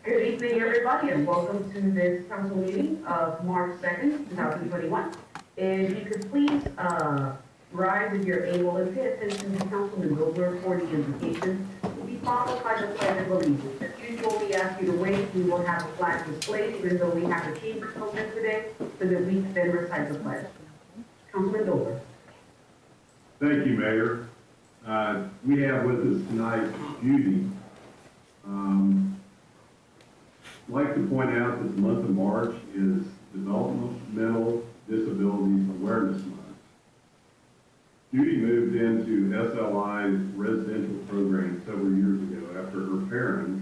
Good evening, everybody, and welcome to this council meeting of March 2nd, 2021. If you could please rise if you're able and pay attention to Councilman Wilbur for the invocation, will be followed by the Pledge of Allegiance. As usual, we ask you to wait. We will have a flag displayed, even though we have a chamber open today, so that we can then recite the pledge. Councilman Wilbur. Thank you, Mayor. We have with us tonight Judy. I'd like to point out that the month of March is Developmental Disabilities Awareness Month. Judy moved into SLI's residential program several years ago after her parents,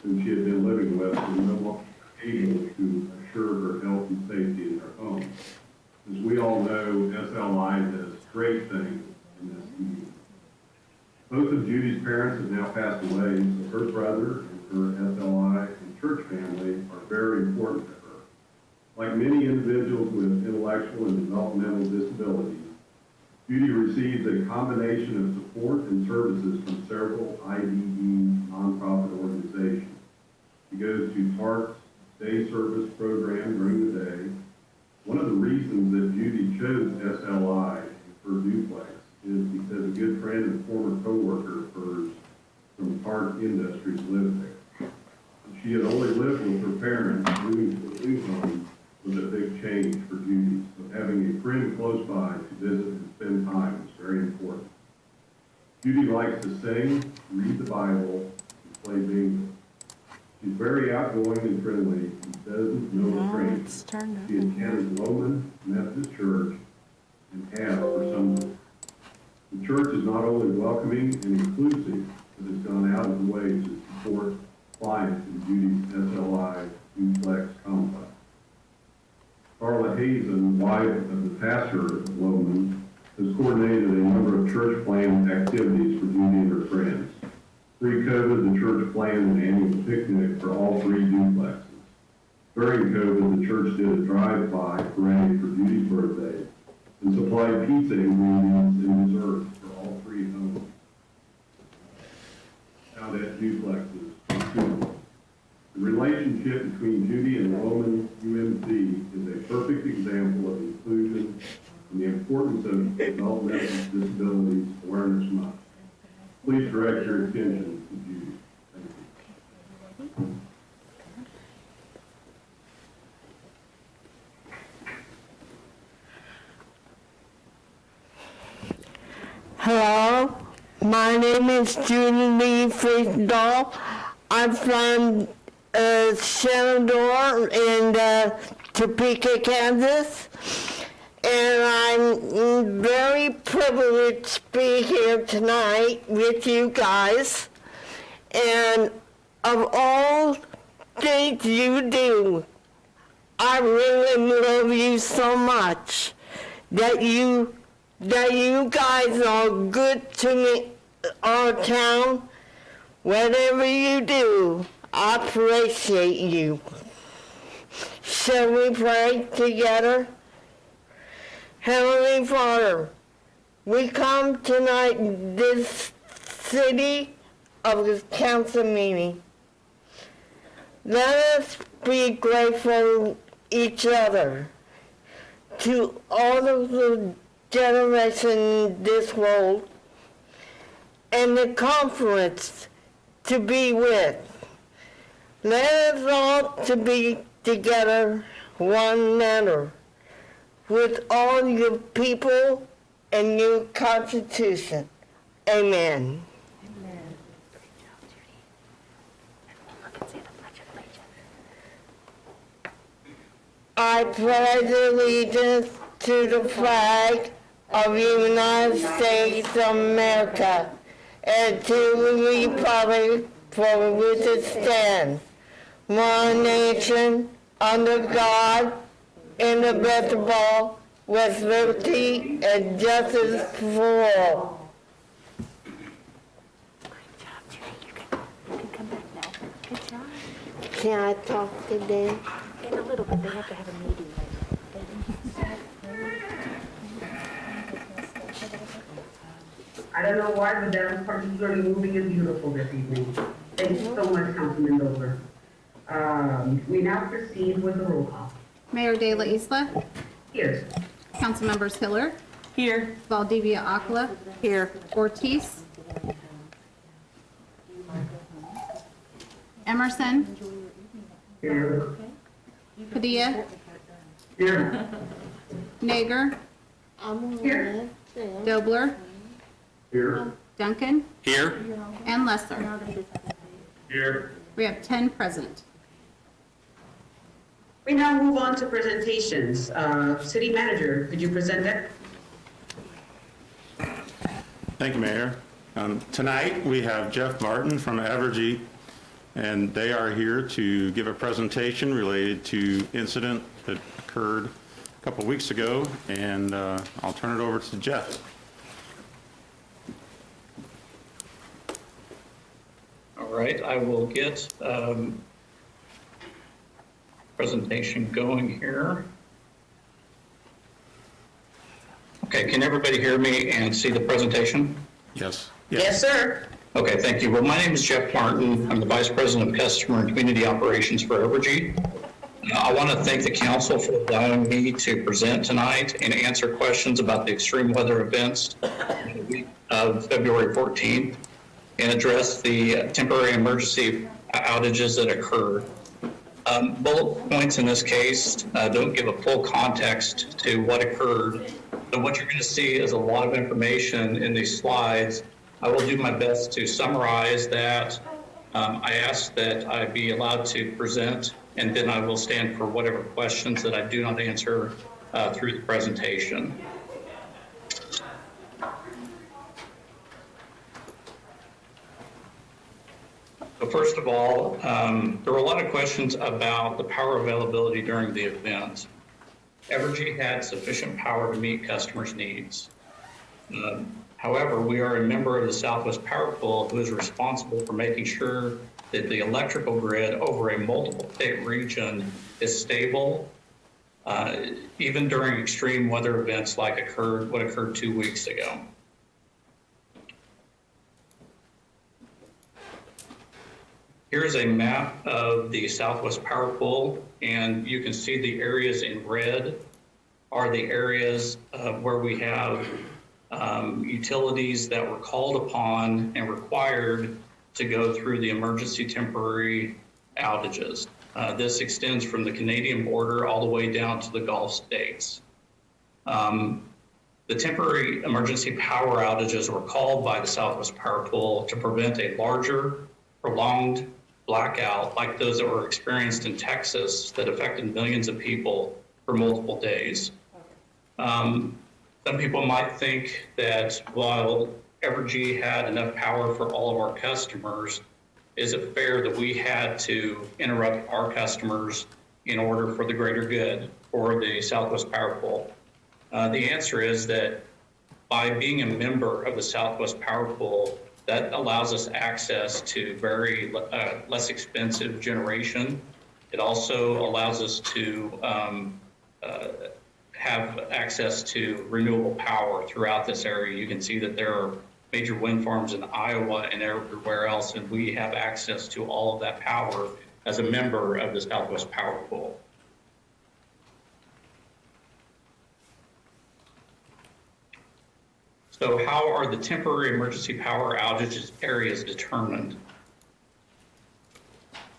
whom she had been living with, were no longer able to assure her health and safety in their home. As we all know, SLI does great things in this community. Both of Judy's parents have now passed away, so her brother and her SLI and church family are very important to her. Like many individuals with intellectual and developmental disabilities, Judy receives a combination of support and services from several IDE nonprofit organizations. She goes to Parks Day Service program during the day. One of the reasons that Judy chose SLI for duplex is because a good friend and former co-worker of hers from Park Industries lived there. She had only lived with her parents. Moving to a new home was a big change for Judy, so having a friend close by to visit and spend time was very important. Judy likes to sing, read the Bible, and play bingo. She's very outgoing and friendly and doesn't know a stranger. She attends Roman Methodist Church and has for some time. The church is not only welcoming and inclusive, but has gone out of the way to support clients in Judy's SLI duplex complex. Carla Hazen, wife of the pastor of Loman, has coordinated a number of church planned activities for Judy and her friends. Pre-COVID, the church planned an annual picnic for all three duplexes. During COVID, the church did a drive-by parade for Judy's birthday and supplied pizza ingredients and desserts for all three homes. Now that duplexes are suitable. The relationship between Judy and Roman UMC is a perfect example of inclusion and the importance of Developmental Disabilities Awareness Month. Please direct your attention to Judy. Thank you. Hello, my name is Judy Lee Frieddahl. I'm from Shenandoah in Topeka, Kansas, and I'm very privileged to be here tonight with you guys. And of all things you do, I really love you so much that you guys are good to me, our town. Whatever you do, I appreciate you. Shall we pray together? Heavenly Father, we come tonight in this city of the council meeting. Let us be grateful each other to all of the generation in this world and the conference to be with. Let us all to be together one another with all your people and your constitution. Amen. I pledge allegiance to the flag of the United States of America and to the republic for which it stands, one nation, under God, indivisible, with liberty and justice for all. Great job, Judy. You can come back now. Good job. Can I talk today? In a little bit, they have to have a meeting later. I don't know why, but that was particularly moving and beautiful this evening. Thank you so much, Councilman Wilbur. We now proceed with the roll call. Mayor De La Isla, Here. council members Hiller, Here. Valdivia Aquila, Here. Ortiz, Emerson, Here. Padilla, Here. Nager, Here. Dobler, Here. Duncan, Here. and Lesser. Here. We have 10 present. We now move on to presentations. City Manager, could you present that? Thank you, Mayor. Tonight, we have Jeff Martin from Evergy, and they are here to give a presentation related to incident that occurred a couple weeks ago, and I'll turn it over to Jeff. All right, I will get presentation going here. Okay, can everybody hear me and see the presentation? Yes. Yes, sir. Okay, thank you. Well, my name is Jeff Martin. I'm the Vice President of Customer and Community Operations for Evergy. I want to thank the council for allowing me to present tonight and answer questions about the extreme weather events in the week of February 14th and address the temporary emergency outages that occurred. Bullet points in this case don't give a full context to what occurred. So what you're going to see is a lot of information in these slides. I will do my best to summarize that. I ask that I be allowed to present, and then I will stand for whatever questions that I do not answer through the presentation. So first of all, there were a lot of questions about the power availability during the event. Evergy had sufficient power to meet customers' needs. However, we are a member of the Southwest Power Pool who is responsible for making sure that the electrical grid over a multiple state region is stable, even during extreme weather events like what occurred 2 weeks ago. Here's a map of the Southwest Power Pool, and you can see the areas in red are the areas where we have utilities that were called upon and required to go through the emergency temporary outages. This extends from the Canadian border all the way down to the Gulf states. The temporary emergency power outages were called by the Southwest Power Pool to prevent a larger, prolonged blackout like those that were experienced in Texas that affected millions of people for multiple days. Some people might think that while Evergy had enough power for all of our customers, is it fair that we had to interrupt our customers in order for the greater good for the Southwest Power Pool? The answer is that by being a member of the Southwest Power Pool, that allows us access to very less expensive generation. It also allows us to have access to renewable power throughout this area. You can see that there are major wind farms in Iowa and everywhere else, and we have access to all of that power as a member of the Southwest Power Pool. So how are the temporary emergency power outages areas determined?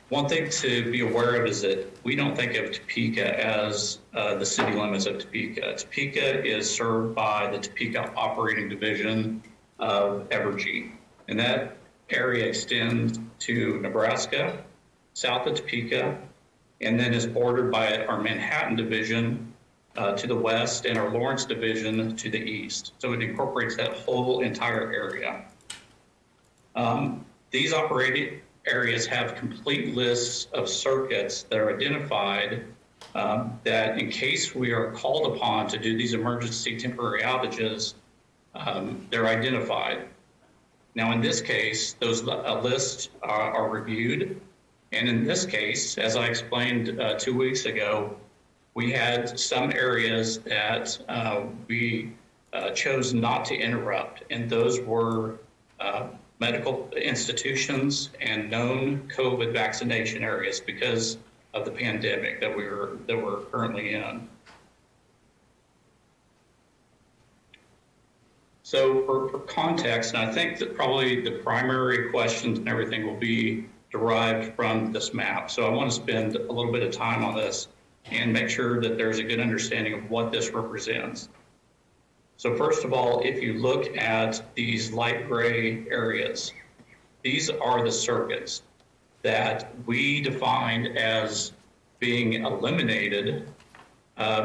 One thing to be aware of is that we don't think of Topeka as the city limits of Topeka. Topeka is served by the Topeka Operating Division of Evergy, and that area extends to Nebraska, south of Topeka, and then is bordered by our Manhattan Division to the west and our Lawrence Division to the east. So it incorporates that whole entire area. These operating areas have complete lists of circuits that are identified that in case we are called upon to do these emergency temporary outages, they're identified. Now in this case, those lists are reviewed. And in this case, as I explained 2 weeks ago, we had some areas that we chose not to interrupt, and those were medical institutions and known COVID vaccination areas because of the pandemic that we're currently in. So for context, and I think that probably the primary questions and everything will be derived from this map. So I want to spend a little bit of time on this and make sure that there's a good understanding of what this represents. So first of all, if you look at these light gray areas, these are the circuits that we defined as being eliminated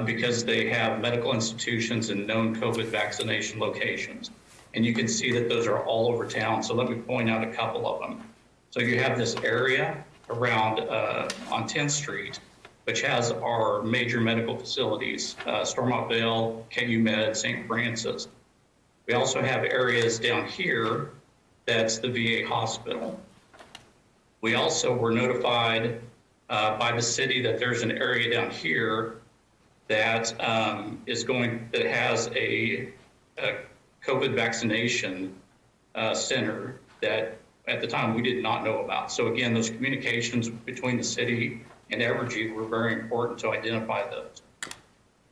because they have medical institutions and known COVID vaccination locations. And you can see that those are all over town. So let me point out a couple of them. So you have this area around on 10th Street, which has our major medical facilities, Stormont Vale, KU Med, St. Francis. We also have areas down here, that's the VA hospital. We also were notified by the city that there's an area down here that that has a COVID vaccination center that at the time we did not know about. So again, those communications between the city and Evergy were very important to identify those.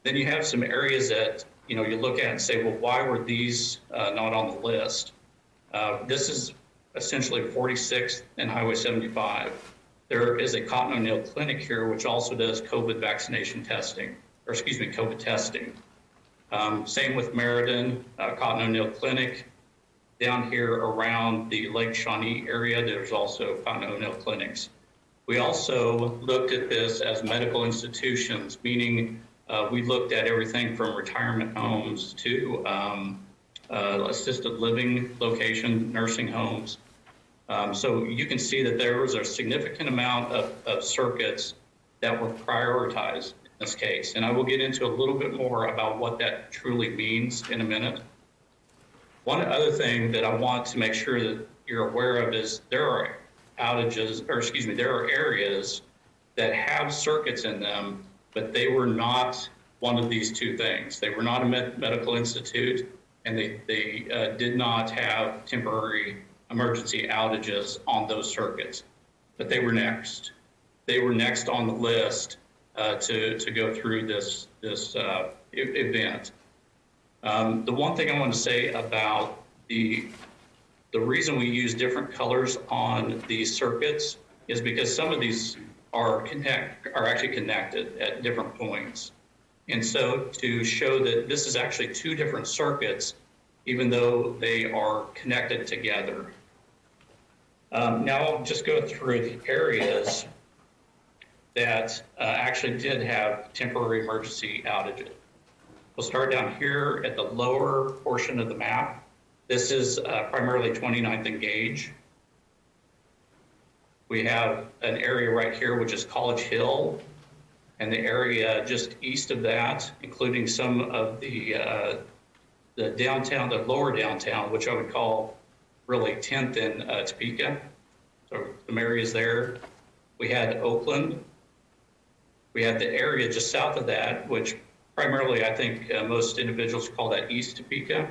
Then you have some areas that you look at and say, well, why were these not on the list? This is essentially 46th and Highway 75. There is a Cotton O'Neill clinic here, which also does COVID vaccination testing, or excuse me, COVID testing. Same with Meriden, Cotton O'Neill clinic. Down here around the Lake Shawnee area, there's also Cotton O'Neill clinics. We also looked at this as medical institutions, meaning we looked at everything from retirement homes to assisted living location, nursing homes. So you can see that there was a significant amount of circuits that were prioritized in this case. And I will get into a little bit more about what that truly means in a minute. One other thing that I want to make sure that you're aware of is there are outages, or excuse me, there are areas that have circuits in them, but they were not one of these two things. They were not a medical institute, and they did not have temporary emergency outages on those circuits, but they were next. They were next on the list to go through this event. The one thing I want to say about the reason we use different colors on these circuits is because some of these are actually connected at different points. And so to show that this is actually two different circuits, even though they are connected together. Now I'll just go through the areas that actually did have temporary emergency outages. We'll start down here at the lower portion of the map. This is primarily 29th and Gage. We have an area right here, which is College Hill, and the area just east of that, including some of the downtown, the lower downtown, which I would call really 10th and Topeka. So some areas there. We had Oakland. We had the area just south of that, which primarily I think most individuals call that East Topeka.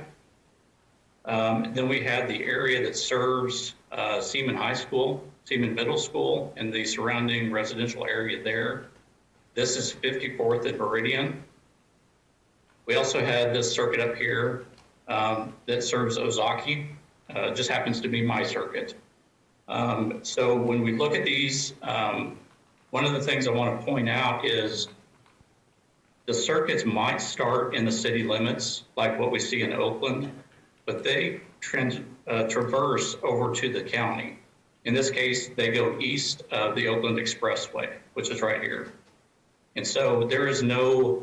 Then we had the area that serves Seaman High School, Seaman Middle School, and the surrounding residential area there. This is 54th and Meridian. We also had this circuit up here that serves Ozaki. Just happens to be my circuit. So when we look at these, one of the things I want to point out is the circuits might start in the city limits, like what we see in Oakland, but they traverse over to the county. In this case, they go east of the Oakland Expressway, which is right here. And so there is no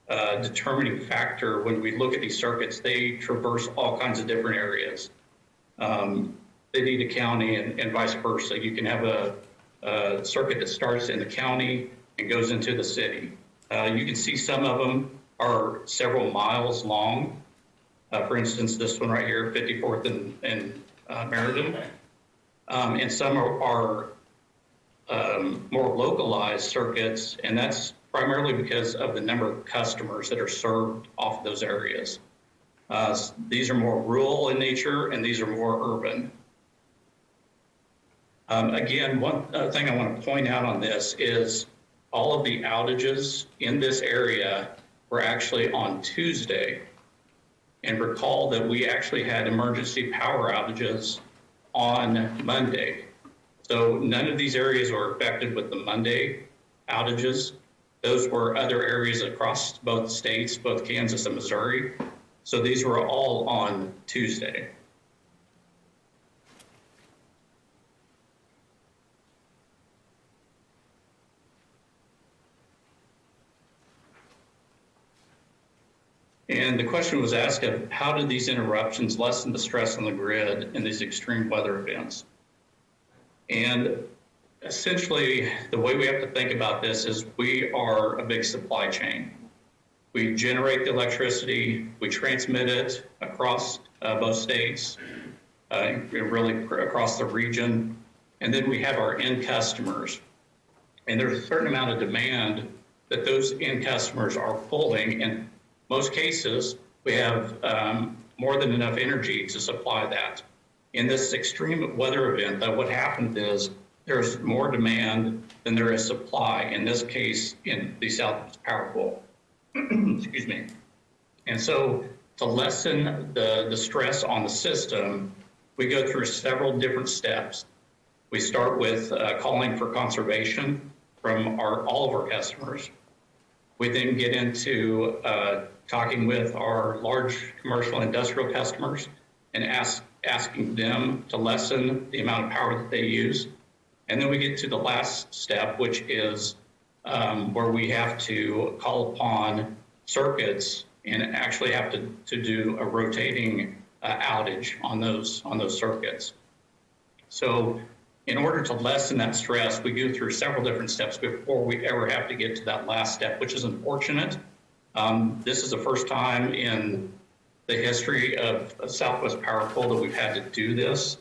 determining factor when we look at these circuits. They traverse all kinds of different areas. They need a county and vice versa. You can have a circuit that starts in the county and goes into the city. You can see some of them are several miles long. For instance, this one right here, 54th and Meriden. And some are more localized circuits, and that's primarily because of the number of customers that are served off of those areas. These are more rural in nature, and these are more urban. Again, one thing I want to point out on this is all of the outages in this area were actually on Tuesday. And recall that we actually had emergency power outages on Monday. So none of these areas were affected with the Monday outages. Those were other areas across both states, both Kansas and Missouri. So these were all on Tuesday. And the question was asked of how did these interruptions lessen the stress on the grid in these extreme weather events? And essentially, the way we have to think about this is we are a big supply chain. We generate the electricity, we transmit it across both states, really across the region, and then we have our end customers. And there's a certain amount of demand that those end customers are pulling, and most cases, we have more than enough energy to supply that. In this extreme weather event, though, what happened is there's more demand than there is supply, in this case, in the Southwest Power Pool. Excuse me. And so to lessen the stress on the system, we go through several different steps. We start with calling for conservation from all of our customers. We then get into talking with our large commercial industrial customers and asking them to lessen the amount of power that they use. And then we get to the last step, which is where we have to call upon circuits and actually have to do a rotating outage on those circuits. So in order to lessen that stress, we go through several different steps before we ever have to get to that last step, which is unfortunate. This is the first time in the history of Southwest Power Pool that we've had to do this.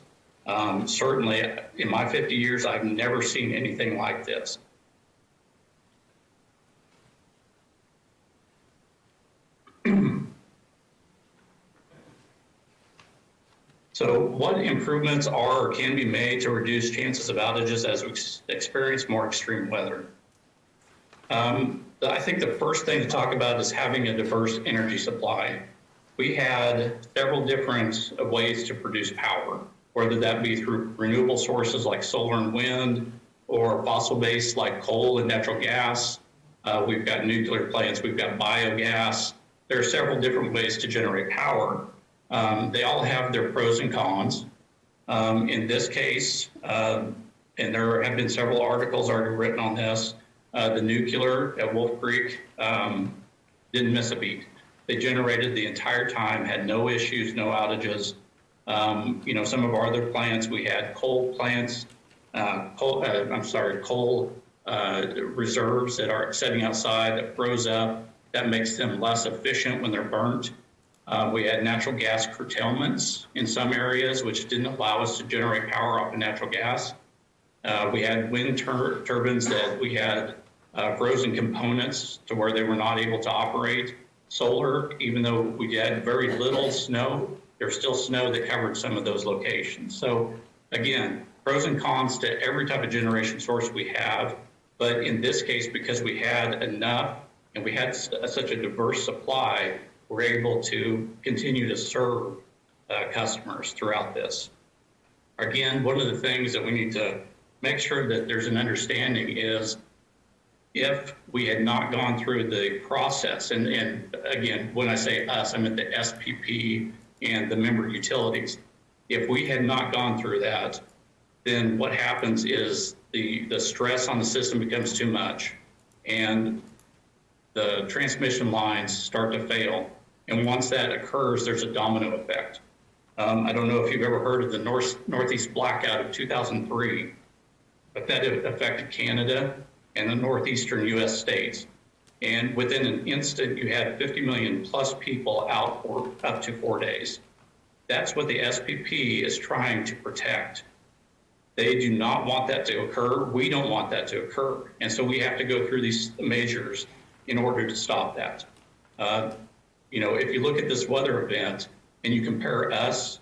Certainly, in my 50 years, I've never seen anything like this. So what improvements are or can be made to reduce chances of outages as we experience more extreme weather? I think the first thing to talk about is having a diverse energy supply. We had several different ways to produce power, whether that be through renewable sources like solar and wind, or fossil-based like coal and natural gas. We've got nuclear plants, we've got biogas. There are several different ways to generate power. They all have their pros and cons. In this case, and there have been several articles already written on this, the nuclear at Wolf Creek didn't miss a beat. They generated the entire time, had no issues, no outages. Some of our other plants, we had coal plants, coal reserves that are sitting outside that froze up. That makes them less efficient when they're burnt. We had natural gas curtailments in some areas, which didn't allow us to generate power off of natural gas. We had wind turbines that we had frozen components to where they were not able to operate. Solar, even though we had very little snow, there's still snow that covered some of those locations. So again, pros and cons to every type of generation source we have. But in this case, because we had enough and we had such a diverse supply, we're able to continue to serve customers throughout this. Again, one of the things that we need to make sure that there's an understanding is if we had not gone through the process, and again, when I say us, I meant the SPP and the member utilities. If we had not gone through that, then what happens is the stress on the system becomes too much and the transmission lines start to fail. And once that occurs, there's a domino effect. I don't know if you've ever heard of the Northeast blackout of 2003, but that affected Canada and the northeastern US states. And within an instant, you had 50 million plus people out for up to 4 days. That's what the SPP is trying to protect. They do not want that to occur. We don't want that to occur. And so we have to go through these measures in order to stop that. If you look at this weather event and you compare us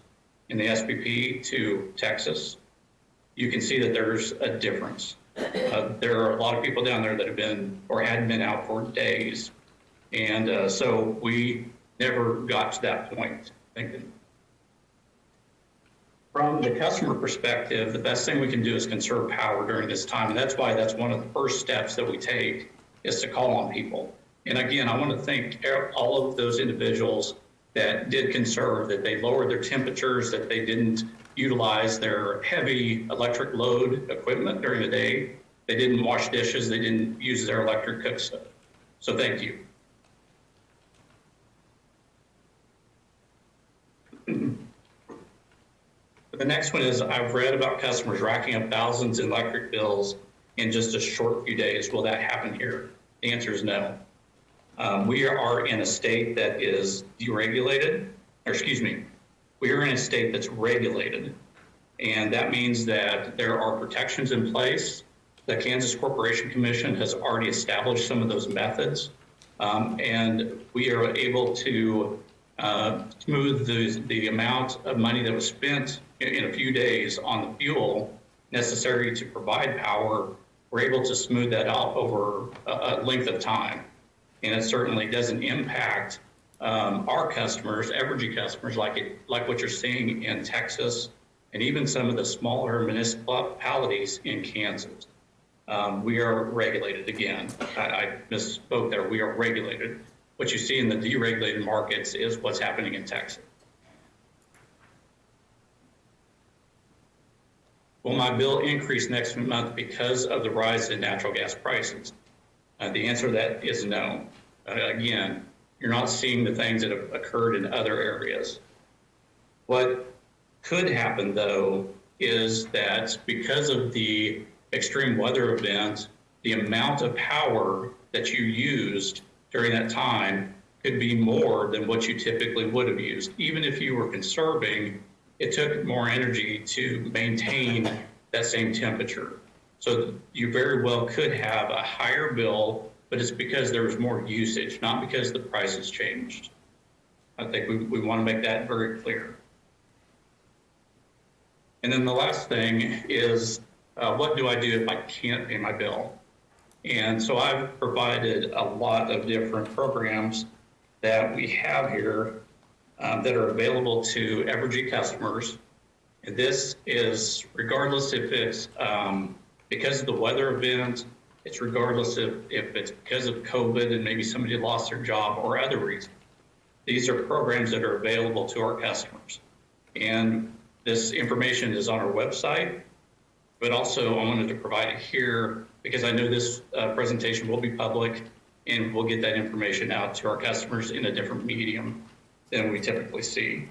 in the SPP to Texas, you can see that there's a difference. There are a lot of people down there that have been or hadn't been out for days. And so we never got to that point thinking. From the customer perspective, the best thing we can do is conserve power during this time. And that's why that's one of the first steps that we take is to call on people. And again, I want to thank all of those individuals that did conserve, that they lowered their temperatures, that they didn't utilize their heavy electric load equipment during the day. They didn't wash dishes, they didn't use their electric cook stove. So thank you. The next one is, I've read about customers racking up thousands in electric bills in just a short few days. Will that happen here? The answer is no. We are in a state that is deregulated, or excuse me, we are in a state that's regulated. And that means that there are protections in place. The Kansas Corporation Commission has already established some of those methods. And we are able to smooth the amount of money that was spent in a few days on the fuel necessary to provide power. We're able to smooth that out over a length of time. And it certainly doesn't impact our customers, Evergy customers, like what you're seeing in Texas and even some of the smaller municipalities in Kansas. We are regulated again. I misspoke there. We are regulated. What you see in the deregulated markets is what's happening in Texas. Will my bill increase next month because of the rise in natural gas prices? The answer to that is no. Again, you're not seeing the things that have occurred in other areas. What could happen, though, is that because of the extreme weather event, the amount of power that you used during that time could be more than what you typically would have used. Even if you were conserving, it took more energy to maintain that same temperature. So you very well could have a higher bill, but it's because there was more usage, not because the prices changed. I think we want to make that very clear. And then the last thing is, what do I do if I can't pay my bill? And so I've provided a lot of different programs that we have here that are available to Evergy customers. And this is regardless if it's because of the weather event, it's regardless if it's because of COVID and maybe somebody lost their job or other reasons. These are programs that are available to our customers. And this information is on our website, but also I wanted to provide it here because I know this presentation will be public and we'll get that information out to our customers in a different medium than we typically see.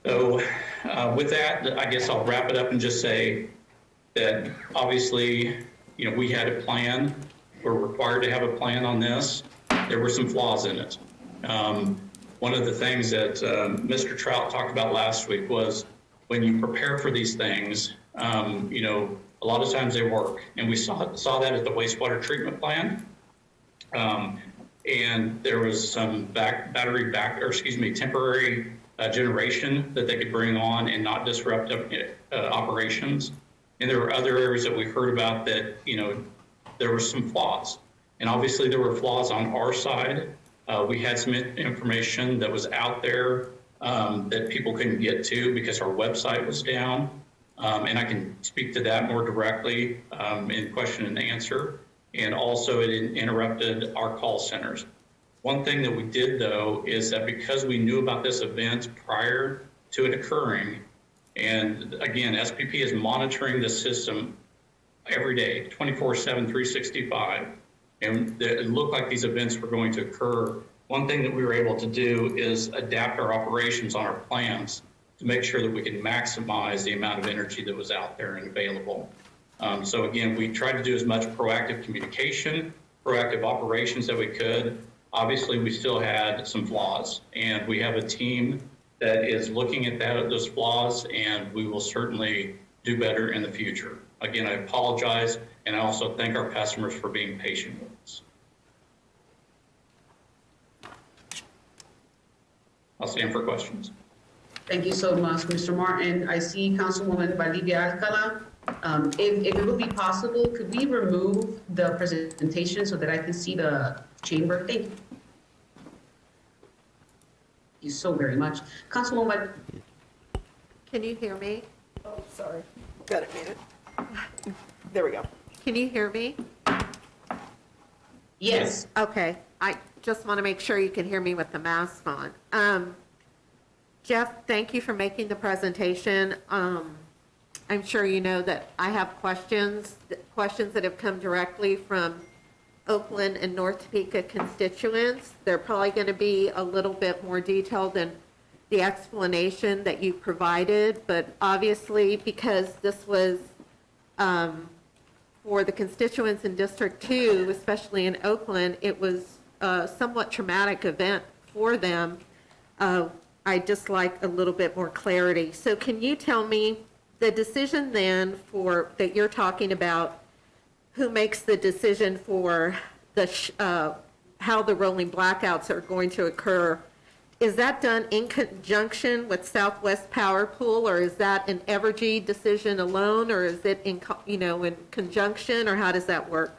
So with that, I guess I'll wrap it up and just say that obviously, you know, we had a plan. We're required to have a plan on this. There were some flaws in it. One of the things that Mr. Trout talked about last week was when you prepare for these things, you know, a lot of times they work. And we saw that at the wastewater treatment plant. And there was some temporary generation that they could bring on and not disrupt operations. And there were other areas that we heard about that, you know, there were some flaws. And obviously there were flaws on our side. We had some information that was out there that people couldn't get to because our website was down. And I can speak to that more directly in question and answer. And also it interrupted our call centers. One thing that we did, though, is that because we knew about this event prior to it occurring, and again, SPP is monitoring the system every day, 24/7, 365, and it looked like these events were going to occur. One thing that we were able to do is adapt our operations on our plans to make sure that we can maximize the amount of energy that was out there and available. So again, we tried to do as much proactive communication, proactive operations that we could. Obviously, we still had some flaws, and we have a team that is looking at those flaws, and we will certainly do better in the future. Again, I apologize, and I also thank our customers for being patient with us. I'll stand for questions. Thank you so much, Mr. Martin. I see Councilwoman Valdivia Alcala. If it would be possible, could we remove the presentation so that I can see the chamber? Thank you. Thank you so very much. Councilwoman, Can you hear me? Oh, sorry. Got it muted. There we go. Can you hear me? yes. Okay, I just want to make sure you can hear me with the mask on. Jeff, thank you for making the presentation. I'm sure you know that I have questions that have come directly from Oakland and North Topeka constituents. They're probably going to be a little bit more detailed than the explanation that you provided, but obviously because this was for the constituents in District 2, especially in Oakland, it was a somewhat traumatic event for them. I'd just like a little bit more clarity. So can you tell me the decision then that you're talking about, who makes the decision for how the rolling blackouts are going to occur? Is that done in conjunction with Southwest Power Pool, or is that an Evergy decision alone, or is it in conjunction, or how does that work?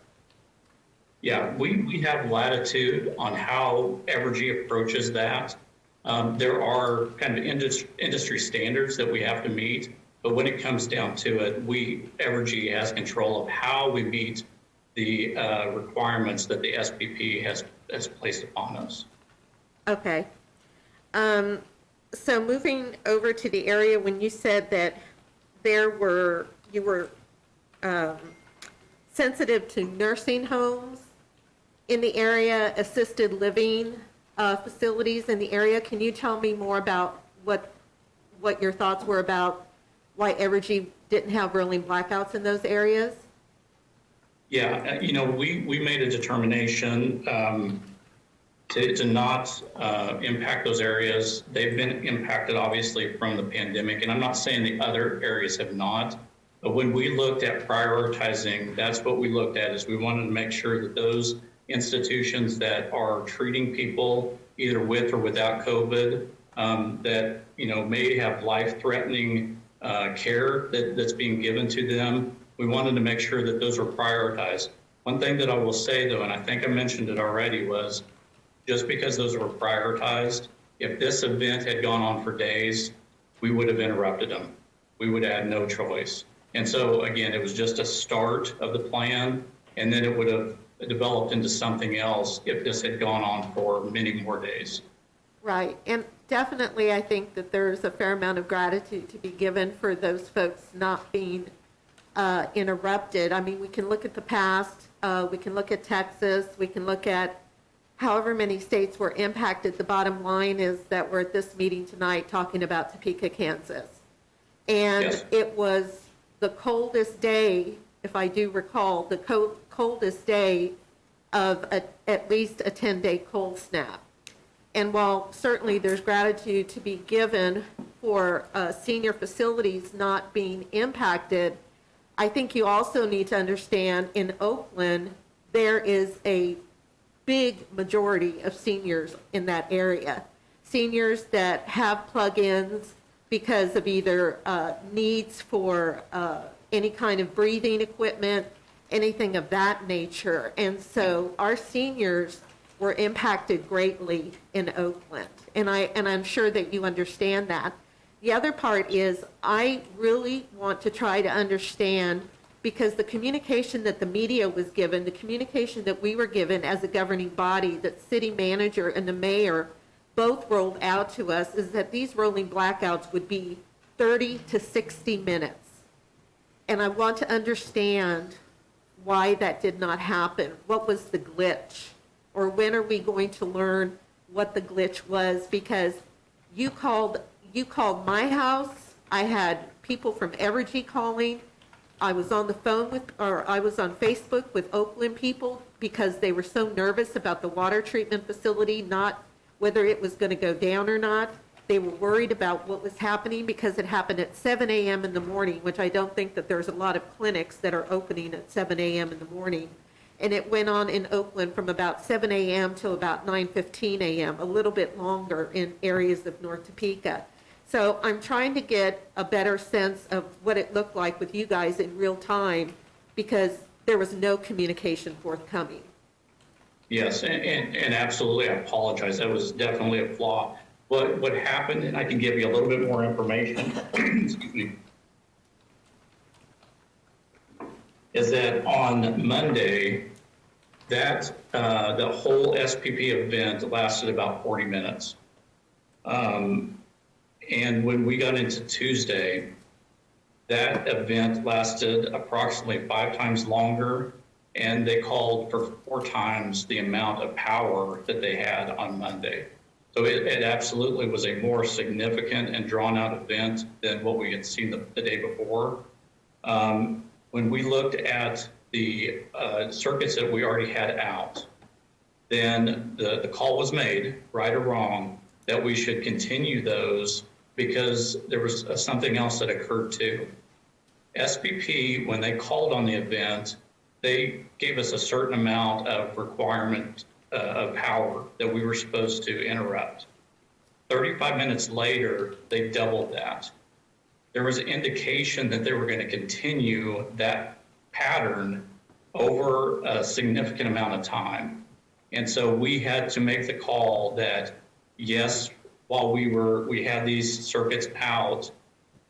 Yeah, we have latitude on how Evergy approaches that. There are kind of industry standards that we have to meet, but when it comes down to it, Evergy has control of how we meet the requirements that the SPP has placed upon us. Okay. So moving over to the area, when you said that you were sensitive to nursing homes in the area, assisted living facilities in the area, can you tell me more about what your thoughts were about why Evergy didn't have rolling blackouts in those areas? Yeah, we made a determination to not impact those areas. They've been impacted, obviously, from the pandemic, and I'm not saying the other areas have not, but when we looked at prioritizing, that's what we looked at, is we wanted to make sure that those institutions that are treating people either with or without COVID, that may have life-threatening care that's being given to them, we wanted to make sure that those were prioritized. One thing that I will say, though, and I think I mentioned it already, was just because those were prioritized, if this event had gone on for days, we would have interrupted them. We would have had no choice. And so, again, it was just a start of the plan, and then it would have developed into something else if this had gone on for many more days. Right, and definitely I think that there's a fair amount of gratitude to be given for those folks not being interrupted. I mean, we can look at the past, we can look at Texas, we can look at however many states were impacted. The bottom line is that we're at this meeting tonight talking about Topeka, Kansas. And Yes. It was the coldest day, if I do recall, the coldest day of at least a 10-day cold snap. And while certainly there's gratitude to be given for senior facilities not being impacted, I think you also need to understand in Oakland, there is a big majority of seniors in that area. Seniors that have plug-ins because of either needs for any kind of breathing equipment, anything of that nature. And so our seniors were impacted greatly in Oakland. And I'm sure that you understand that. The other part is I really want to try to understand, because the communication that the media was given, the communication that we were given as a governing body, that city manager and the mayor both rolled out to us, is that these rolling blackouts would be 30 to 60 minutes. And I want to understand why that did not happen. What was the glitch? Or when are we going to learn what the glitch was? Because you called my house. I had people from Evergy calling. I was on the phone I was on Facebook with Oakland people because they were so nervous about the water treatment facility, not whether it was going to go down or not. They were worried about what was happening because it happened at 7 a.m. in the morning, which I don't think that there's a lot of clinics that are opening at 7 a.m. in the morning. And it went on in Oakland from about 7 a.m. till about 9:15 a.m., a little bit longer in areas of North Topeka. So I'm trying to get a better sense of what it looked like with you guys in real time because there was no communication forthcoming. Yes, and absolutely, I apologize. That was definitely a flaw. What happened, and I can give you a little bit more information, excuse me, is that on Monday, that the whole SPP event lasted about 40 minutes. And when we got into Tuesday, that event lasted approximately 5 times longer, and they called for 4 times the amount of power that they had on Monday. So it absolutely was a more significant and drawn-out event than what we had seen the day before. When we looked at the circuits that we already had out, then the call was made, right or wrong, that we should continue those because there was something else that occurred too. SPP, when they called on the event, they gave us a certain amount of requirement of power that we were supposed to interrupt. 35 minutes later, they doubled that. There was an indication that they were going to continue that pattern over a significant amount of time. And so we had to make the call that, yes, while we had these circuits out,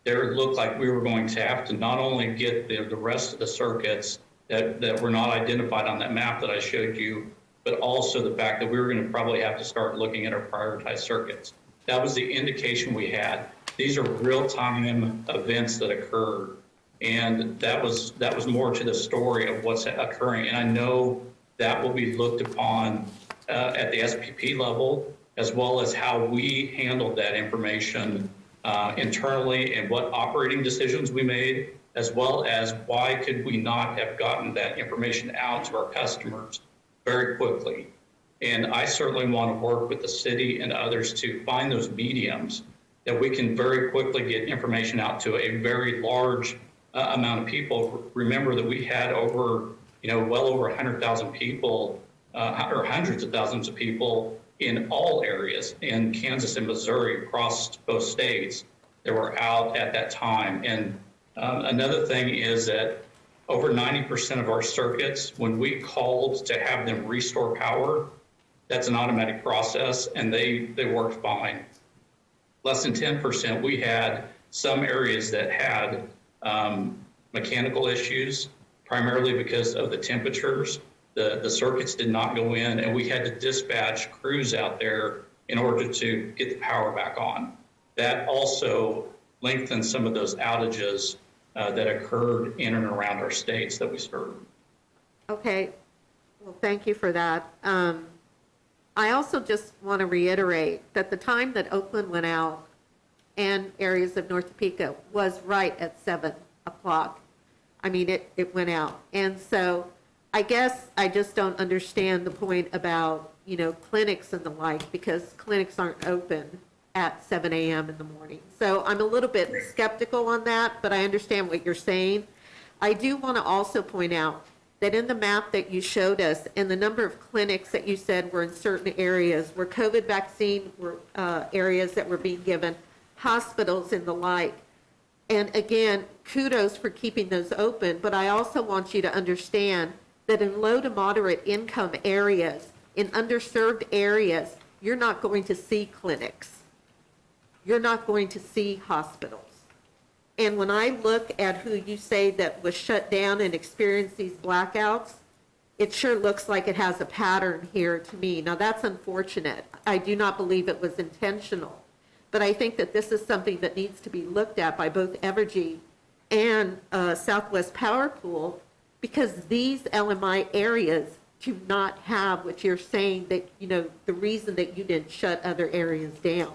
there looked like we were going to have to not only get the rest of the circuits that were not identified on that map that I showed you, but also the fact that we were going to probably have to start looking at our prioritized circuits. That was the indication we had. These are real-time events that occurred, and that was more to the story of what's occurring. And I know that will be looked upon at the SPP level, as well as how we handled that information internally and what operating decisions we made, as well as why could we not have gotten that information out to our customers very quickly. And I certainly want to work with the city and others to find those mediums that we can very quickly get information out to a very large amount of people. Remember that we had over, well over 100,000 people or hundreds of thousands of people in all areas in Kansas and Missouri across both states that were out at that time. And another thing is that over 90% of our circuits, when we called to have them restore power, that's an automatic process, and they worked fine. Less than 10%, we had some areas that had mechanical issues, primarily because of the temperatures. The circuits did not go in, and we had to dispatch crews out there in order to get the power back on. That also lengthened some of those outages that occurred in and around our states that we serve. Okay, well, thank you for that. I also just want to reiterate that the time that Oakland went out and areas of North Topeka was right at 7 o'clock. I mean, it went out. And so I guess I just don't understand the point about, clinics and the like, because clinics aren't open at 7 a.m. in the morning. So I'm a little bit skeptical on that, but I understand what you're saying. I do want to also point out that in the map that you showed us and the number of clinics that you said were in certain areas where COVID vaccine were areas that were being given, hospitals and the like. And again, kudos for keeping those open, but I also want you to understand that in low to moderate income areas, in underserved areas, you're not going to see clinics. You're not going to see hospitals. And when I look at who you say that was shut down and experienced these blackouts, it sure looks like it has a pattern here to me. Now, that's unfortunate. I do not believe it was intentional. But I think that this is something that needs to be looked at by both Evergy and Southwest Power Pool, because these LMI areas do not have what you're saying that, the reason that you didn't shut other areas down.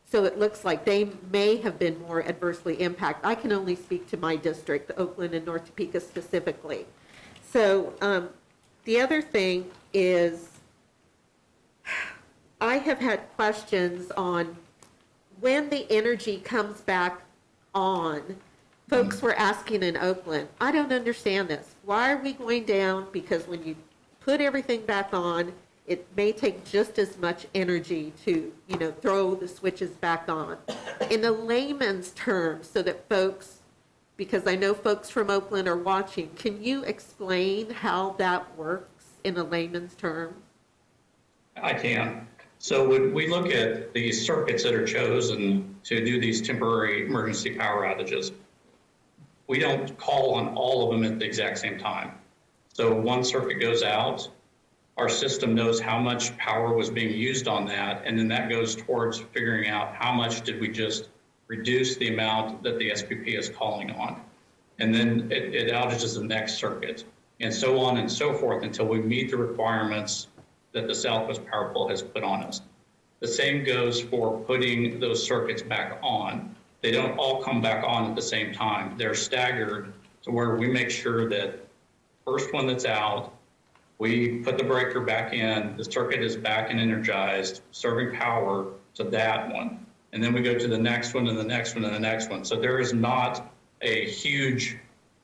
So it looks like they may have been more adversely impacted. I can only speak to my district, Oakland and North Topeka specifically. So the other thing is I have had questions on when the energy comes back on. Folks were asking in Oakland, I don't understand this. Why are we going down? Because when you put everything back on, it may take just as much energy to, throw the switches back on. In a layman's terms, so that folks, because I know folks from Oakland are watching, can you explain how that works in a layman's terms? I can. So when we look at the circuits that are chosen to do these temporary emergency power outages, we don't call on all of them at the exact same time. So one circuit goes out, our system knows how much power was being used on that, and then that goes towards figuring out how much did we just reduce the amount that the SPP is calling on. And then it outages the next circuit, and so on and so forth until we meet the requirements that the Southwest Power Pool has put on us. The same goes for putting those circuits back on. They don't all come back on at the same time. They're staggered to where we make sure that first one that's out, we put the breaker back in, the circuit is back and energized, serving power to that one. And then we go to the next one and the next one and the next one. So there is not a huge,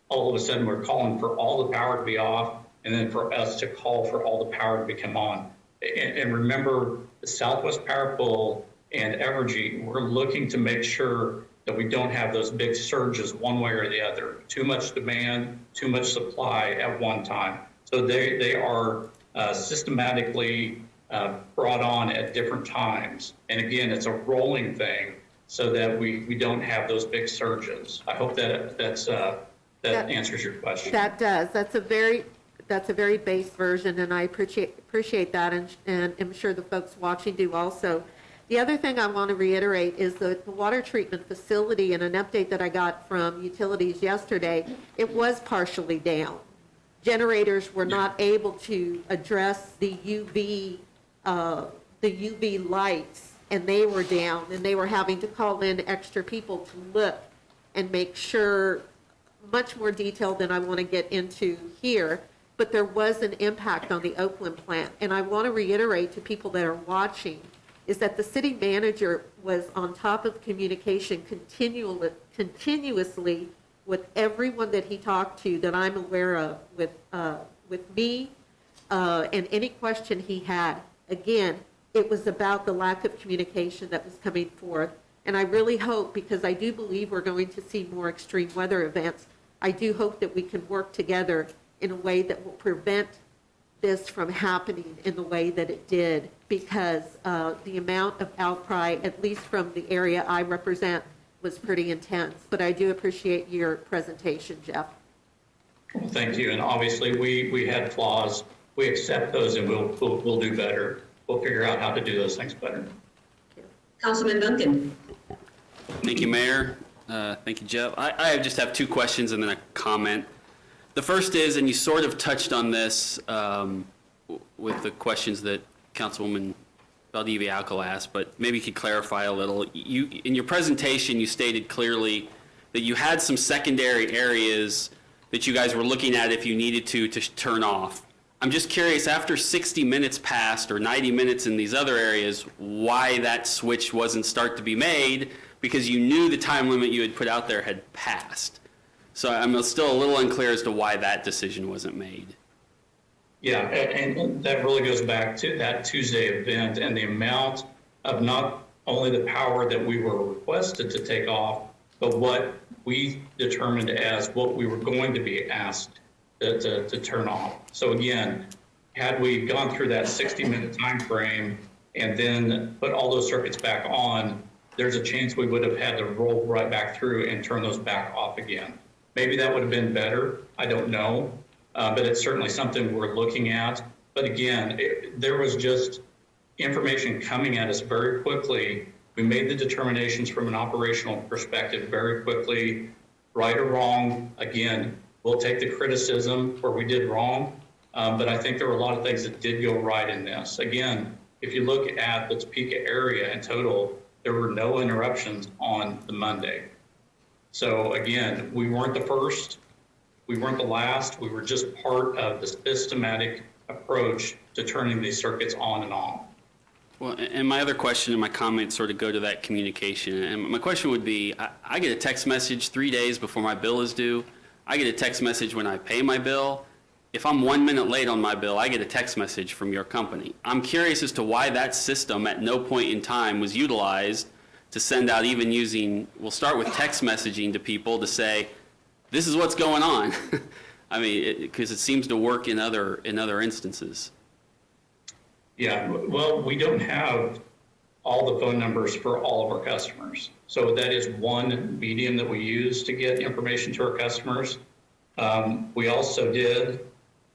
all of a sudden we're calling for all the power to be off and then for us to call for all the power to become on. And remember, the Southwest Power Pool and Evergy, we're looking to make sure that we don't have those big surges one way or the other. Too much demand, too much supply at one time. So they are systematically brought on at different times. And again, it's a rolling thing so that we don't have those big surges. I hope that that answers your question. That does. That's a very base version, and I appreciate that, and I'm sure the folks watching do also. The other thing I want to reiterate is that the water treatment facility, in an update that I got from utilities yesterday, it was partially down. Generators were not able to address the UV lights, and they were down, and they were having to call in extra people to look and make sure, much more detail than I want to get into here, but there was an impact on the Oakland plant. And I want to reiterate to people that are watching is that the city manager was on top of communication continuously with everyone that he talked to that I'm aware of, with me, and any question he had. Again, it was about the lack of communication that was coming forth. And I really hope, because I do believe we're going to see more extreme weather events, I do hope that we can work together in a way that will prevent this from happening in the way that it did, because the amount of outcry, at least from the area I represent, was pretty intense. But I do appreciate your presentation, Jeff. Well, thank you. And obviously we had flaws. We accept those and we'll do better. We'll figure out how to do those things better. Councilman Duncan. Thank you, Mayor. Thank you, Jeff. I just have two questions and then a comment. The first is, and you sort of touched on this with the questions that Councilwoman Valdivia-Alcala asked, but maybe you could clarify a little. In your presentation, you stated clearly that you had some secondary areas that you guys were looking at if you needed to turn off. I'm just curious, after 60 minutes passed or 90 minutes in these other areas, why that switch wasn't start to be made, because you knew the time limit you had put out there had passed. So I'm still a little unclear as to why that decision wasn't made. Yeah, and that really goes back to that Tuesday event and the amount of not only the power that we were requested to take off, but what we determined as what we were going to be asked to turn off. So again, had we gone through that 60-minute time frame and then put all those circuits back on, there's a chance we would have had to roll right back through and turn those back off again. Maybe that would have been better. I don't know. But it's certainly something we're looking at. But again, there was just information coming at us very quickly. We made the determinations from an operational perspective very quickly, right or wrong. Again, we'll take the criticism where we did wrong. But I think there were a lot of things that did go right in this. Again, if you look at the Topeka area in total, there were no interruptions on the Monday. So again, we weren't the first. We weren't the last. We were just part of the systematic approach to turning these circuits on and off. Well, and my other question and my comments sort of go to that communication. And my question would be, I get a text message 3 days before my bill is due. I get a text message when I pay my bill. if I'm 1 minute late on my bill, I get a text message from your company. I'm curious as to why that system at no point in time was utilized to send out, even using, we'll start with text messaging to people to say, this is what's going on. I mean, because it seems to work in other instances. Yeah, well, we don't have all the phone numbers for all of our customers. So that is one medium that we use to get information to our customers. We also did,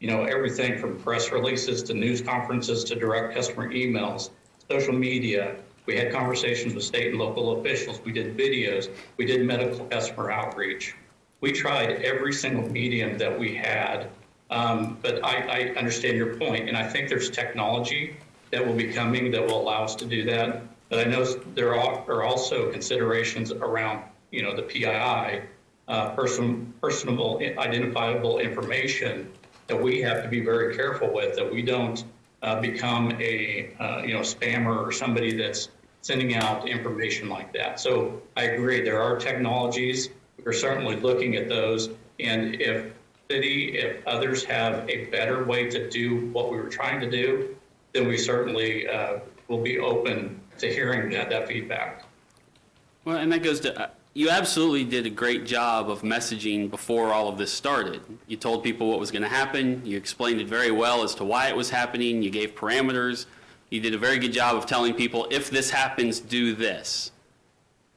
everything from press releases to news conferences to direct customer emails, social media. We had conversations with state and local officials. We did videos. We did medical customer outreach. We tried every single medium that we had. But I understand your point, and I think there's technology that will be coming that will allow us to do that. But I know there are also considerations around, the PII, personable identifiable information that we have to be very careful with, that we don't become a spammer or somebody that's sending out information like that. So I agree, there are technologies. We're certainly looking at those, and if others have a better way to do what we were trying to do, then we certainly will be open to hearing that feedback. Well, and that goes to, you absolutely did a great job of messaging before all of this started. You told people what was going to happen. You explained it very well as to why it was happening. You gave parameters. You did a very good job of telling people, if this happens, do this.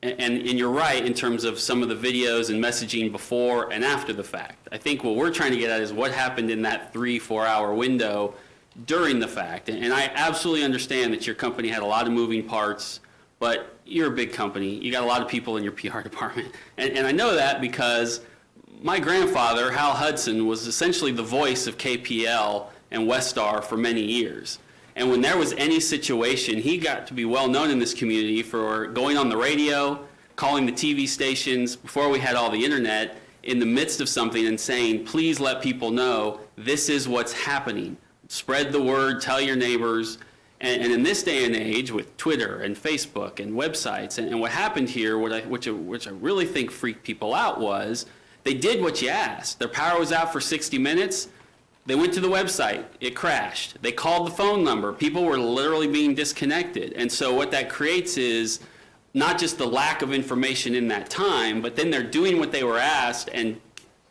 And you're right in terms of some of the videos and messaging before and after the fact. I think what we're trying to get at is what happened in that 3-4 hour window during the fact. And I absolutely understand that your company had a lot of moving parts, but you're a big company. You got a lot of people in your PR department. And I know that because my grandfather, Hal Hudson, was essentially the voice of KPL and Westar for many years. And when there was any situation, he got to be well known in this community for going on the radio, calling the TV stations before we had all the internet in the midst of something and saying, please let people know this is what's happening. Spread the word, tell your neighbors. And in this day and age with Twitter and Facebook and websites, and what happened here, which I really think freaked people out, was they did what you asked. Their power was out for 60 minutes. They went to the website, it crashed. They called the phone number. People were literally being disconnected. And so what that creates is not just the lack of information in that time, but then they're doing what they were asked and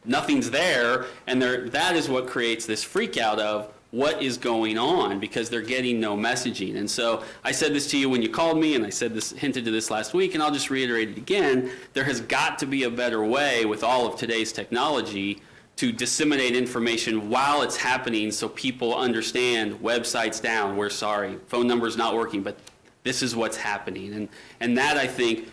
nothing's there. And that is what creates this freak out of what is going on, because they're getting no messaging. And so I said this to you when you called me, and I hinted to this last week, and I'll just reiterate it again. There has got to be a better way with all of today's technology to disseminate information while it's happening so people understand websites down, we're sorry, phone number's not working, but this is what's happening. And that, I think,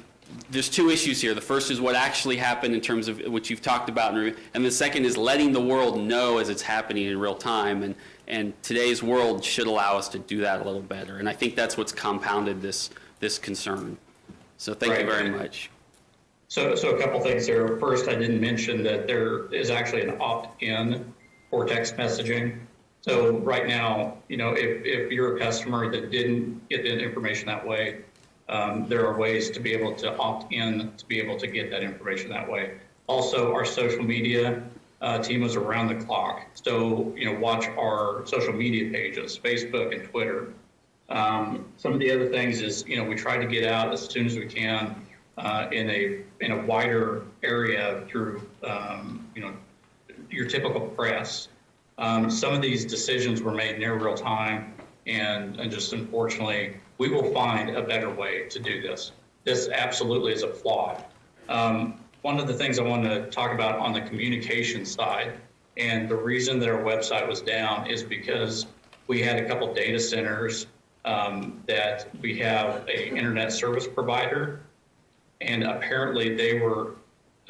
there's two issues here. The first is what actually happened in terms of what you've talked about, and the second is letting the world know as it's happening in real time. And today's world should allow us to do that a little better. And I think that's what's compounded this concern. So thank you very much. So a couple things there. First, I didn't mention that there is actually an opt-in for text messaging. So right now, if you're a customer that didn't get the information that way, there are ways to be able to opt in to be able to get that information that way. Also, our social media team is around the clock. So, watch our social media pages, Facebook and Twitter. Some of the other things is, we try to get out as soon as we can in a wider area through, your typical press. Some of these decisions were made near real time, and just unfortunately, we will find a better way to do this. This absolutely is a flaw. One of the things I want to talk about on the communication side, and the reason that our website was down is because we had a couple data centers that we have an internet service provider, and apparently they were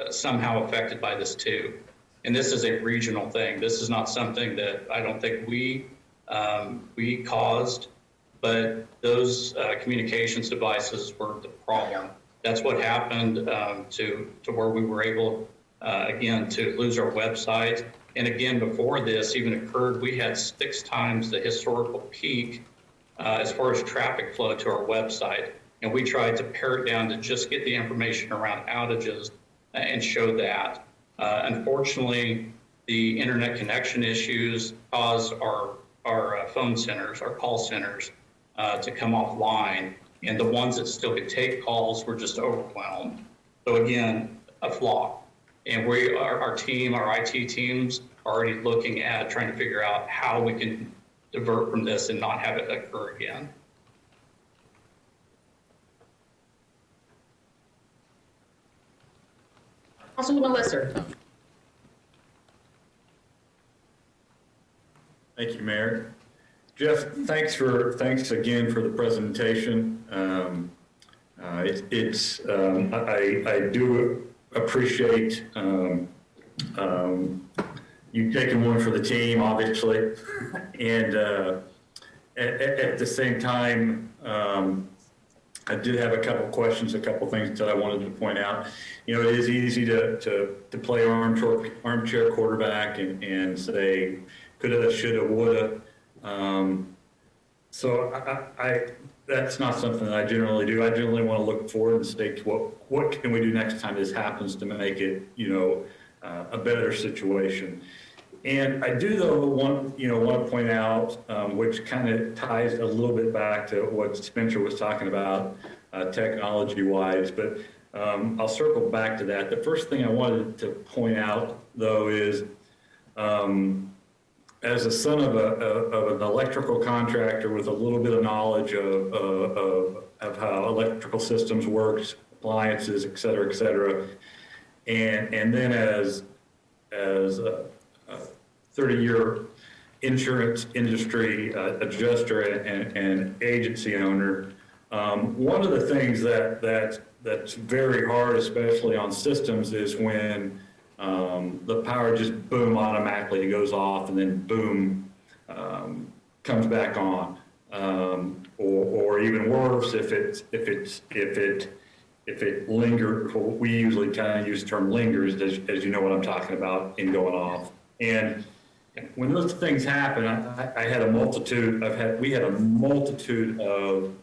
somehow affected by this too. And this is a regional thing. This is not something that I don't think we caused, but those communications devices were the problem. That's what happened to where we were able, again, to lose our website. And again, before this even occurred, we had 6 times the historical peak as far as traffic flow to our website. And we tried to pare it down to just get the information around outages and show that. Unfortunately, the internet connection issues caused our phone centers, our call centers, to come offline, and the ones that still could take calls were just overwhelmed. So again, a flaw. And our team, our IT teams, are already looking at trying to figure out how we can divert from this and not have it occur again. Councilwoman Lesser. Thank you, Mayor. Jeff, thanks again for the presentation. I do appreciate you taking one for the team, obviously, and at the same time, I did have a couple questions, a couple things that I wanted to point out. You know, it is easy to play armchair quarterback and say coulda, shoulda, woulda. So that's not something that I generally do. I generally want to look forward and say, what can we do next time this happens to make it, you know, a better situation. And I do, though, want to point out, which kind of ties a little bit back to what Spencer was talking about, technology-wise, but I'll circle back to that. The first thing I wanted to point out, though, is as a son of an electrical contractor with a little bit of knowledge of how electrical systems works, appliances, et cetera, and then as a 30-year insurance industry adjuster and agency owner, one of the things that's very hard, especially on systems, is when the power just boom automatically goes off and then boom comes back on, or even worse if it lingers. We usually kind of use the term lingers, as you know what I'm talking about, in going off. And when those things happen, we had a multitude of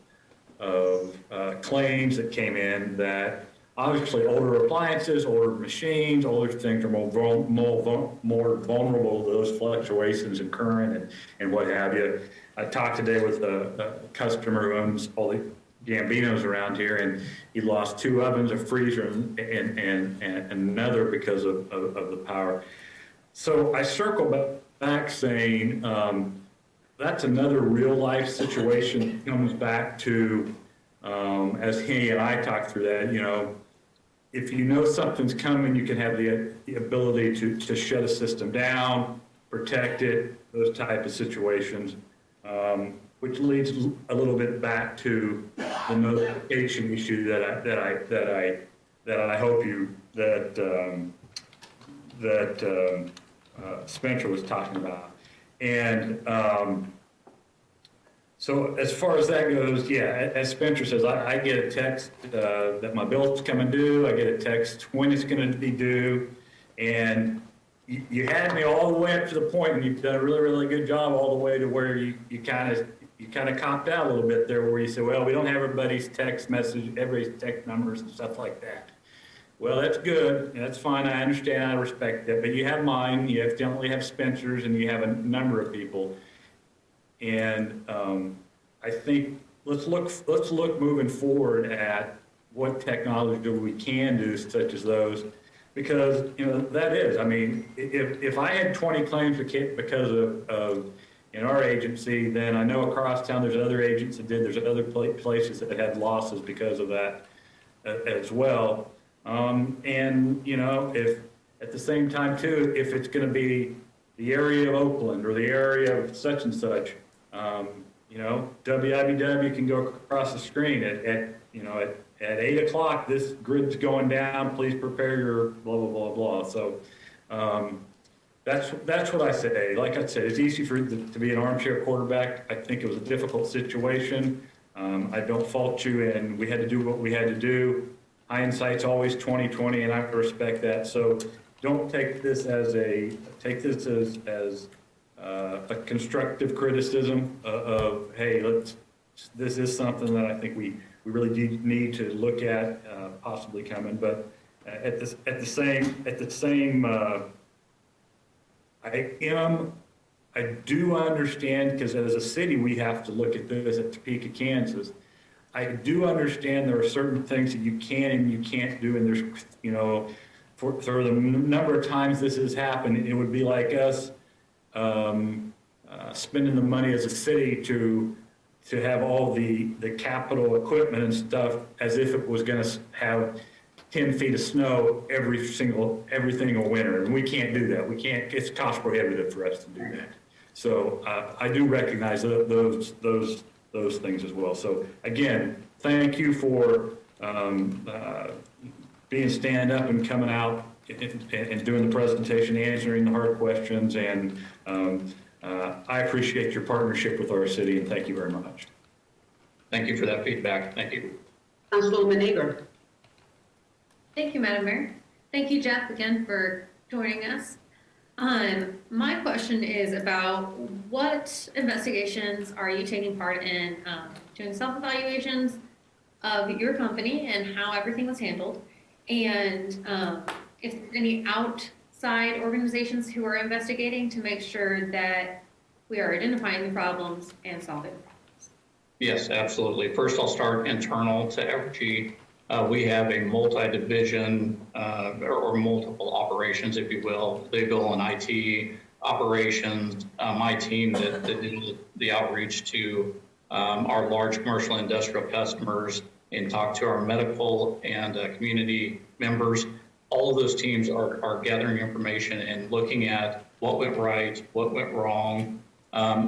claims that came in that obviously older appliances, older machines, older things are more vulnerable to those fluctuations in current and what have you. I talked today with a customer who owns all the Gambinos around here, and he lost 2 ovens, a freezer, and another because of the power. So I circle back saying that's another real life situation that comes back to, as he and I talked through that, you know, if you know something's coming, you can have the ability to shut a system down, protect it, those type of situations, which leads a little bit back to the notification issue that I hope that Spencer was talking about. And so as far as that goes, yeah, as Spencer says, I get a text that my bill's coming due. I get a text when it's going to be due. And you had me all the way up to the point, and you've done a really, really good job all the way to where you kind of copped out a little bit there, where you say, well, we don't have everybody's text message, everybody's text numbers and stuff like that. Well, that's good. That's fine. I understand. I respect that. But you have mine. You definitely have Spencer's, and you have a number of people. And I think let's look moving forward at what technology we can do, such as those, because you know that is. I mean, if I had 20 claims because of in our agency, then I know across town there's other agents that did. There's other places that had losses because of that as well. And you know, if at the same time too, if it's going to be the area of Oakland or the area of such and such, you know, WIBW can go across the screen at 8 o'clock. This grid's going down. Please prepare your blah blah blah blah. So that's what I say. Like I said, it's easy to be an armchair quarterback. I think it was a difficult situation. I don't fault you, and we had to do what we had to do. Hindsight's always 20/20, and I respect that. So don't take this as a constructive criticism of hey, this is something that I think we really need to look at I do understand, because as a city, we have to look at this at Topeka, Kansas. I do understand there are certain things that you can and you can't do, and there's, you know, for the number of times this has happened, it would be like us spending the money as a city to have all the capital equipment and stuff as if it was going to have 10 feet of snow every single winter, and we can't do that. We can't. It's cost prohibitive for us to do that. So I do recognize those things as well. So again, thank you for being stand up and coming out and doing the presentation, answering the hard questions, and I appreciate your partnership with our city, and thank you very much. Thank you for that feedback. Thank you. Councilwoman Nager. Thank you, Madam Mayor. Thank you, Jeff, again for joining us. My question is about what investigations are you taking part in doing self-evaluations of your company and how everything was handled, and if there's any outside organizations who are investigating to make sure that we are identifying the problems and solving the problems. Yes, absolutely. First, I'll start internal to Evergy. We have a multi-division or multiple operations, if you will, legal and IT operations. My team that did the outreach to our large commercial and industrial customers and talk to our medical and community members. All of those teams are gathering information and looking at what went right, what went wrong.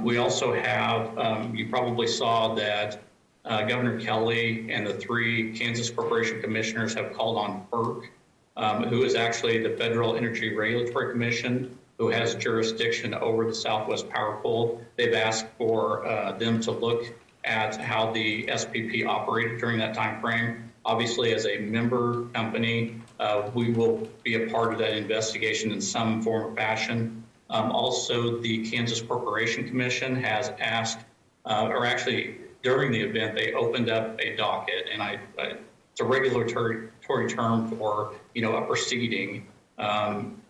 We also have, you probably saw that Governor Kelly and the 3 Kansas Corporation Commissioners have called on FERC, who is actually the Federal Energy Regulatory Commission, who has jurisdiction over the Southwest Power Pool. They've asked for them to look at how the SPP operated during that time frame. Obviously, as a member company, we will be a part of that investigation in some form or fashion. Also, the Kansas Corporation Commission has asked, or actually, during the event, they opened up a docket, and it's a regulatory term for, you know, a proceeding.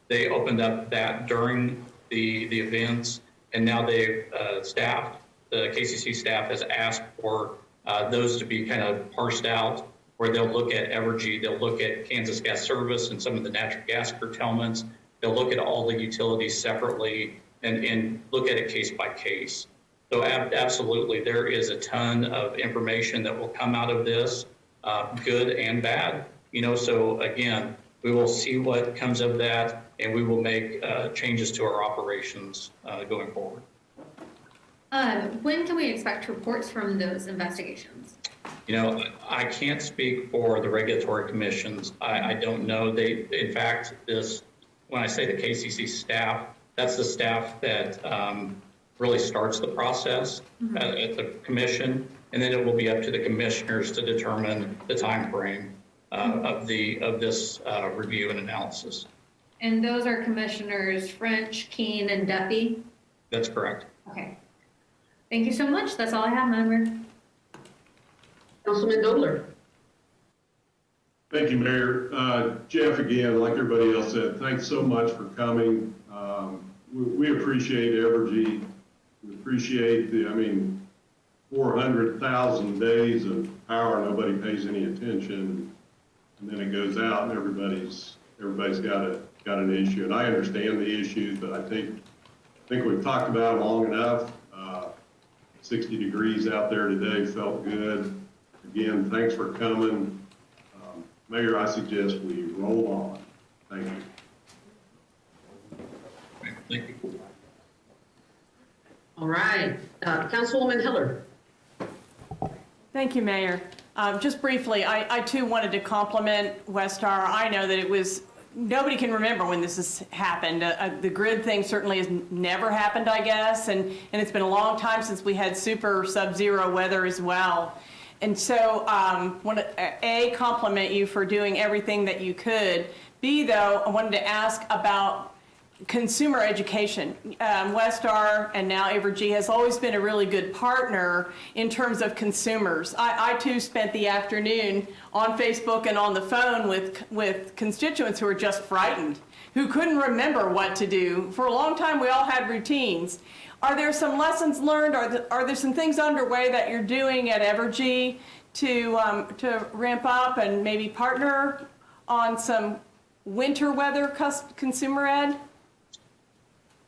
They opened up that during the events, and now they've staffed, the KCC staff has asked for those to be kind of parsed out, where they'll look at Evergy, they'll look at Kansas Gas Service and some of the natural gas curtailments. They'll look at all the utilities separately and look at it case by case. So absolutely, there is a ton of information that will come out of this, good and bad. You know, so again, we will see what comes of that, and we will make changes to our operations going forward. When can we expect reports from those investigations? You know, I can't speak for the regulatory commissions. I don't know. They, in fact, when I say the KCC staff, that's the staff that really starts the process at the commission, and then it will be up to the commissioners to determine the time frame of this review and analysis. And those are Commissioners French, Keene, and Duffy? That's correct. Okay. Thank you so much. That's all I have, Madam Mayor. Councilman Dobler. Thank you, Mayor. Jeff, again, like everybody else said, thanks so much for coming. We appreciate Evergy. We appreciate 400,000 days of power, nobody pays any attention, and then it goes out and everybody's got an issue. And I understand the issues, but I think we've talked about it long enough. 60 degrees out there today felt good. Again, thanks for coming. Mayor, I suggest we roll on. Thank you. Thank you. All right, Councilwoman Hiller. Thank you, Mayor. Just briefly, I too wanted to compliment Westar. I know that it was, nobody can remember when this has happened. The grid thing certainly has never happened, I guess, and it's been a long time since we had super sub-zero weather as well. And so want to, A, compliment you for doing everything that you could. B, though, I wanted to ask about consumer education. Westar and now Evergy has always been a really good partner in terms of consumers. I too spent the afternoon on Facebook and on the phone with constituents who were just frightened, who couldn't remember what to do. For a long time, we all had routines. Are there some lessons learned? Are there some things underway that you're doing at Evergy to ramp up and maybe partner on some winter weather consumer ed?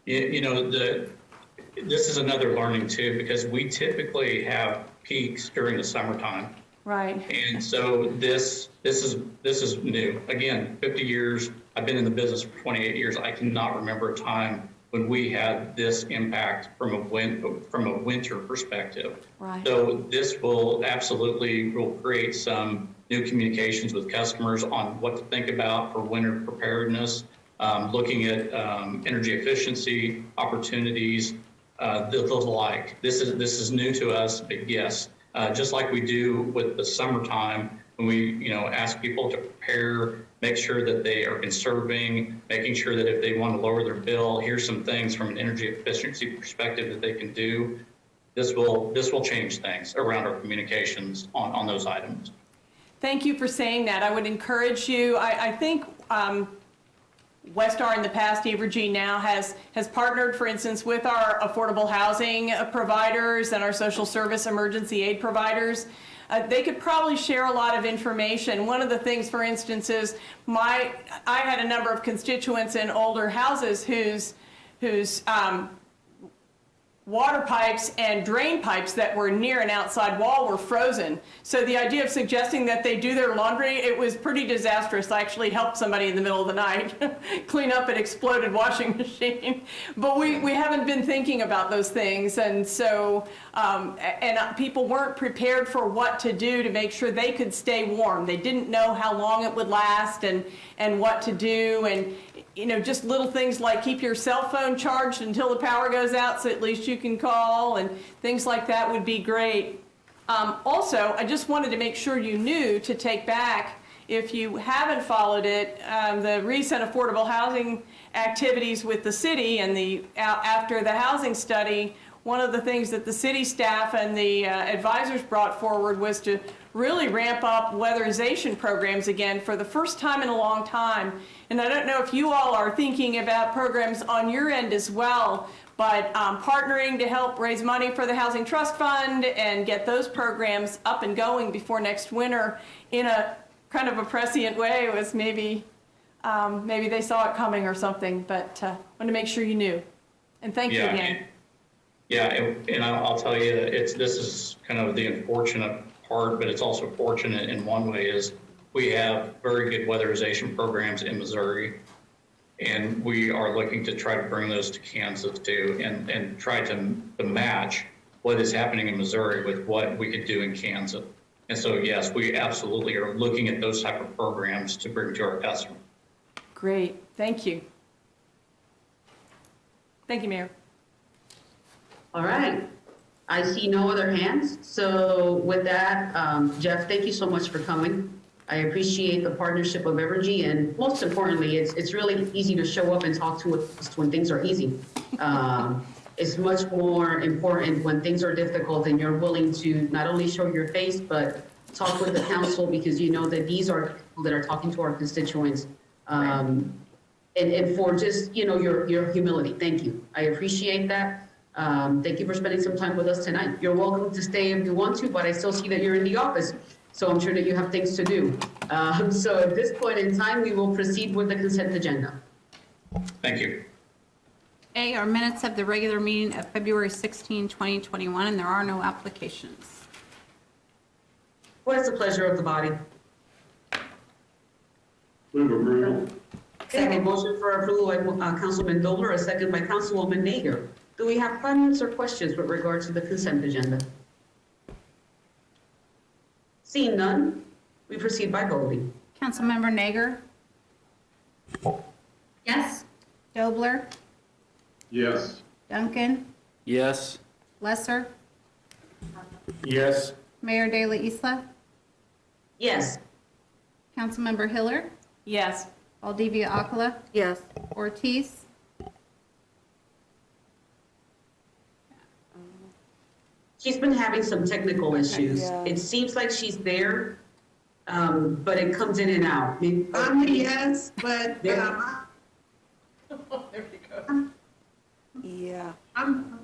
You know, this is another learning too, because we typically have peaks during the summertime. Right. And so this is new. Again, 50 years, I've been in the business for 28 years. I cannot remember a time when we had this impact from a winter perspective. Right. So this will create some new communications with customers on what to think about for winter preparedness, looking at energy efficiency opportunities, the like. This is new to us, but yes, just like we do with the summertime, when we ask people to prepare, make sure that they are conserving, making sure that if they want to lower their bill, here's some things from an energy efficiency perspective that they can do. This will change things around our communications on those items. Thank you for saying that. I would encourage you. I think Westar in the past, Evergy now has partnered, for instance, with our affordable housing providers and our social service emergency aid providers. They could probably share a lot of information. One of the things, for instance, is I had a number of constituents in older houses whose water pipes and drain pipes that were near an outside wall were frozen. So the idea of suggesting that they do their laundry, it was pretty disastrous. I actually helped somebody in the middle of the night clean up an exploded washing machine. But we haven't been thinking about those things. And so, people weren't prepared for what to do to make sure they could stay warm. They didn't know how long it would last and what to do. And just little things like keep your cell phone charged until the power goes out so at least you can call, and things like that would be great. Also, I just wanted to make sure you knew to take back, if you haven't followed it, the recent affordable housing activities with the city and after the housing study. One of the things that the city staff and the advisors brought forward was to really ramp up weatherization programs again for the first time in a long time. And I don't know if you all are thinking about programs on your end as well, but partnering to help raise money for the Housing Trust Fund and get those programs up and going before next winter in a kind of a prescient way was maybe they saw it coming or something, but wanted to make sure you knew. And thank you again. Yeah, and I'll tell you, this is kind of the unfortunate part, but it's also fortunate in one way is we have very good weatherization programs in Missouri, and we are looking to try to bring those to Kansas too, and try to match what is happening in Missouri with what we could do in Kansas. And so, yes, we absolutely are looking at those type of programs to bring to our customers. Great, thank you. Thank you, Mayor. All right. I see no other hands. So with that, Jeff, thank you so much for coming. I appreciate the partnership of Evergy, and most importantly, it's really easy to show up and talk to us when things are easy. It's much more important when things are difficult and you're willing to not only show your face, but talk with the council, because you know that these are people that are talking to our constituents. And for just, your humility. Thank you. I appreciate that. Thank you for spending some time with us tonight. You're welcome to stay if you want to, but I still see that you're in the office, so I'm sure that you have things to do. So at this point in time, we will proceed with the consent agenda. Thank you. A, our minutes of the regular meeting of February 16, 2021, and there are no applications. What is the pleasure of the body? Move approval. Second. Motion for approval by Councilman Dobler, a second by Councilwoman Nager. Do we have comments or questions with regard to the consent agenda? Seeing none, we proceed by voting. Councilmember Nager? Yes. Dobler? Yes. Duncan? Yes. Lesser? Yes. Mayor De La Isla? Yes. Councilmember Hiller? Yes. Valdivia Acala? Yes. Ortiz? She's been having some technical issues. Yeah. It seems like she's there, but it comes in and out. Yes, but, There. Yeah. I'm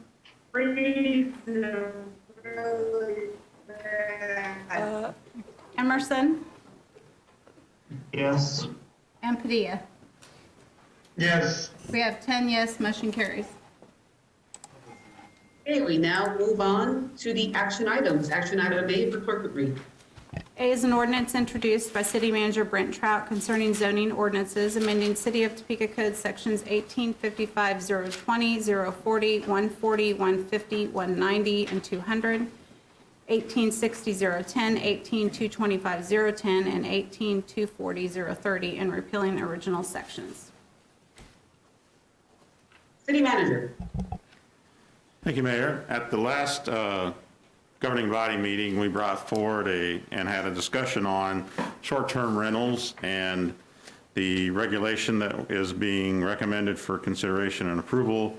freezing really bad. Emerson Yes. and Padilla. Yes. We have 10 yes, motion carries. Okay, we now move on to the action items. Action item A, the clerk would read. A is an ordinance introduced by City Manager Brent Trout concerning zoning ordinances, amending City of Topeka Code Sections 1855, 020, 040, 140, 150, 190, and 200, 1860, 010, 18225, 010, and 18240, 030, and repealing the original sections. City Manager. Thank you, Mayor. At the last governing body meeting, we brought forward and had a discussion on short-term rentals, and the regulation that is being recommended for consideration and approval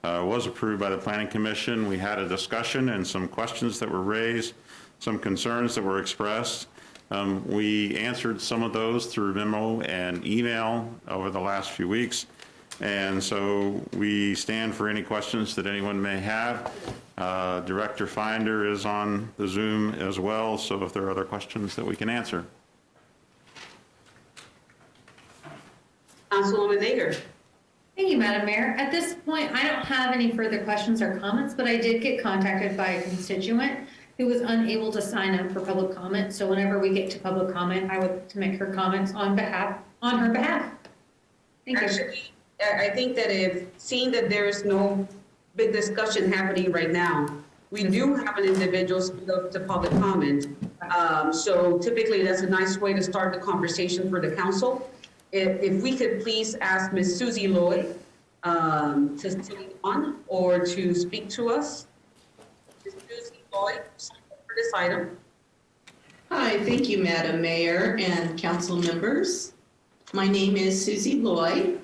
was approved by the Planning Commission. We had a discussion and some questions that were raised, some concerns that were expressed. We answered some of those through memo and email over the last few weeks. And so we stand for any questions that anyone may have. Director Finder is on the Zoom as well, so if there are other questions that we can answer. Councilwoman Nager. Thank you, Madam Mayor. At this point, I don't have any further questions or comments, but I did get contacted by a constituent who was unable to sign up for public comment. So whenever we get to public comment, I would to make her comments on her behalf. Thank you. Actually, I think that seeing that there is no big discussion happening right now, we do have an individual speak up to public comment. So typically that's a nice way to start the conversation for the council. If we could please ask Ms. Susie Lloyd to stay on or to speak to us. Ms. Susie Lloyd, for this item. Hi, thank you, Madam Mayor and council members. My name is Susie Lloyd,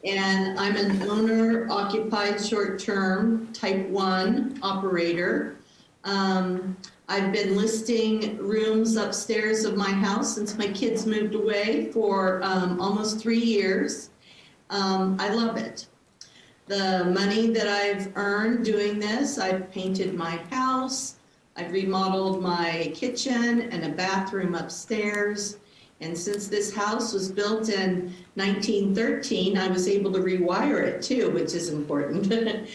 and I'm an owner-occupied short-term type 1 operator. I've been listing rooms upstairs of my house since my kids moved away for almost 3 years. I love it. The money that I've earned doing this, I've painted my house, I've remodeled my kitchen and a bathroom upstairs. And since this house was built in 1913, I was able to rewire it too, which is important.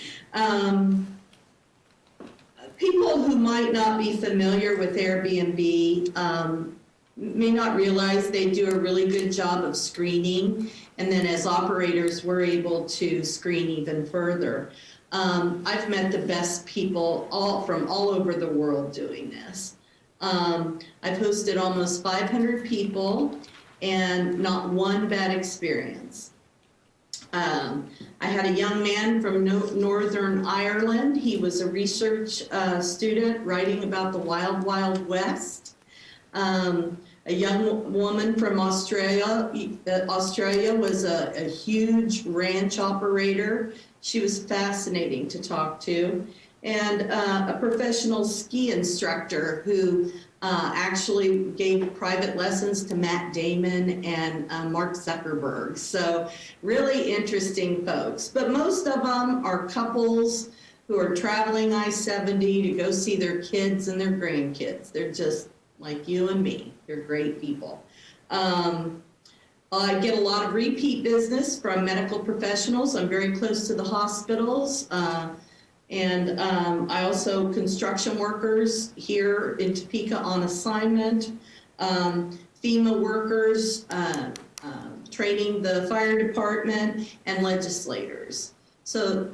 People who might not be familiar with Airbnb may not realize they do a really good job of screening. And then as operators, we're able to screen even further. I've met the best people from all over the world doing this. I've hosted almost 500 people and not one bad experience. I had a young man from Northern Ireland. He was a research student writing about the Wild Wild West. A young woman from Australia. Australia was a huge ranch operator. She was fascinating to talk to. And a professional ski instructor who actually gave private lessons to Matt Damon and Mark Zuckerberg. So really interesting folks. But most of them are couples who are traveling I-70 to go see their kids and their grandkids. They're just like you and me. They're great people. I get a lot of repeat business from medical professionals. I'm very close to the hospitals. And I also construction workers here in Topeka on assignment, FEMA workers, training the fire department, and legislators. So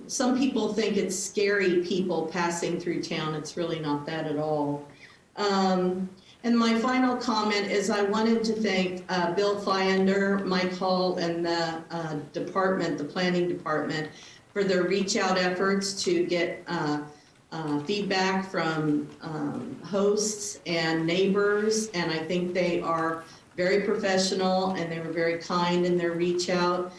some people think it's scary people passing through town. It's really not that at all. And my final comment is I wanted to thank Bill Fiender, Mike Hall, and the department, the planning department, for their reach out efforts to get feedback from hosts and neighbors. And I think they are very professional and they were very kind in their reach out.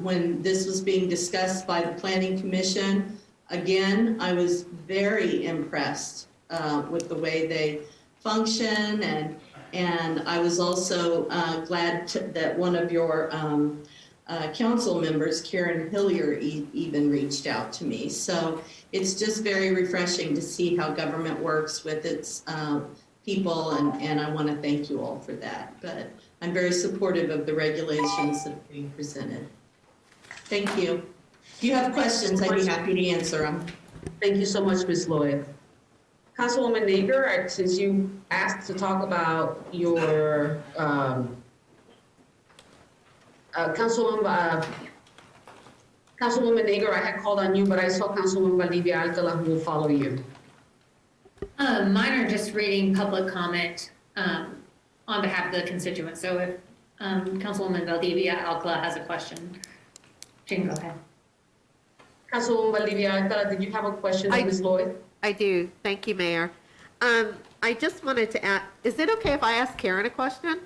When this was being discussed by the Planning Commission, Again, I was very impressed with the way they function, and I was also glad that one of your council members, Karen Hillier, even reached out to me. So it's just very refreshing to see how government works with its people, and I want to thank you all for that. But I'm very supportive of the regulations that are being presented. Thank you. If you have questions, I'd be happy to answer them. Thank you so much, Ms. Lloyd. Councilwoman Nager, since you asked to talk about your Councilwoman Nager, I had called on you, but I saw Councilwoman Valdivia Alcala, who will follow you. Mine are just reading public comment on behalf of the constituents. So if Councilwoman Valdivia Alcala has a question, she can go ahead. Councilwoman Valdivia Alcala, did you have a question of Ms. Lloyd? I do. Thank you, Mayor. I just wanted to ask, is it okay if I ask Karen a question?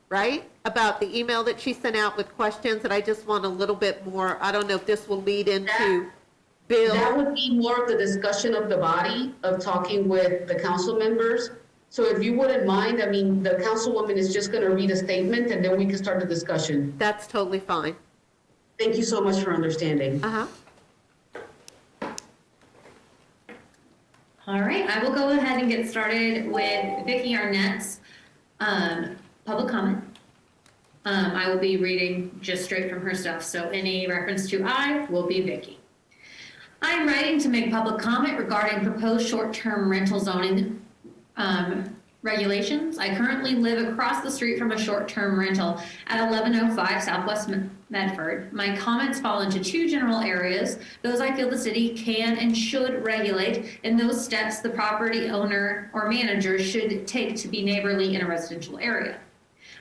Right? About the email that she sent out with questions, and I just want a little bit more, I don't know if this will lead into Bill. That would be more of the discussion of the body, of talking with the council members. So if you wouldn't mind, I mean, the councilwoman is just going to read a statement, and then we can start the discussion. That's totally fine. Thank you so much for understanding. Uh-huh. All right, I will go ahead and get started with Vicki Arnett's public comment. I will be reading just straight from her stuff, so any reference to I will be Vicki. I am writing to make public comment regarding proposed short-term rental zoning regulations. I currently live across the street from a short-term rental at 1105 Southwest Medford. My comments fall into two general areas: those I feel the city can and should regulate, and those steps the property owner or manager should take to be neighborly in a residential area.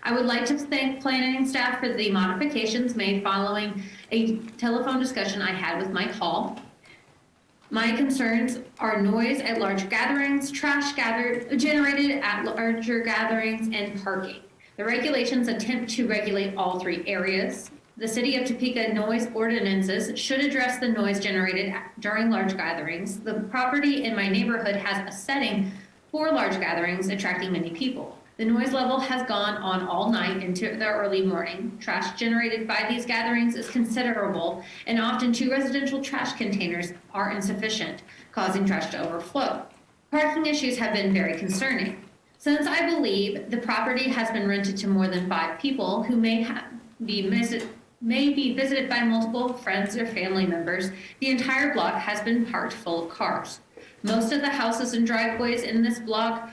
I would like to thank planning staff for the modifications made following a telephone discussion I had with Mike Hall. My concerns are noise at large gatherings, trash generated at larger gatherings, and parking. The regulations attempt to regulate all three areas. The City of Topeka noise ordinances should address the noise generated during large gatherings. The property in my neighborhood has a setting for large gatherings, attracting many people. The noise level has gone on all night into the early morning. Trash generated by these gatherings is considerable, and often 2 residential trash containers are insufficient, causing trash to overflow. Parking issues have been very concerning. Since I believe the property has been rented to more than 5 people who may be visited by multiple friends or family members, the entire block has been parked full of cars. Most of the houses and driveways in this block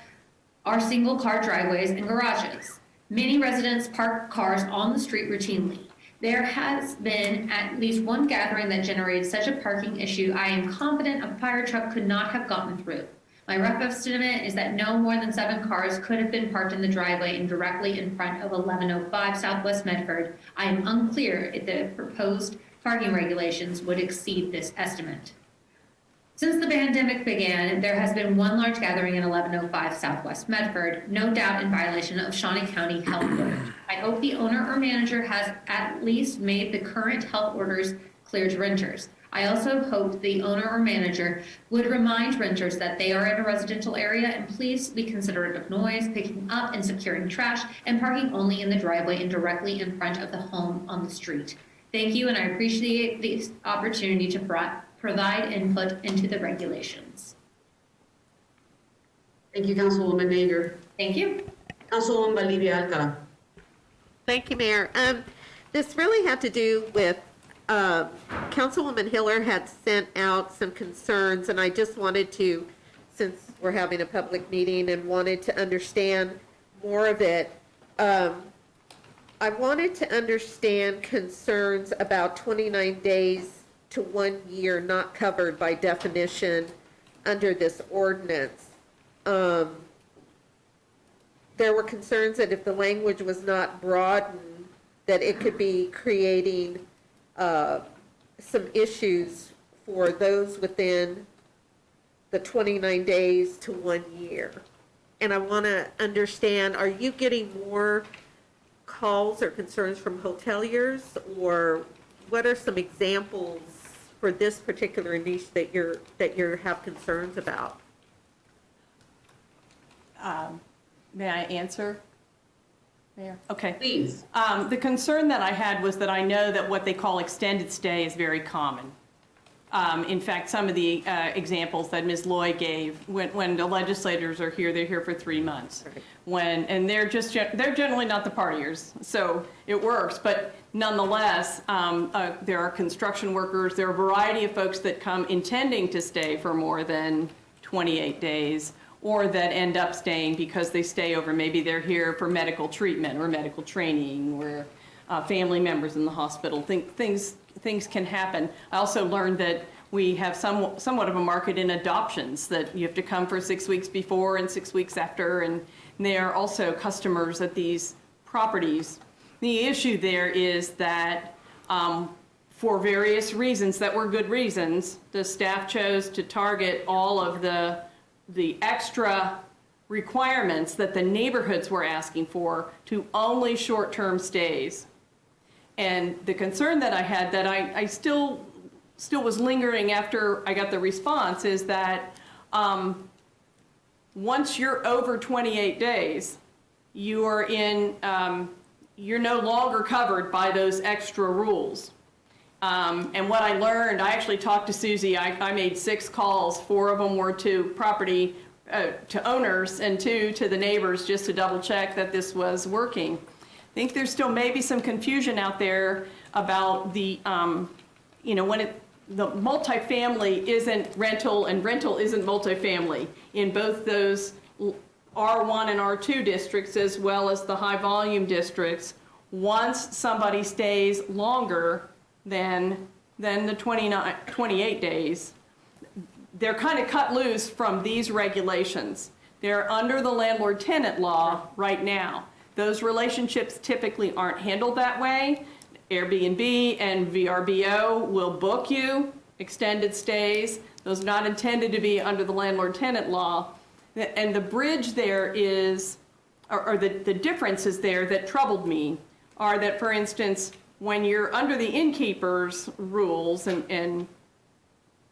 are single-car driveways and garages. Many residents park cars on the street routinely. There has been at least one gathering that generated such a parking issue I am confident a fire truck could not have gotten through. My rough estimate is that no more than 7 cars could have been parked in the driveway and directly in front of 1105 Southwest Medford. I am unclear if the proposed parking regulations would exceed this estimate. Since the pandemic began, there has been one large gathering in 1105 Southwest Medford, no doubt in violation of Shawnee County health orders. I hope the owner or manager has at least made the current health orders clear to renters. I also hope the owner or manager would remind renters that they are in a residential area and please be considerate of noise, picking up and securing trash, and parking only in the driveway and directly in front of the home on the street. Thank you, and I appreciate the opportunity to provide input into the regulations. Thank you, Councilwoman Nager. Thank you. Councilwoman Valdivia Alcala. Thank you, Mayor. This really had to do with Councilwoman Hiller had sent out some concerns, and I just wanted to, since we're having a public meeting and wanted to understand more of it, I wanted to understand concerns about 29 days to 1 year not covered by definition under this ordinance. There were concerns that if the language was not broadened, that it could be creating some issues for those within the 29 days to 1 year. And I want to understand, are you getting more calls or concerns from hoteliers, or what are some examples for this particular niche that you have concerns about? May I answer, Mayor? Okay. Please. The concern that I had was that I know that what they call extended stay is very common. In fact, some of the examples that Ms. Loy gave, when the legislators are here, they're here for 3 months. And they're generally not the partiers, so it works. But nonetheless, there are construction workers, there are a variety of folks that come intending to stay for more than 28 days, or that end up staying because they stay over. Maybe they're here for medical treatment or medical training, or family members in the hospital. Things can happen. I also learned that we have somewhat of a market in adoptions, that you have to come for 6 weeks before and 6 weeks after, and they are also customers at these properties. The issue there is that for various reasons that were good reasons, the staff chose to target all of the extra requirements that the neighborhoods were asking for to only short-term stays. And the concern that I had, that I still was lingering after I got the response, is that once you're over 28 days, you're no longer covered by those extra rules. And what I learned, I actually talked to Susie. I made 6 calls. 4 of them were to property, to owners, and 2 to the neighbors, just to double check that this was working. I think there's still maybe some confusion out there about the, when the multifamily isn't rental and rental isn't multifamily in both those R1 and R2 districts, as well as the high volume districts. Once somebody stays longer than the 28 days, they're kind of cut loose from these regulations. They're under the landlord-tenant law right now. Those relationships typically aren't handled that way. Airbnb and VRBO will book you extended stays. Those are not intended to be under the landlord-tenant law. And the bridge there is, or the differences there that troubled me are that, for instance, when you're under the innkeeper's rules, and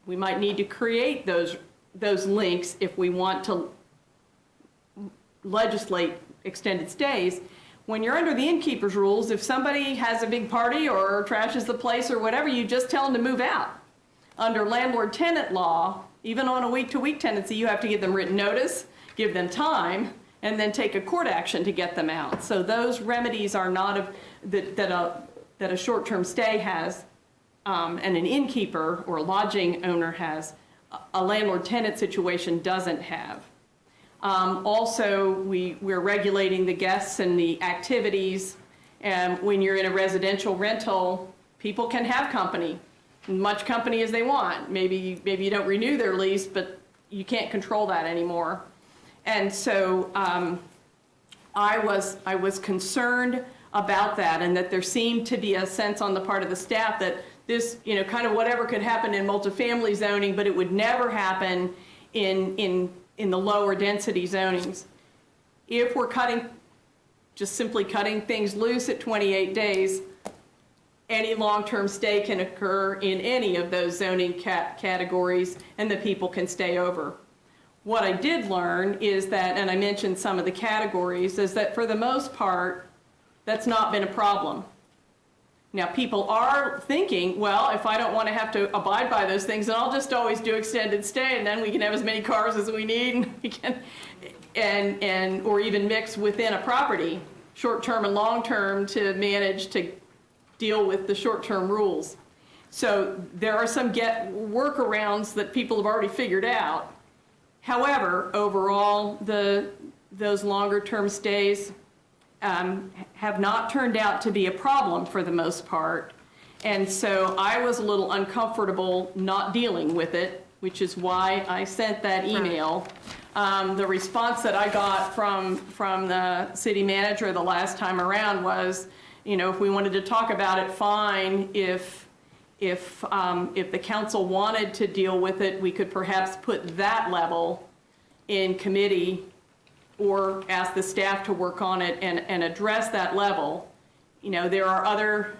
we might need to create those links if we want to legislate extended stays. When you're under the innkeeper's rules, if somebody has a big party or trashes the place or whatever, you just tell them to move out. Under landlord-tenant law, even on a week-to-week tenancy, you have to give them written notice, give them time, and then take a court action to get them out. So those remedies are not that a short-term stay has, and an innkeeper or a lodging owner has, a landlord-tenant situation doesn't have. Also, we're regulating the guests and the activities, and when you're in a residential rental, people can have company, much company as they want. Maybe you don't renew their lease, but you can't control that anymore. And so I was concerned about that, and that there seemed to be a sense on the part of the staff that this, kind of whatever could happen in multifamily zoning, but it would never happen in the lower density zonings. If we're simply cutting things loose at 28 days, any long-term stay can occur in any of those zoning categories, and the people can stay over. What I did learn is that, and I mentioned some of the categories, is that for the most part, that's not been a problem. Now, people are thinking, well, if I don't want to have to abide by those things, then I'll just always do extended stay, and then we can have as many cars as we need, and we can, or even mix within a property, short-term and long-term, to manage to deal with the short-term rules. So there are some workarounds that people have already figured out. However, overall, those longer-term stays have not turned out to be a problem for the most part. And so I was a little uncomfortable not dealing with it, which is why I sent that email. The response that I got from the city manager the last time around was, if we wanted to talk about it, fine. If the council wanted to deal with it, we could perhaps put that level in committee, or ask the staff to work on it and address that level. There are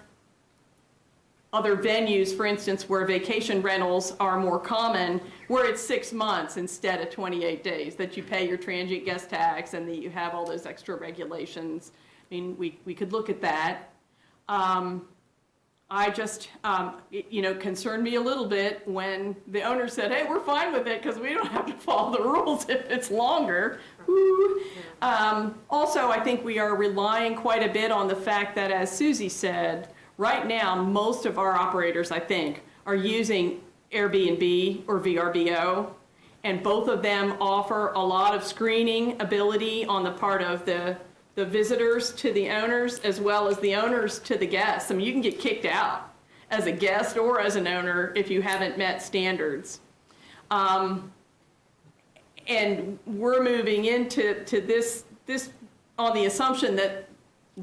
other venues, for instance, where vacation rentals are more common, where it's 6 months instead of 28 days, that you pay your transient guest tax and that you have all those extra regulations. I mean, we could look at that. I just, it concerned me a little bit when the owner said, hey, we're fine with it because we don't have to follow the rules if it's longer. Woo. Also, I think we are relying quite a bit on the fact that, as Susie said, right now, most of our operators, I think, are using Airbnb or VRBO, and both of them offer a lot of screening ability on the part of the visitors to the owners as well as the owners to the guests. I mean, you can get kicked out as a guest or as an owner if you haven't met standards. And we're moving into this on the assumption that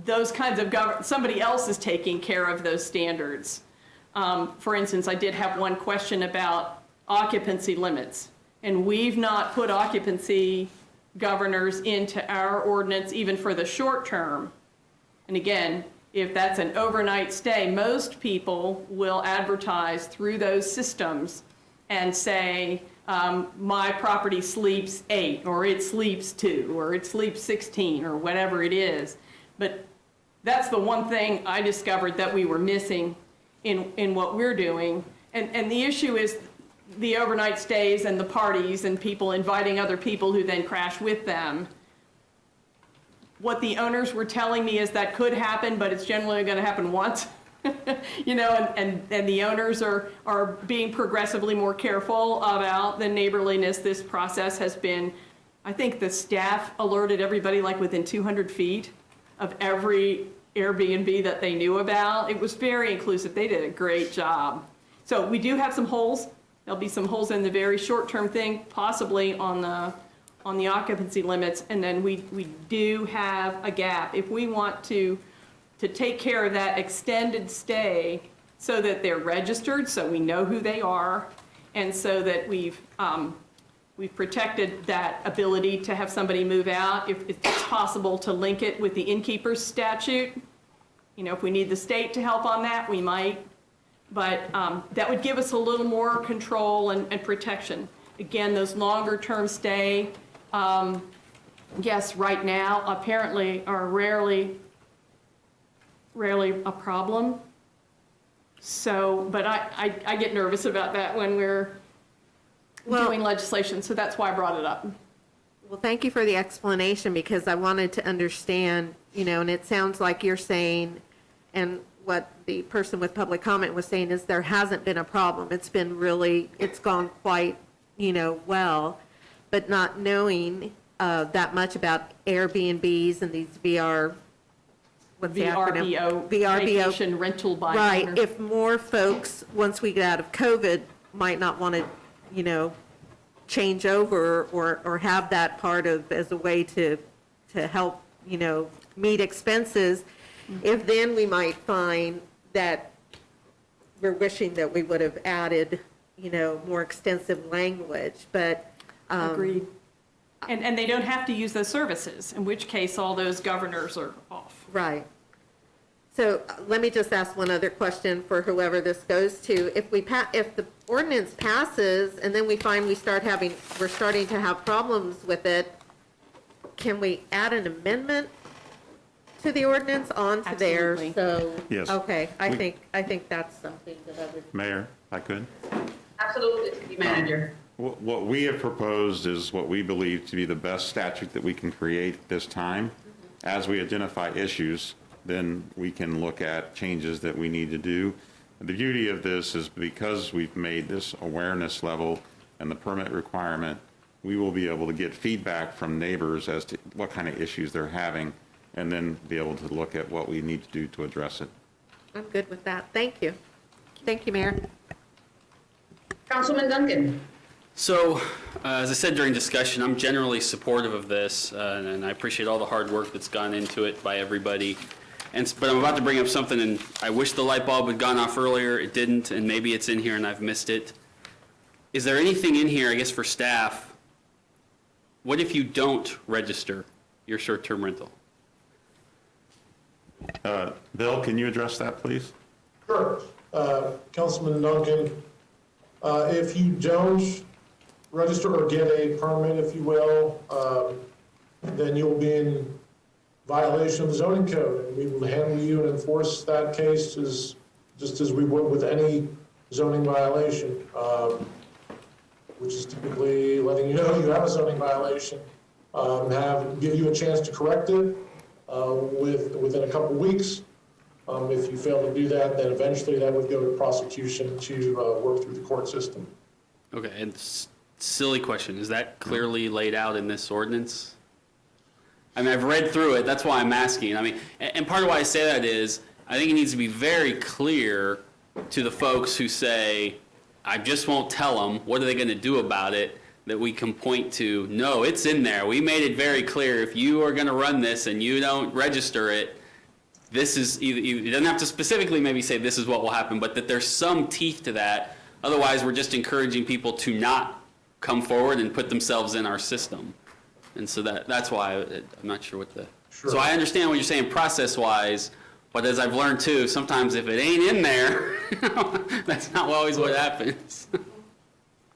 those kinds of somebody else is taking care of those standards. For instance, I did have one question about occupancy limits, and we've not put occupancy governors into our ordinance even for the short term. And again, if that's an overnight stay, most people will advertise through those systems and say, my property sleeps 8, or it sleeps 2, or it sleeps 16, or whatever it is. But that's the one thing I discovered that we were missing in what we're doing. And the issue is the overnight stays and the parties and people inviting other people who then crash with them. What the owners were telling me is that could happen, but it's generally going to happen once. And the owners are being progressively more careful about the neighborliness. This process has been, I think the staff alerted everybody like within 200 feet of every Airbnb that they knew about. It was very inclusive. They did a great job. So we do have some holes. There'll be some holes in the very short-term thing, possibly on the occupancy limits, and then we do have a gap. If we want to take care of that extended stay so that they're registered, so we know who they are, and so that we've protected that ability to have somebody move out, if it's possible to link it with the innkeeper's statute. If we need the state to help on that, we might. But that would give us a little more control and protection. Again, those longer term stay, yes, right now apparently are rarely a problem. So, but I get nervous about that when we're doing legislation, so that's why I brought it up. Well, thank you for the explanation, because I wanted to understand, and it sounds like you're saying, and what the person with public comment was saying is there hasn't been a problem. It's gone quite, well, but not knowing that much about Airbnbs and these VRBO, vacation rental by right. owners. If more folks, once we get out of COVID, might not want to, change over or have that part of as a way to help, meet expenses. If then we might find that we're wishing that we would have added, more extensive language, but. Agreed. And they don't have to use those services, in which case all those governors are off. Right. So let me just ask one other question for whoever this goes to. If the ordinance passes and then we find we're starting to have problems with it, can we add an amendment to the ordinance onto there? Absolutely. So, Yes. okay, I think that's something that I would. Mayor, if I could. Absolutely, City Manager. What we have proposed is what we believe to be the best statute that we can create at this time. As we identify issues, then we can look at changes that we need to do. The beauty of this is because we've made this awareness level and the permit requirement, we will be able to get feedback from neighbors as to what kind of issues they're having, and then be able to look at what we need to do to address it. I'm good with that. Thank you. Thank you, Mayor. Councilman Duncan. So, as I said during discussion, I'm generally supportive of this, and I appreciate all the hard work that's gone into it by everybody. But I'm about to bring up something, and I wish the light bulb had gone off earlier. It didn't, and maybe it's in here and I've missed it. Is there anything in here, I guess for staff, what if you don't register your short-term rental? Bill, can you address that, please? Sure. Councilman Duncan, if you don't register or get a permit, if you will, then you'll be in violation of the zoning code, and we will handle you and enforce that case just as we would with any zoning violation, which is typically letting you know you have a zoning violation, give you a chance to correct it within a couple weeks. If you fail to do that, then eventually that would go to prosecution to work through the court system. Okay, and silly question, is that clearly laid out in this ordinance? I mean, I've read through it, that's why I'm asking. I mean, and part of why I say that is, I think it needs to be very clear to the folks who say, I just won't tell them, what are they going to do about it, that we can point to, no, it's in there. We made it very clear, if you are going to run this and you don't register it, this is, you doesn't have to specifically maybe say this is what will happen, but that there's some teeth to that. Otherwise, we're just encouraging people to not come forward and put themselves in our system. And so that's why I'm not sure what the... Sure. So I understand what you're saying process-wise, but as I've learned too, sometimes if it ain't in there, that's not always what happens.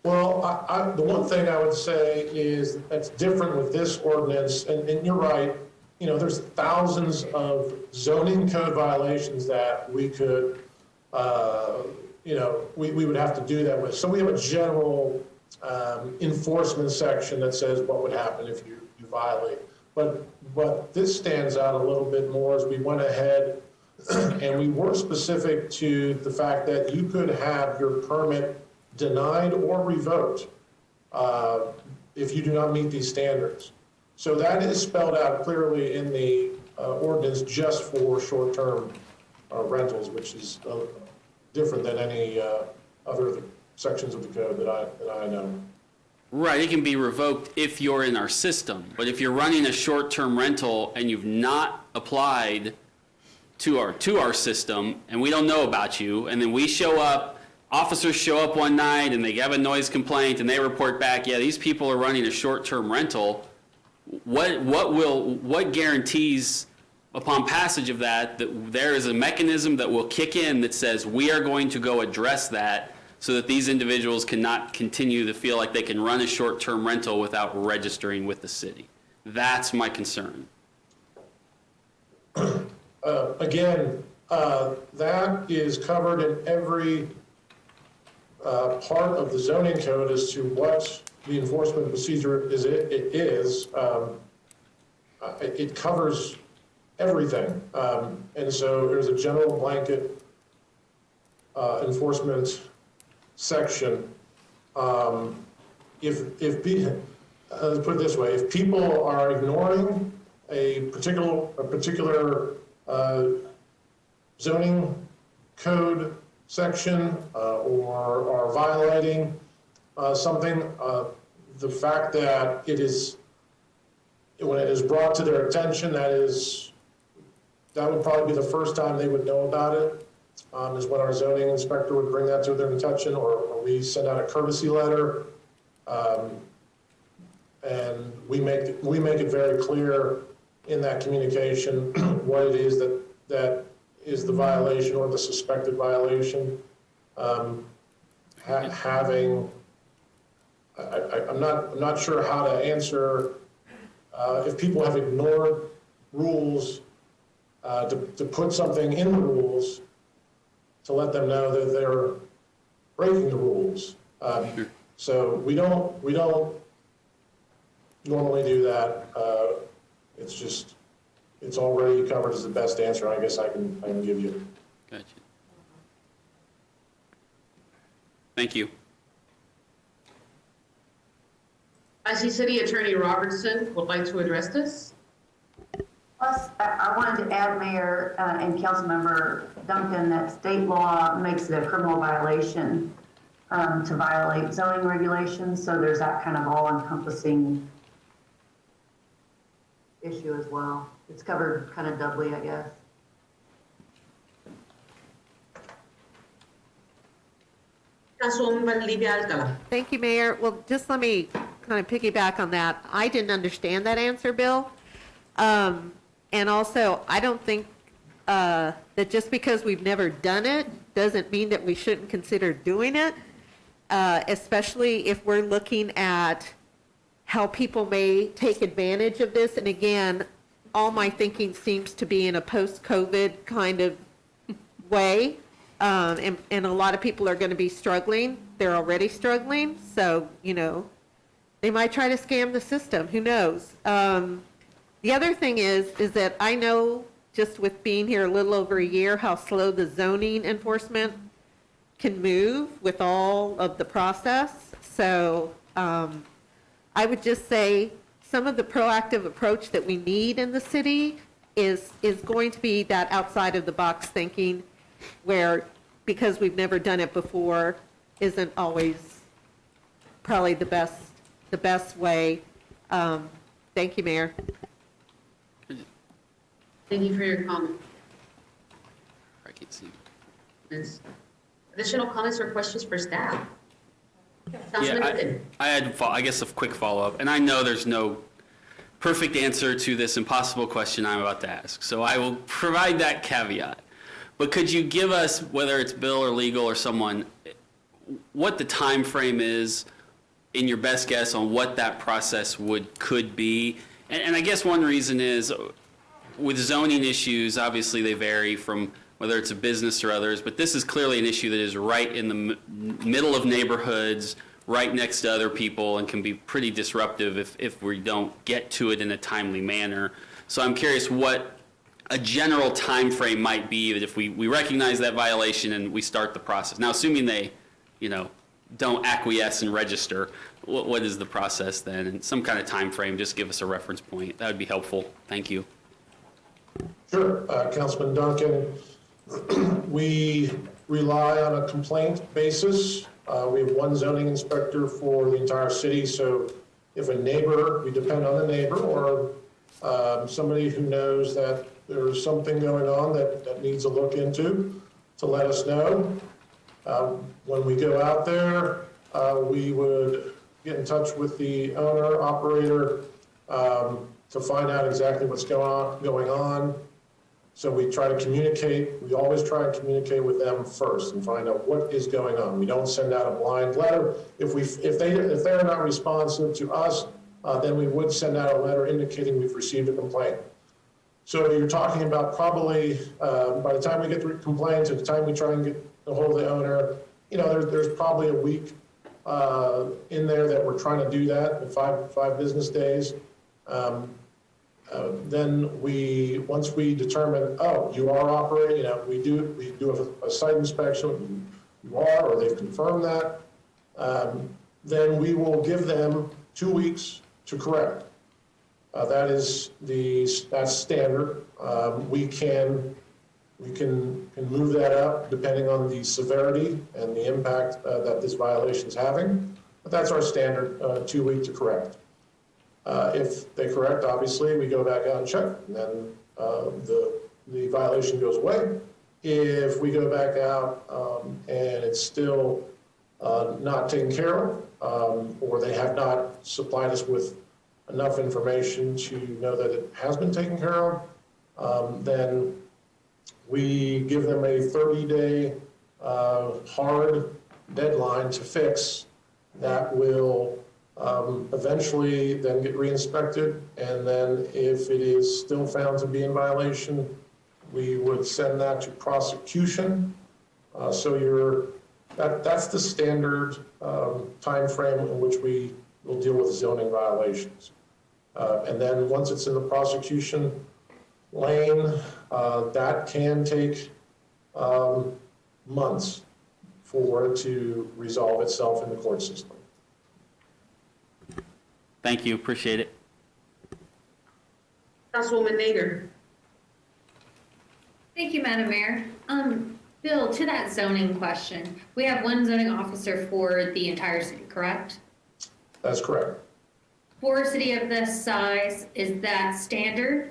Well, the one thing I would say is that's different with this ordinance, and you're right, you know, there's thousands of zoning code violations that we could, you know, we would have to do that with. So we have a general enforcement section that says what would happen if you violate. But this stands out a little bit more as we went ahead and we were specific to the fact that you could have your permit denied or revoked if you do not meet these standards. So that is spelled out clearly in the ordinance just for short-term rentals, which is different than any other sections of the code that I know. Right, it can be revoked if you're in our system, but if you're running a short-term rental and you've not applied to our system and we don't know about you, and then we show up, officers show up one night and they have a noise complaint and they report back, yeah, these people are running a short-term rental, what guarantees upon passage of that there is a mechanism that will kick in that says we are going to go address that so that these individuals cannot continue to feel like they can run a short-term rental without registering with the city? That's my concern. Again, that is covered in every part of the zoning code as to what the enforcement procedure is. It covers everything. And so there's a general blanket enforcement section. Let's put it this way, if people are ignoring a particular zoning code section or are violating something, the fact that when it is brought to their attention, that would probably be the first time they would know about it. Is when our zoning inspector would bring that to their attention, or we send out a courtesy letter, and we make it very clear in that communication what it is that is the violation or the suspected violation. I'm not sure how to answer if people have ignored rules to put something in the rules to let them know that they're breaking the rules. So we don't normally do that. It's already covered as the best answer I guess I can give you. Gotcha. Thank you. I see City Attorney Robertson would like to address this. Plus, I wanted to add, Mayor and Councilmember Duncan, that state law makes it a criminal violation to violate zoning regulations, so there's that kind of all-encompassing issue as well. It's covered kind of doubly, I guess. Councilwoman Livia Alcala. Thank you, Mayor. Well, just let me kind of piggyback on that. I didn't understand that answer, Bill. And also, I don't think that just because we've never done it doesn't mean that we shouldn't consider doing it, especially if we're looking at how people may take advantage of this. And again, all my thinking seems to be in a post-COVID kind of way. And a lot of people are going to be struggling. They're already struggling. So, you know, they might try to scam the system. Who knows? The other thing is that I know just with being here a little over a year, how slow the zoning enforcement can move with all of the process. So I would just say some of the proactive approach that we need in the city is going to be that outside of the box thinking, where because we've never done it before isn't always probably the best way. Thank you, Mayor. Thank you for your comment. I can't see. Additional comments or questions for staff? Councilman Finn. I had, I guess, a quick follow-up, and I know there's no perfect answer to this impossible question I'm about to ask, so I will provide that caveat. But could you give us, whether it's Bill or legal or someone, what the time frame is, in your best guess, on what that process could be? And I guess one reason is, with zoning issues, obviously they vary from whether it's a business or others, but this is clearly an issue that is right in the middle of neighborhoods, right next to other people, and can be pretty disruptive if we don't get to it in a timely manner. So I'm curious what a general time frame might be that if we recognize that violation and we start the process. Now, assuming they, you know, don't acquiesce and register, what is the process then? And some kind of time frame, just give us a reference point. That would be helpful. Thank you. Sure, Councilman Duncan. We rely on a complaint basis. We have one zoning inspector for the entire city, so if a neighbor, we depend on the neighbor, or somebody who knows that there's something going on that needs a look into, to let us know. When we go out there, we would get in touch with the owner, operator, to find out exactly what's going on. So we try to communicate, we always try and communicate with them first and find out what is going on. We don't send out a blind letter. If they're not responsive to us, then we would send out a letter indicating we've received a complaint. So you're talking about probably, by the time we get the complaint to the time we try and get a hold of the owner, you know, there's probably a week in there that we're trying to do that, in five business days. Then once we determine, oh, you are operating, you know, we do a site inspection, you are, or they've confirmed that, then we will give them 2 weeks to correct. That's standard. We can move that up depending on the severity and the impact that this violation is having, but that's our standard 2 week to correct. If they correct, obviously, we go back out and check, and then the violation goes away. If we go back out and it's still not taken care of, or they have not supplied us with enough information to know that it has been taken care of, then we give them a 30-day hard deadline to fix that will eventually then get re-inspected, and then if it is still found to be in violation, we would send that to prosecution. So that's the standard time frame in which we will deal with zoning violations. And then once it's in the prosecution lane, that can take months for it to resolve itself in the court system. Thank you. Appreciate it. Councilwoman Nader. Thank you, Madam Mayor. Bill, to that zoning question, we have one zoning officer for the entire city, correct? That's correct. For a city of this size, is that standard?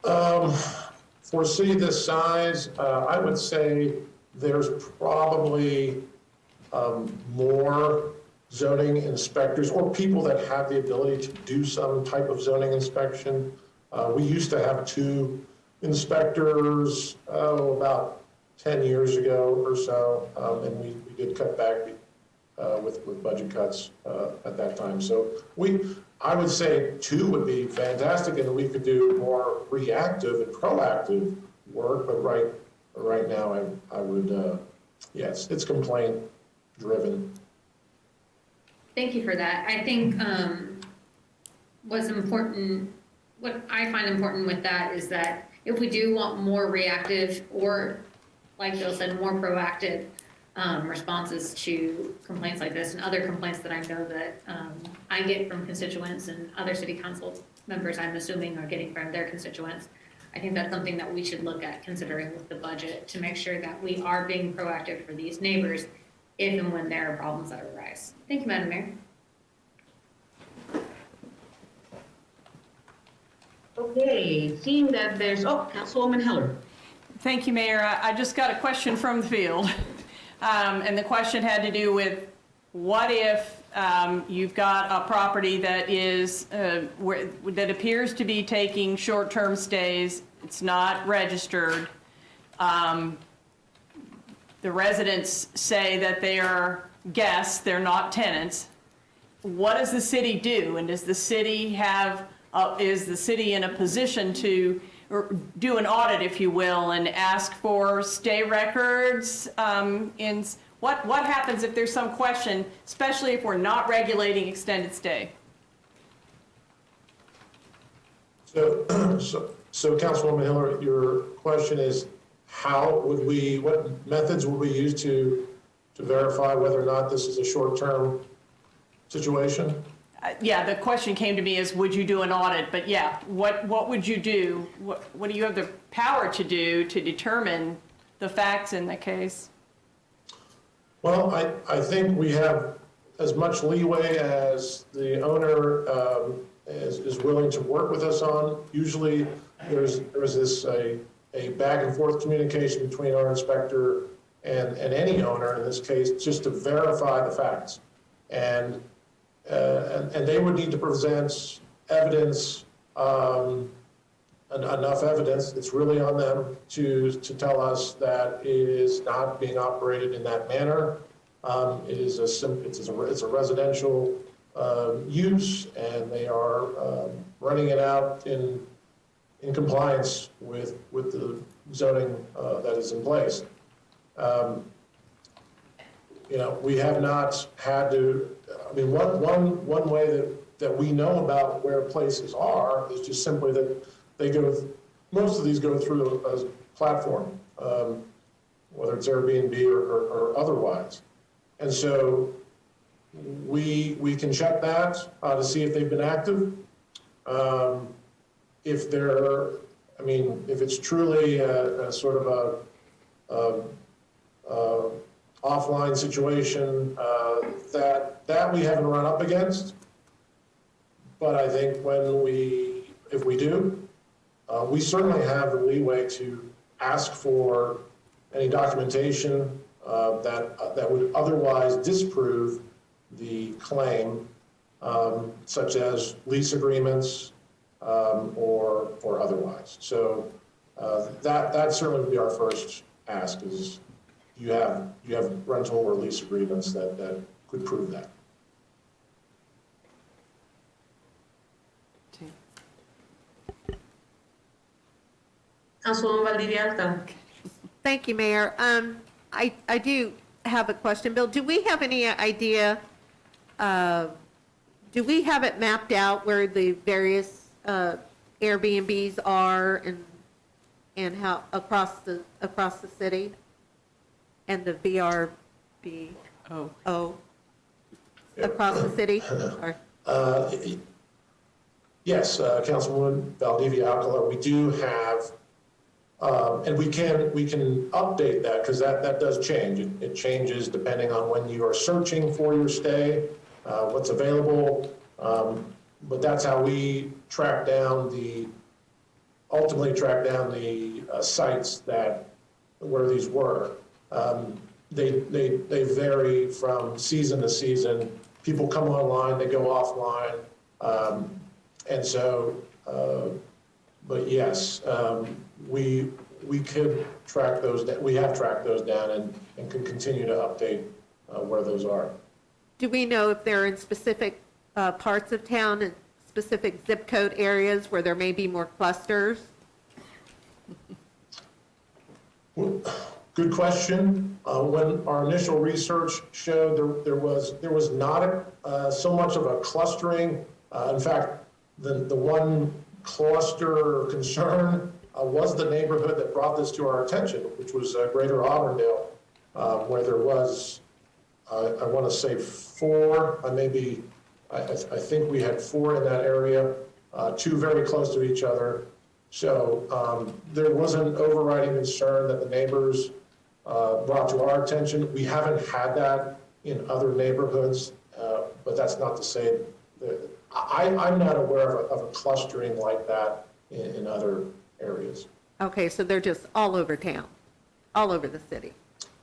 For a city this size, I would say there's probably more zoning inspectors or people that have the ability to do some type of zoning inspection. We used to have 2 inspectors, about 10 years ago or so, and we did cut back with budget cuts at that time. So I would say 2 would be fantastic, and we could do more reactive and proactive work, but right now I would, yes, it's complaint driven. Thank you for that. I think what's important, what I find important with that is that if we do want more reactive or, like Bill said, more proactive responses to complaints like this and other complaints that I know that I get from constituents and other city council members, I'm assuming, are getting from their constituents, I think that's something that we should look at considering with the budget to make sure that we are being proactive for these neighbors if and when there are problems that arise. Thank you, Madam Mayor. Okay, seeing that there's, Councilwoman Heller. Thank you, Mayor. I just got a question from the field. And the question had to do with what if you've got a property that is that appears to be taking short-term stays, it's not registered. The residents say that they are guests, they're not tenants. What does the city do? And does the city have, is the city in a position to do an audit, if you will, and ask for stay records? What happens if there's some question, especially if we're not regulating extended stay? So Councilwoman Hiller, your question is, what methods would we use to verify whether or not this is a short-term situation? Yeah, the question came to me is, would you do an audit? But yeah, what would you do? What do you have the power to do to determine the facts in the case? Well, I think we have as much leeway as the owner is willing to work with us on. Usually there's this a back and forth communication between our inspector and any owner in this case, just to verify the facts. And they would need to present evidence, enough evidence. It's really on them to tell us that it is not being operated in that manner. It's a residential use, and they are running it out in compliance with the zoning that is in place. We have not had to. I mean, one way that we know about where places are is just simply that most of these go through a platform, whether it's Airbnb or otherwise. And so we can check that to see if they've been active. If it's truly a sort of a offline situation, that we haven't run up against. But I think if we do, we certainly have the leeway to ask for any documentation that would otherwise disprove the claim, such as lease agreements or otherwise. So that certainly would be our first ask: is you have rental or lease agreements that could prove that. Councilwoman Valdivia Alta. Thank you, Mayor. I do have a question. Bill, do we have any idea, do we have it mapped out where the various Airbnbs are and how across the city and the VRBO across the city? Sorry. Yes, Councilwoman Valdivia Alcala, we do have, and we can update that because that does change. It changes depending on when you are searching for your stay, what's available. But that's how we ultimately track down the sites where these were. They vary from season to season. People come online, they go offline. And so, but yes, we could track those, we have tracked those down and can continue to update where those are. Do we know if they're in specific parts of town and specific zip code areas where there may be more clusters? Good question. When our initial research showed there was not so much of a clustering. In fact, the one cluster concern was the neighborhood that brought this to our attention, which was Greater Auburndale, where there was, I want to say 4, I think we had 4 in that area, 2 very close to each other. So there was an overriding concern that the neighbors brought to our attention. We haven't had that in other neighborhoods, but that's not to say that I'm not aware of a clustering like that in other areas. Okay, so they're just all over town, all over the city,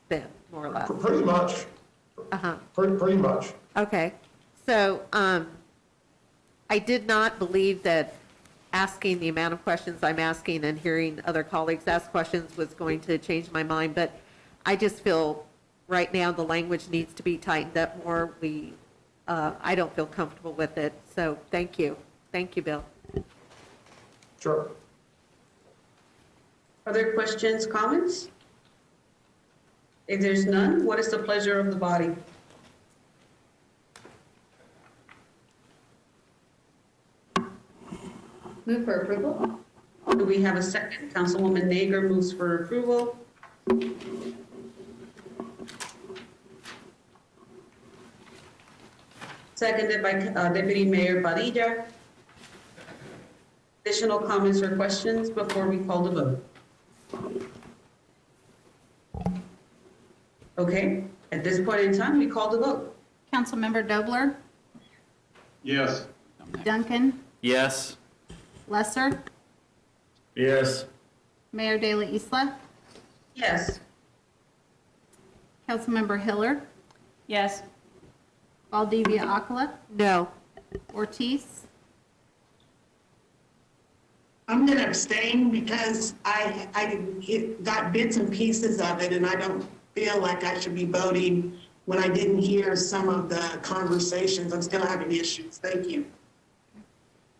then, more or less. Pretty much. Pretty much. Okay, so I did not believe that asking the amount of questions I'm asking and hearing other colleagues ask questions was going to change my mind, but I just feel right now the language needs to be tightened up more. I don't feel comfortable with it, so thank you. Thank you, Bill. Sure. Other questions, comments? If there's none, what is the pleasure of the body? Move for approval? Do we have a second? Councilwoman Nager moves for approval. Seconded by Deputy Mayor Padilla. Additional comments or questions before we call the vote? Okay, at this point in time, we call the vote. Councilmember Dobler, Yes. Duncan, Yes. Lesser, Yes. Mayor De La Isla, Yes. Councilmember Hiller, Yes. Valdivia Acala, No. Ortiz, I'm going to abstain because I got bits and pieces of it, and I don't feel like I should be voting when I didn't hear some of the conversations. I'm still having issues. Thank you.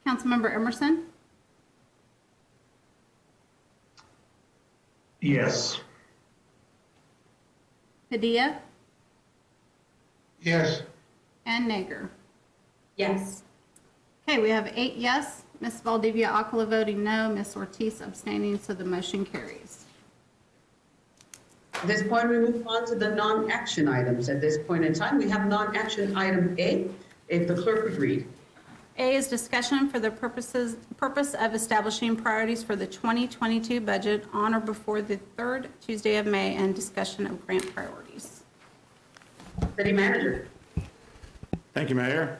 Councilmember Emerson, Yes. Padilla, Yes. and Nager. Yes. Okay, we have 8 yes, Ms. Valdivia Acala voting no, Ms. Ortiz abstaining, so the motion carries. At this point, we move on to the non-action items. At this point in time, we have non-action item A, if the clerk would read. A is discussion for the purpose of establishing priorities for the 2022 budget on or before the 3rd Tuesday of May and discussion of grant priorities. City Manager. Thank you, Mayor.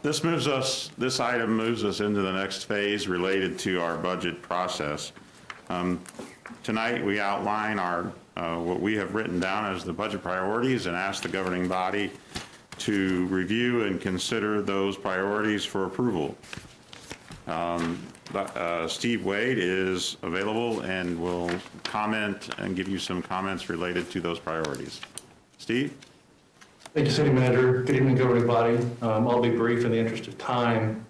This item moves us into the next phase related to our budget process. Tonight, we outline what we have written down as the budget priorities and ask the governing body to review and consider those priorities for approval. Steve Wade is available and will comment and give you some comments related to those priorities. Steve? Thank you, City Manager. Good evening, governing body. I'll be brief in the interest of time.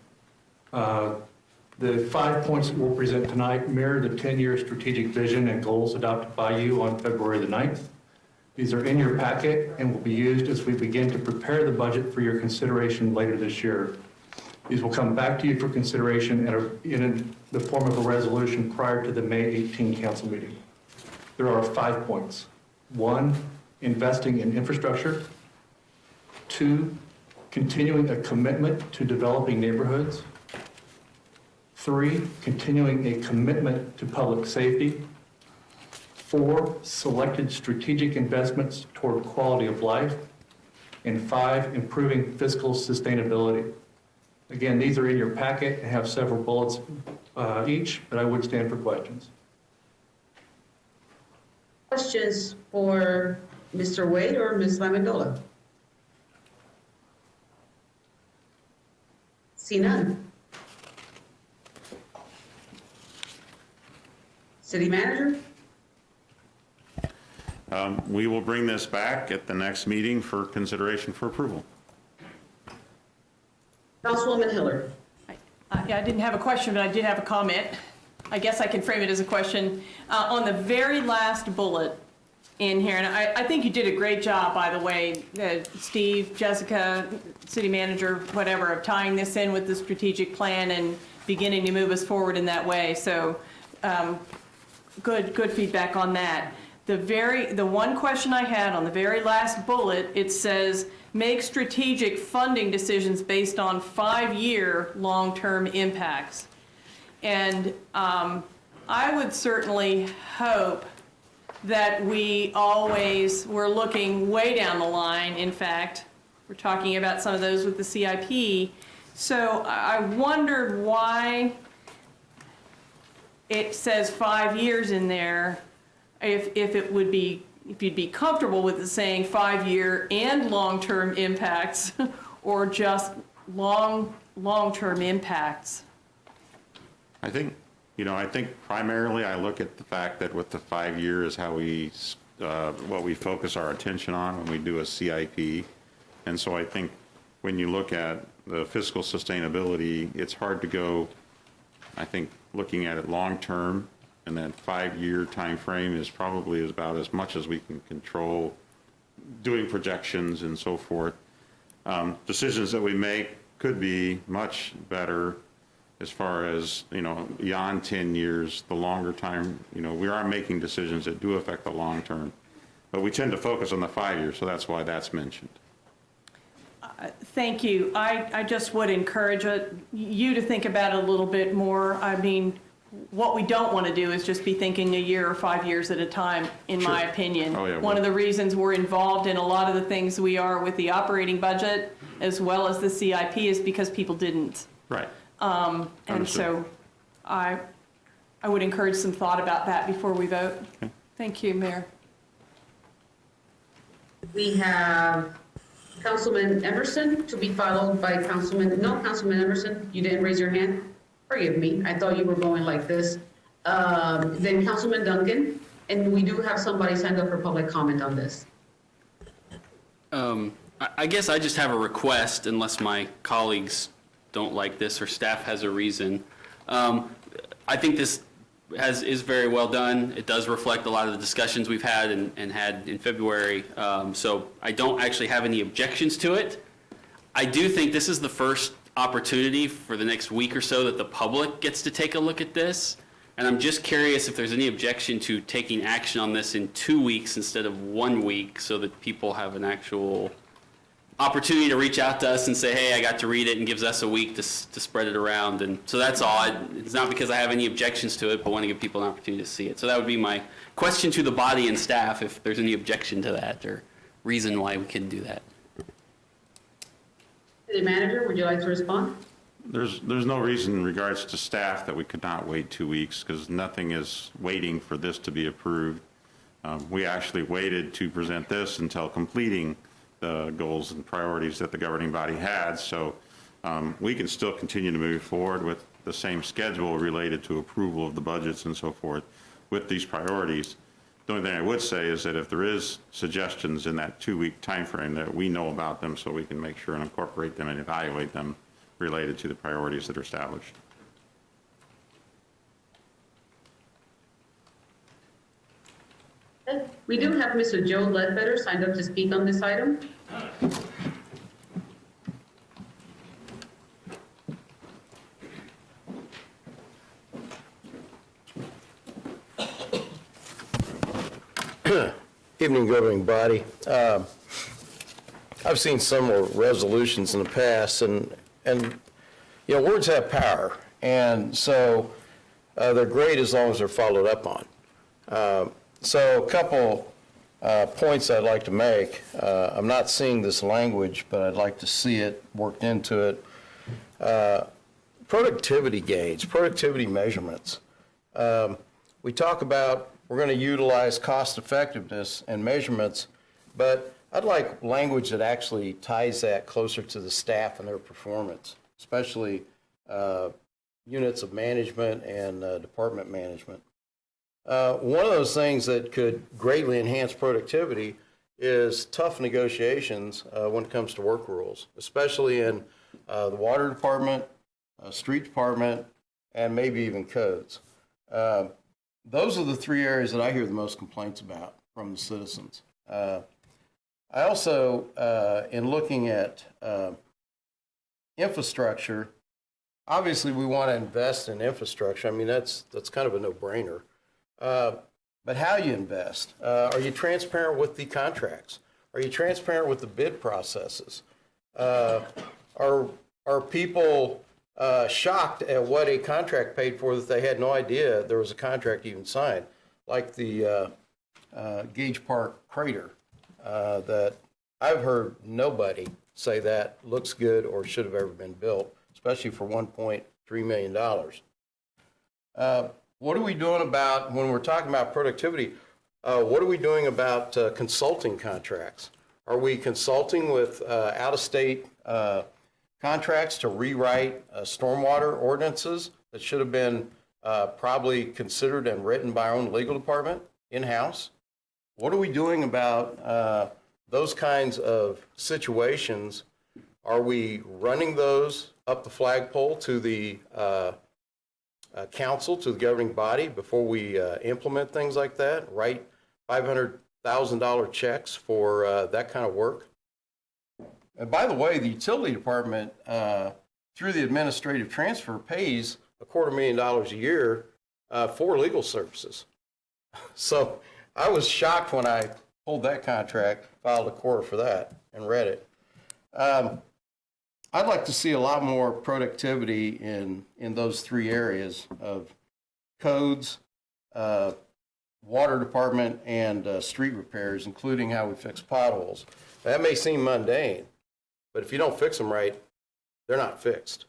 The 5 points that we'll present tonight mirror the 10-year strategic vision and goals adopted by you on February the 9th. These are in your packet and will be used as we begin to prepare the budget for your consideration later this year. These will come back to you for consideration in the form of a resolution prior to the May 18 council meeting. There are 5 points. 1, investing in infrastructure. 2, continuing a commitment to developing neighborhoods. 3, continuing a commitment to public safety. 4, selected strategic investments toward quality of life. And 5, improving fiscal sustainability. Again, these are in your packet and have several bullets each, but I would stand for questions. Questions for Mr. Wade or Ms. Lamendola? See none. City Manager? we will bring this back at the next meeting for consideration for approval. Councilwoman Hiller. Yeah, I didn't have a question, but I did have a comment. I guess I can frame it as a question. On the very last bullet in here, and I think you did a great job, by the way, Steve, Jessica, city manager, whatever, of tying this in with the strategic plan and beginning to move us forward in that way. So good feedback on that. The one question I had on the very last bullet, it says, make strategic funding decisions based on 5-year long-term impacts. And I would certainly hope that we're looking way down the line. In fact, we're talking about some of those with the CIP. So I wondered why it says 5 years in there, if you'd be comfortable with it saying 5-year and long-term impacts, or just long-term impacts. I think primarily I look at the fact that with the 5 year is how what we focus our attention on when we do a CIP. And so I think when you look at the fiscal sustainability, it's hard to go, I think, looking at it long-term, and that 5-year time frame is probably about as much as we can control doing projections and so forth. Decisions that we make could be much better as far as, beyond 10 years, the longer time, we are making decisions that do affect the long term. But we tend to focus on the 5 years, so that's why that's mentioned. Thank you. I just would encourage you to think about it a little bit more. I mean, what we don't want to do is just be thinking a year or 5 years at a time, in my opinion. Oh, yeah, One of the reasons we're involved in a lot of the things we are with the operating budget as well as the CIP is because people didn't. Right. And so I would encourage some thought about that before we vote. Okay. Thank you, Mayor. We have Councilman Emerson to be followed by Councilman Emerson, you didn't raise your hand? Forgive me, I thought you were going like this. Then Councilman Duncan, and we do have somebody signed up for public comment on this. I guess I just have a request, unless my colleagues don't like this or staff has a reason. I think this is very well done. It does reflect a lot of the discussions we've had and had in February. So I don't actually have any objections to it. I do think this is the first opportunity for the next week or so that the public gets to take a look at this. And I'm just curious if there's any objection to taking action on this in 2 weeks instead of 1 week, so that people have an actual opportunity to reach out to us and say, hey, I got to read it, and gives us a week to spread it around. And so that's all. It's not because I have any objections to it, but want to give people an opportunity to see it. So that would be my question to the body and staff, if there's any objection to that or reason why we couldn't do that. City Manager, would you like to respond? There's no reason in regards to staff that we could not wait 2 weeks, because nothing is waiting for this to be approved. We actually waited to present this until completing the goals and priorities that the governing body had. So we can still continue to move forward with the same schedule related to approval of the budgets and so forth with these priorities. The only thing I would say is that if there is suggestions in that 2 week time frame, that we know about them so we can make sure and incorporate them and evaluate them related to the priorities that are established. Okay. We do have Mr. Joe Ledbetter signed up to speak on this item. Evening, governing body. I've seen similar resolutions in the past, and words have power, and so they're great as long as they're followed up on. So a couple points I'd like to make. I'm not seeing this language, but I'd like to see it worked into it. Productivity gains, productivity measurements. We talk about we're going to utilize cost effectiveness and measurements, but I'd like language that actually ties that closer to the staff and their performance, especially units of management and department management. One of those things that could greatly enhance productivity is tough negotiations when it comes to work rules, especially in the water department, street department, and maybe even codes. Those are the three areas that I hear the most complaints about from the citizens. I also, in looking at infrastructure, obviously we want to invest in infrastructure. I mean, that's kind of a no-brainer. But how you invest? Are you transparent with the contracts? Are you transparent with the bid processes? Are people shocked at what a contract paid for that they had no idea there was a contract even signed? Like the Gage Park crater that I've heard nobody say that looks good or should have ever been built, especially for $1.3 million. What are we doing about, when we're talking about productivity, what are we doing about consulting contracts? Are we consulting with out-of-state contracts to rewrite stormwater ordinances that should have been probably considered and written by our own legal department in-house? What are we doing about those kinds of situations? Are we running those up the flagpole to the council, to the governing body before we implement things like that? Write $500,000 checks for that kind of work? And by the way, the utility department, through the administrative transfer, pays $250,000 a year for legal services. So I was shocked when I pulled that contract, filed a quarter for that, and read it. I'd like to see a lot more productivity in those three areas of codes, water department, and street repairs, including how we fix potholes. That may seem mundane, but if you don't fix them right, they're not fixed.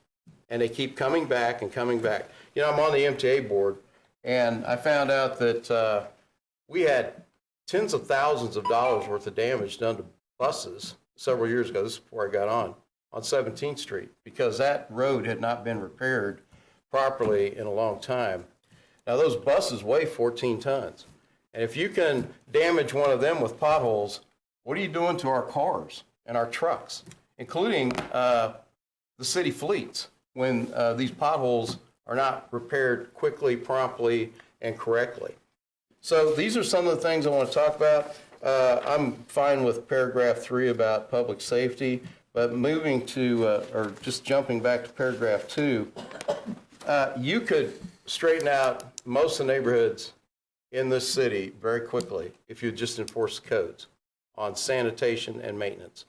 And they keep coming back and coming back. You know, I'm on the MTA board, and I found out that we had tens of thousands of dollars worth of damage done to buses several years ago. This is before I got on 17th Street, because that road had not been repaired properly in a long time. Now, those buses weigh 14 tons. And if you can damage one of them with potholes, what are you doing to our cars and our trucks, including the city fleets, when these potholes are not repaired quickly, promptly, and correctly? So these are some of the things I want to talk about. I'm fine with paragraph 3 about public safety, but moving to, or just jumping back to paragraph 2, you could straighten out most of the neighborhoods in this city very quickly if you just enforce the codes on sanitation and maintenance.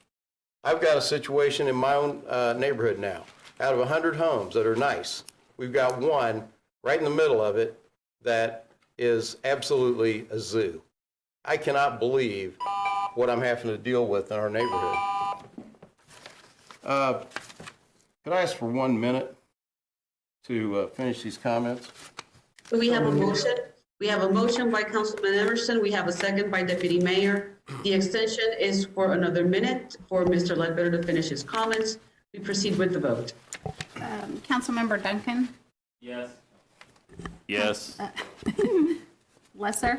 I've got a situation in my own neighborhood now. Out of 100 homes that are nice, we've got one right in the middle of it that is absolutely a zoo. I cannot believe what I'm having to deal with in our neighborhood. Could I ask for 1 minute to finish these comments? So we have a motion. We have a motion by Councilman Emerson. We have a second by Deputy Mayor. The extension is for another minute for Mr. Ledbetter to finish his comments. We proceed with the vote. Councilmember Duncan? Yes. Yes. Lesser?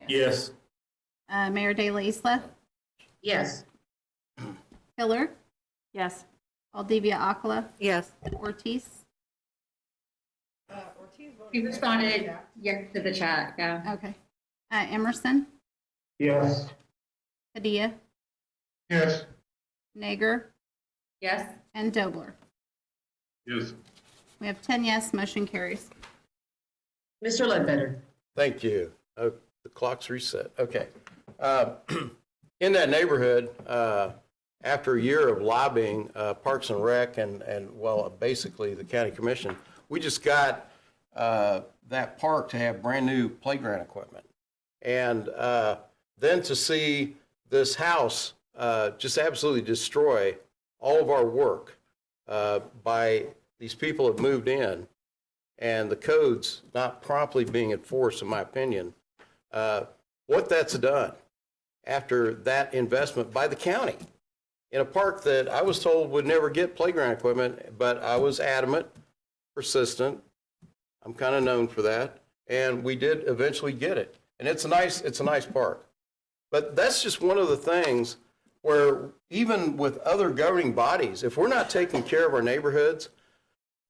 Yes. Mayor De La Isla? Yes. Hiller? Yes. Valdivia Aquila? Yes. Ortiz? He responded yes to the chat, yeah. Okay. Emerson? Yes. Padilla? Yes. Nager? Yes. And Dobler? Yes. We have 10 yes, motion carries. Mr. Ledbetter. Thank you. Oh, the clock's reset. Okay. In that neighborhood, after a year of lobbying Parks and Rec and well, basically the county commission, we just got that park to have brand new playground equipment. And then to see this house just absolutely destroy all of our work by these people have moved in and the codes not promptly being enforced, in my opinion, what that's done after that investment by the county in a park that I was told would never get playground equipment, but I was adamant persistent. I'm kind of known for that. And we did eventually get it. And it's a nice park. But that's just one of the things where even with other governing bodies, if we're not taking care of our neighborhoods,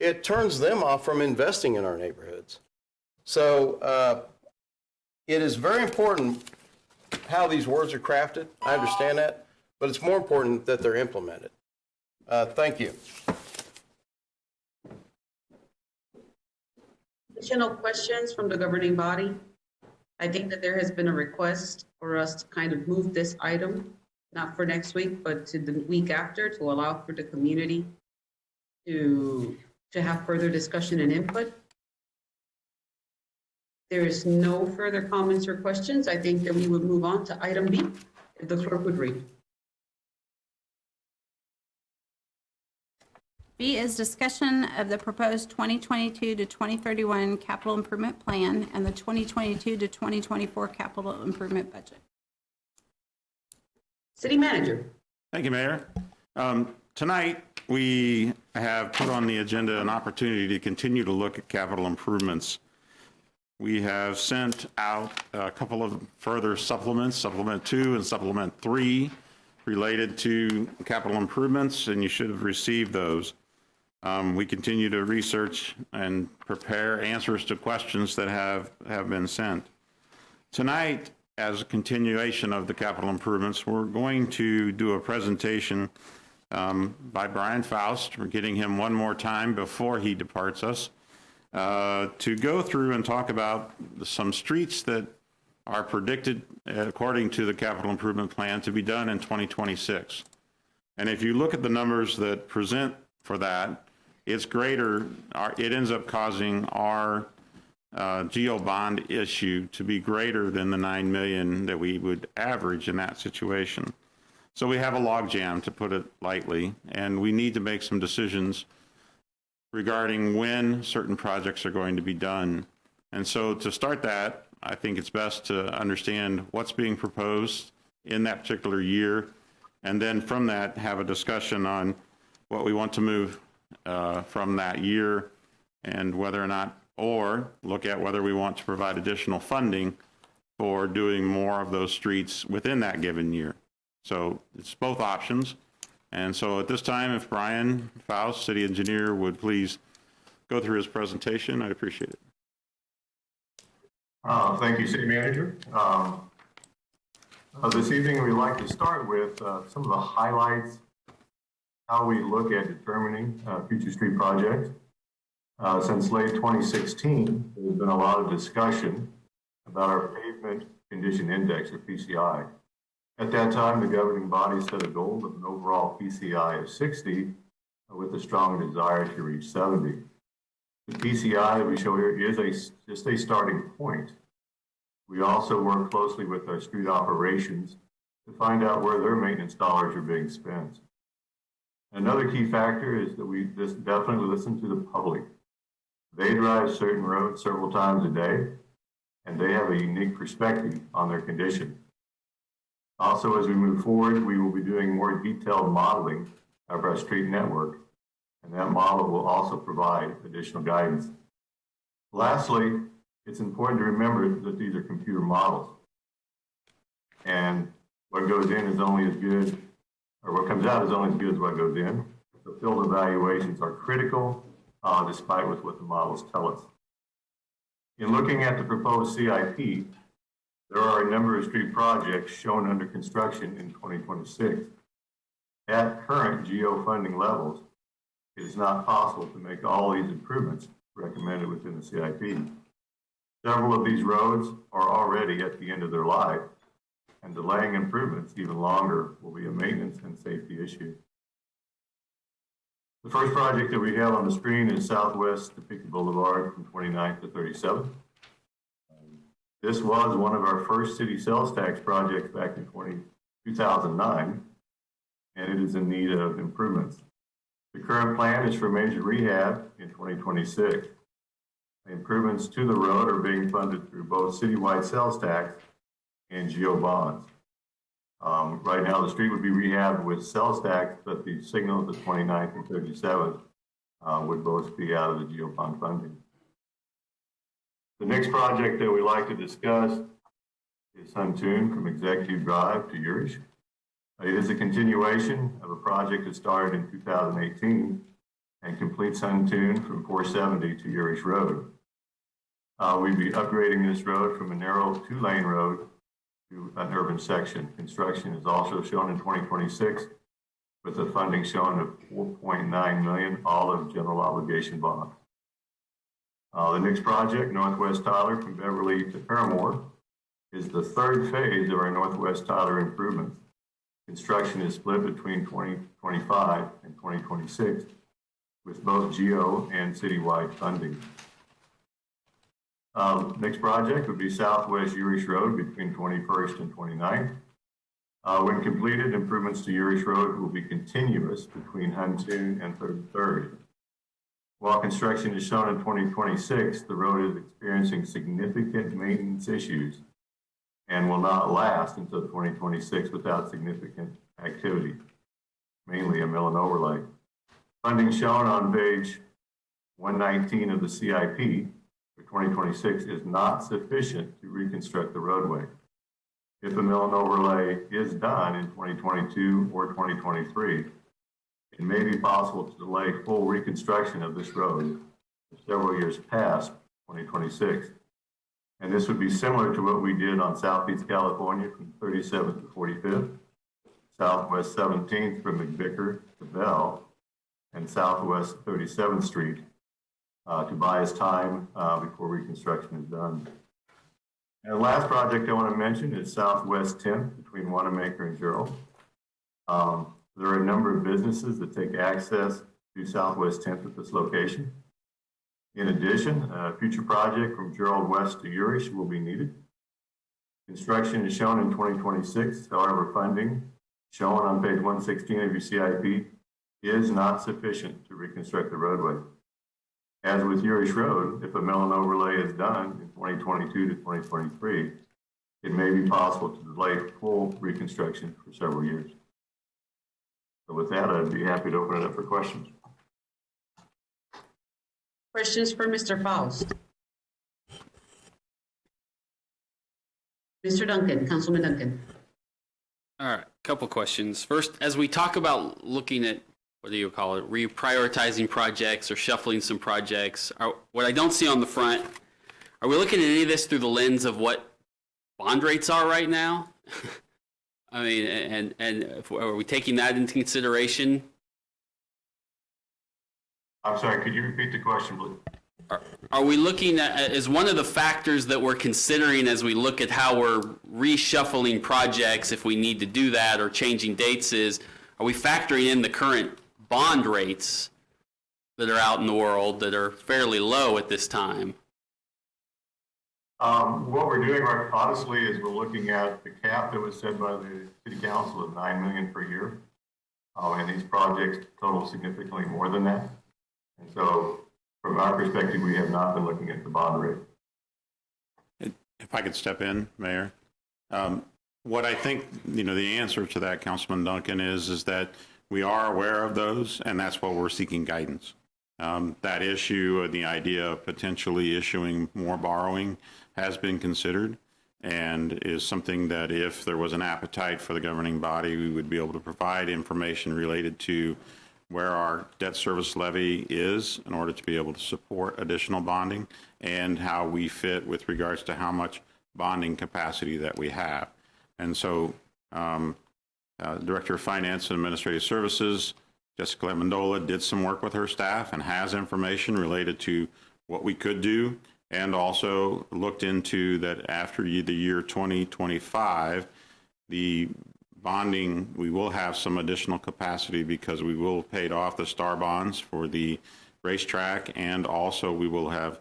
it turns them off from investing in our neighborhoods. So it is very important how these words are crafted. I understand that, but it's more important that they're implemented. Thank you. Additional questions from the governing body? I think that there has been a request for us to kind of move this item, not for next week, but to the week after, to allow for the community to have further discussion and input. There is no further comments or questions. I think that we would move on to item B, if the clerk would read. B is discussion of the proposed 2022 to 2031 capital improvement plan and the 2022 to 2024 capital improvement budget. City manager. Thank you, Mayor. Tonight, we have put on the agenda an opportunity to continue to look at capital improvements. We have sent out a couple of further supplements, Supplement 2 and Supplement 3, related to capital improvements, and you should have received those. We continue to research and prepare answers to questions that have been sent. Tonight, as a continuation of the capital improvements, we're going to do a presentation by Brian Faust. We're getting him one more time before he departs us to go through and talk about some streets that are predicted, according to the capital improvement plan, to be done in 2026. And if you look at the numbers that present for that, it's greater, it ends up causing our GO bond issue to be greater than the 9 million that we would average in that situation. So we have a logjam, to put it lightly, and we need to make some decisions regarding when certain projects are going to be done. And so to start that, I think it's best to understand what's being proposed in that particular year, and then from that have a discussion on what we want to move from that year, and whether or not, or look at whether we want to provide additional funding for doing more of those streets within that given year. So it's both options. And so at this time, if Brian Faust, city engineer, would please go through his presentation, I'd appreciate it. Thank you, city manager. This evening, we'd like to start with some of the highlights, how we look at determining future street projects. Since late 2016, there's been a lot of discussion about our pavement condition index, or PCI. At that time, the governing body set a goal of an overall PCI of 60 with a strong desire to reach 70. The PCI that we show here is just a starting point. We also work closely with our street operations to find out where their maintenance dollars are being spent. Another key factor is that we just definitely listen to the public. They drive certain roads several times a day, and they have a unique perspective on their condition. Also, as we move forward, we will be doing more detailed modeling of our street network, and that model will also provide additional guidance. Lastly, it's important to remember that these are computer models, and what goes in is only as good, or what comes out is only as good as what goes in. The field evaluations are critical, despite with what the models tell us. In looking at the proposed CIP, there are a number of street projects shown under construction in 2026. At current GO funding levels, it is not possible to make all these improvements recommended within the CIP. Several of these roads are already at the end of their life, and delaying improvements even longer will be a maintenance and safety issue. The first project that we have on the screen is Southwest Depicted Boulevard from 29th to 37th. This was one of our first city sales tax projects back in 2009, and it is in need of improvements. The current plan is for major rehab in 2026. The improvements to the road are being funded through both citywide sales tax and GO bonds. Right now, the street would be rehabbed with sales tax, but the signal at the 29th and 37th would both be out of the GEOPON funding. The next project that we'd like to discuss is Huntoon from Executive Drive to Urish. It is a continuation of a project that started in 2018 and completes Huntoon from 470 to Urish Road. We'd be upgrading this road from a narrow 2-lane road to an urban section. Construction is also shown in 2026 with the funding shown of $4.9 million, all of general obligation bonds. The next project, Northwest Tyler from Beverly to Paramore, is the third phase of our Northwest Tyler improvements. Construction is split between 2025 and 2026 with both GEO and citywide funding. Next project would be Southwest Urish Road between 21st and 29th. When completed, improvements to Urish Road will be continuous between Huntoon and 33rd. While construction is shown in 2026, the road is experiencing significant maintenance issues and will not last until 2026 without significant activity, mainly a mill and overlay. Funding shown on page 119 of the CIP for 2026 is not sufficient to reconstruct the roadway. If a mill and overlay is done in 2022 or 2023, it may be possible to delay full reconstruction of this road several years past 2026. And this would be similar to what we did on Southeast California from 37th to 45th, Southwest 17th from McVicker to Bell, and Southwest 37th Street to buy us time before reconstruction is done. And the last project I want to mention is Southwest 10th between Wanamaker and Gerald. There are a number of businesses that take access to Southwest 10th at this location. In addition, a future project from Gerald West to Urish will be needed. Construction is shown in 2026. However, funding shown on page 116 of your CIP is not sufficient to reconstruct the roadway. As with Urish Road, if a mill and overlay is done in 2022 to 2023, it may be possible to delay full reconstruction for several years. So with that, I'd be happy to open it up for questions. Questions for Mr. Faust? Mr. Duncan, Councilman Duncan. All right, couple questions. First, as we talk about looking at, what do you call it, reprioritizing projects or shuffling some projects, what I don't see on the front, are we looking at any of this through the lens of what bond rates are right now? I mean, and are we taking that into consideration? I'm sorry, could you repeat the question, please? Are we looking at, as one of the factors that we're considering as we look at how we're reshuffling projects, if we need to do that, or changing dates, are we factoring in the current bond rates that are out in the world that are fairly low at this time? What we're doing, honestly, is we're looking at the cap that was set by the City Council of $9 million per year. And these projects total significantly more than that. And so, from our perspective, we have not been looking at the bond rate. If I could step in, Mayor. What I think, the answer to that, Councilman Duncan, is that we are aware of those, and that's what we're seeking guidance. That issue, the idea of potentially issuing more borrowing, has been considered and is something that if there was an appetite for the governing body, we would be able to provide information related to where our debt service levy is in order to be able to support additional bonding and how we fit with regards to how much bonding capacity that we have. And so Director of Finance and Administrative Services, Jessica Amendola, did some work with her staff and has information related to what we could do, and also looked into that after the year 2025, the bonding, we will have some additional capacity because we will have paid off the STAR bonds for the racetrack, and also we will have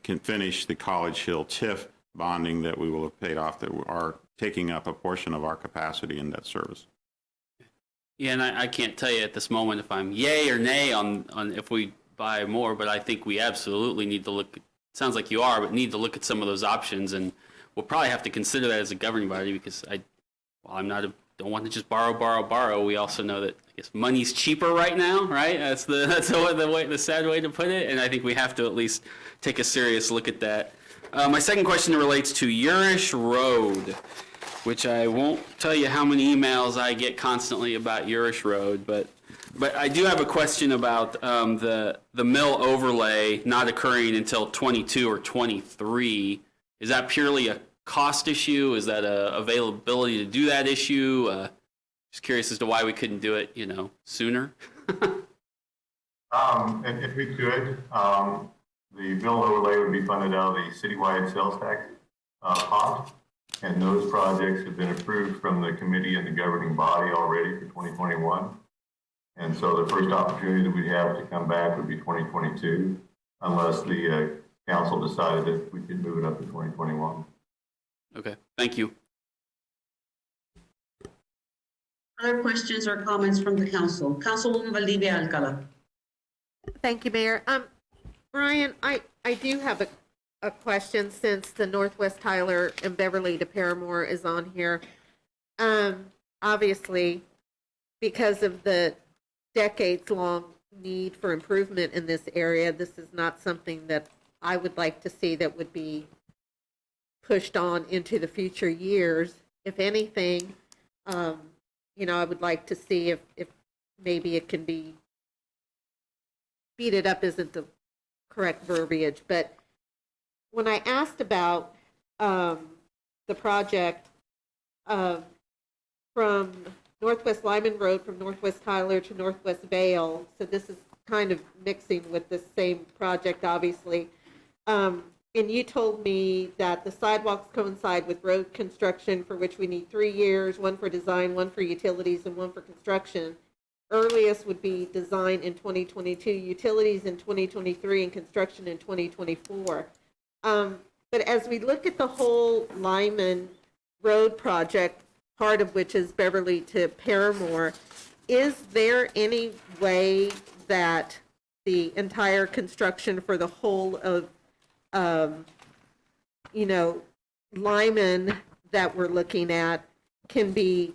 can finish the College Hill TIF bonding that we will have paid off that are taking up a portion of our capacity in debt service. Yeah, and I can't tell you at this moment if I'm yay or nay on if we buy more, but I think we absolutely need to look, sounds like you are, but need to look at some of those options, and we'll probably have to consider that as a governing body because I'm not don't want to just borrow. We also know that, I guess, money's cheaper right now, right? That's the sad way to put it, and I think we have to at least take a serious look at that. My second question relates to Urish Road, which I won't tell you how many emails I get constantly about Urish Road, but I do have a question about the mill overlay not occurring until 22 or 23. Is that purely a cost issue? Is that a availability to do that issue? Just curious as to why we couldn't do it, sooner. If we could, the mill overlay would be funded out of the citywide sales tax pot, and those projects have been approved from the committee and the governing body already for 2021. And so the first opportunity that we have to come back would be 2022, unless the council decided that we could move it up to 2021. Okay, thank you. Other questions or comments from the council? Councilwoman Valdivia Alcala. Thank you, Mayor. Brian, I do have a question since the Northwest Tyler and Beverly to Paramore is on here. Obviously, because of the decades-long need for improvement in this area, this is not something that I would like to see that would be pushed on into the future years. If anything, I would like to see if maybe it can be speeded up isn't the correct verbiage, but when I asked about the project from Northwest Lyman Road from Northwest Tyler to Northwest Vale, so this is kind of mixing with the same project, obviously. And you told me that the sidewalks coincide with road construction, for which we need 3 years, 1 for design, 1 for utilities, and 1 for construction. Earliest would be design in 2022, utilities in 2023, and construction in 2024. But as we look at the whole Lyman Road project, part of which is Beverly to Paramore, is there any way that the entire construction for the whole of Lyman that we're looking at can be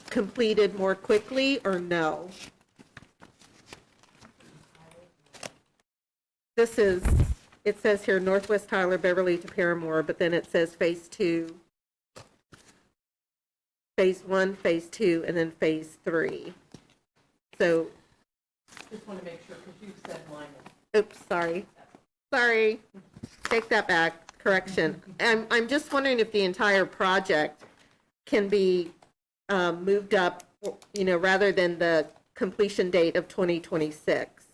completed more quickly, or no? It says here Northwest Tyler, Beverly to Paramore, but then it says phase 2, phase 1, phase 2, and then phase 3. So, Just want to make sure, because you said Lyman. oops, sorry, take that back, correction. I'm just wondering if the entire project can be moved up, rather than the completion date of 2026.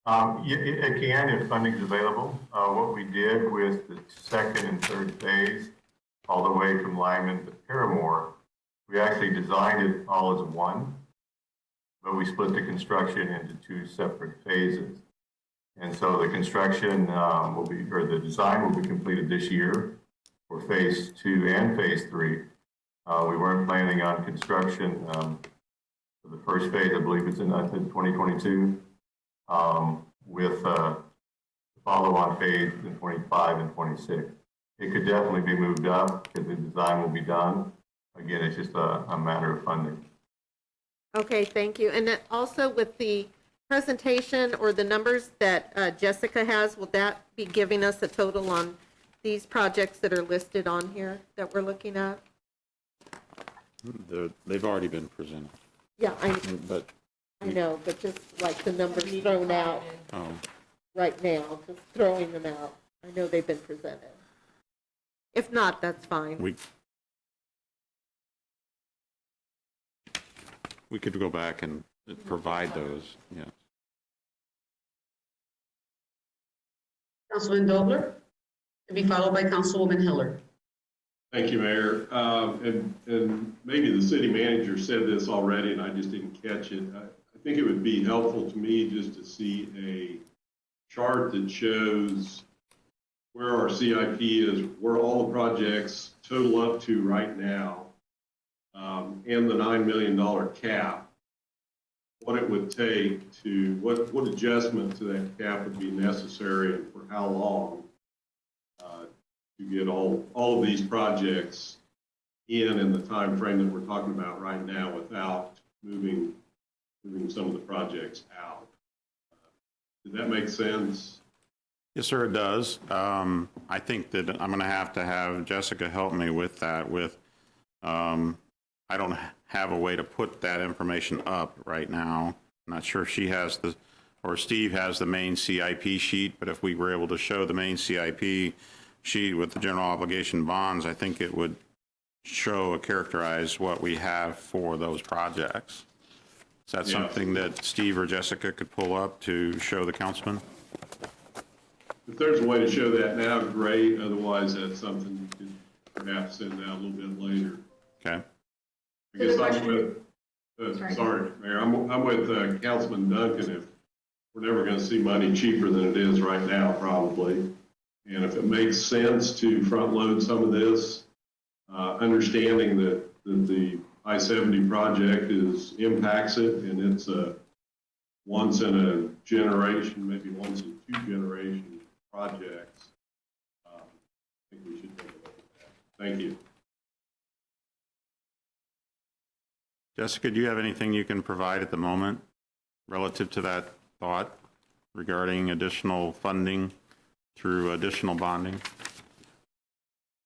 It can if funding's available. What we did with the second and third phase, all the way from Lyman to Paramore, we actually designed it all as one, but we split the construction into 2 separate phases. And so the construction the design will be completed this year for phase 2 and phase 3. We weren't planning on construction for the first phase. I believe it's in 2022, with the follow-on phase in 25 and 26. It could definitely be moved up because the design will be done. Again, it's just a matter of funding. Okay, thank you. And then also with the presentation or the numbers that Jessica has, will that be giving us a total on these projects that are listed on here that we're looking at? They've already been presented. Yeah, But I know, but just like the numbers thrown out right now, just throwing them out. I know they've been presented. If not, that's fine. We could go back and provide those, yeah. Councilman Dobler, to be followed by Councilwoman Hiller. Thank you, Mayor. And maybe the city manager said this already and I just didn't catch it. I think it would be helpful to me just to see a chart that shows where our CIP is, where all the projects total up to right now, and the $9 million cap, what it would take to, what adjustment to that cap would be necessary and for how long to get all of these projects in the time frame that we're talking about right now without moving some of the projects out. Did that make sense? Yes, sir, it does. I think that I'm going to have Jessica help me with that. I don't have a way to put that information up right now. I'm not sure if she has or Steve has the main CIP sheet, but if we were able to show the main CIP sheet with the general obligation bonds, I think it would show or characterize what we have for those projects. Is that something that Steve or Jessica could pull up to show the councilman? If there's a way to show that now, great. Otherwise, that's something you could perhaps send out a little bit later. Okay. I guess I'm with, sorry, Mayor, I'm with Councilman Duncan. If we're never going to see money cheaper than it is right now, probably. And if it makes sense to front load some of this, understanding that the I-70 project impacts it, and it's a once in a generation, maybe once in 2 generation projects, I think we should take a look at that. Thank you. Jessica, do you have anything you can provide at the moment relative to that thought regarding additional funding through additional bonding?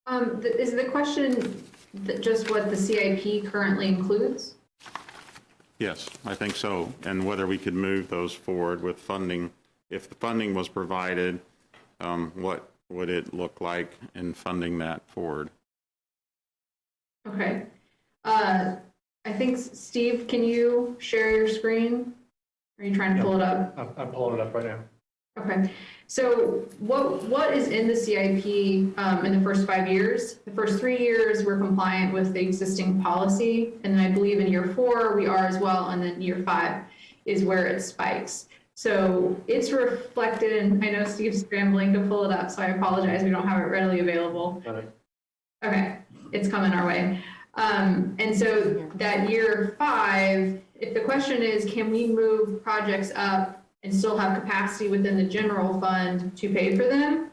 Is the question just what the CIP currently includes? Yes, I think so. And whether we could move those forward with funding. If the funding was provided, what would it look like in funding that forward? Okay. I think, Steve, can you share your screen? Are you trying to pull it up? I'm pulling it up right now. Okay. So what is in the CIP in the first 5 years? The first 3 years, we're compliant with the existing policy. And then I believe in year 4, we are as well. And then year 5 is where it spikes. So it's reflected, and I know Steve's scrambling to pull it up, so I apologize. We don't have it readily available. Okay, it's coming our way. And so that year 5, if the question is, can we move projects up and still have capacity within the general fund to pay for them,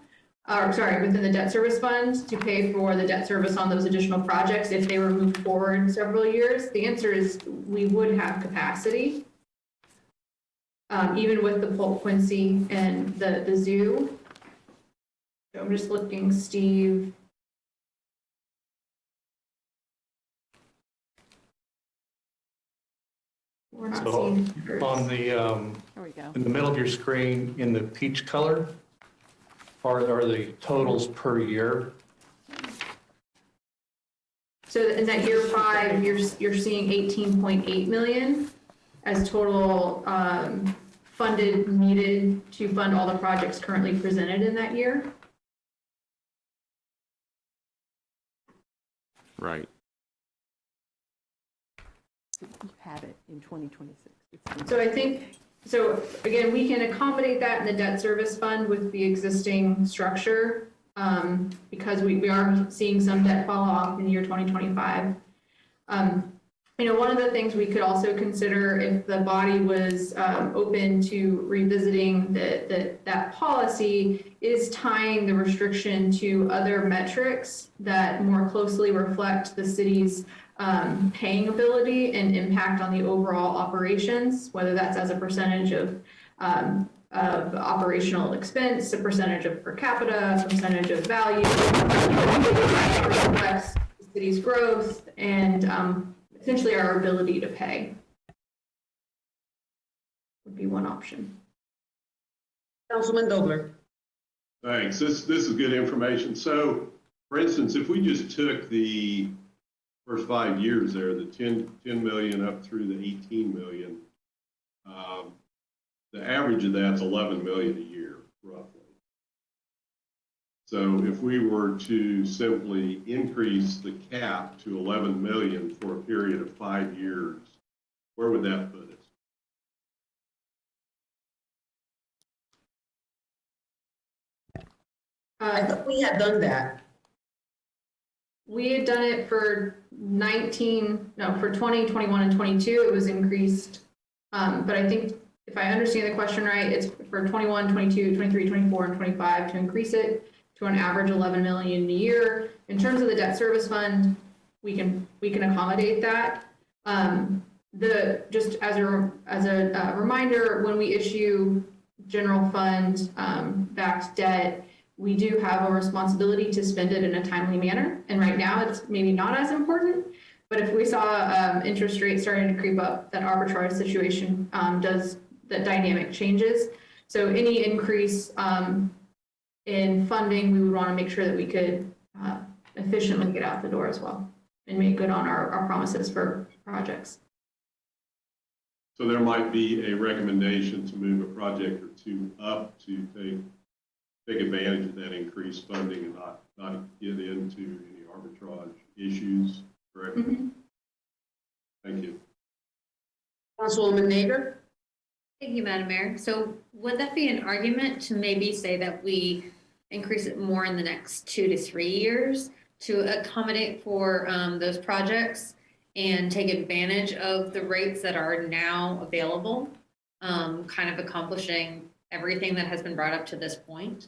or sorry, within the debt service fund to pay for the debt service on those additional projects if they were moved forward several years? The answer is we would have capacity, even with the Polk Quincy and the zoo. So I'm just looking, Steve. We're not So seeing on the, there we go. in the middle of your screen, in the peach color, are the totals per year. So in that year 5, you're seeing 18.8 million as total funded needed to fund all the projects currently presented in that year. Right. You have it in 2026. So I think, so again, we can accommodate that in the debt service fund with the existing structure because we are seeing some debt fall off in the year 2025. You know, one of the things we could also consider if the body was open to revisiting that policy is tying the restriction to other metrics that more closely reflect the city's paying ability and impact on the overall operations, whether that's as a percentage of operational expense, a percentage of per capita, a percentage of value, reflects the city's growth and essentially our ability to pay would be one option. Councilman Dobler. Thanks. This is good information. So, for instance, if we just took the first 5 years there, the 10 million up through the 18 million, the average of that's 11 million a year, roughly. So if we were to simply increase the cap to 11 million for a period of 5 years, where would that put us? I thought we had done that. We had done it for 20, 21, and 22, it was increased. But I think if I understand the question right, it's for 21, 22, 23, 24, and 25 to increase it to an average 11 million a year. In terms of the debt service fund, we can accommodate that. Just as a reminder, when we issue general fund backed debt, we do have a responsibility to spend it in a timely manner. And right now it's maybe not as important, but if we saw interest rates starting to creep up, that arbitrage situation that dynamic changes. So any increase in funding, we would want to make sure that we could efficiently get out the door as well and make good on our promises for projects. So there might be a recommendation to move a project or two up to take advantage of that increased funding and not get into any arbitrage issues, correct? Mm-hmm. Thank you. Councilwoman Nager? Thank you, Madam Mayor. So would that be an argument to maybe say that we increase it more in the next 2 to 3 years to accommodate for those projects and take advantage of the rates that are now available, kind of accomplishing everything that has been brought up to this point?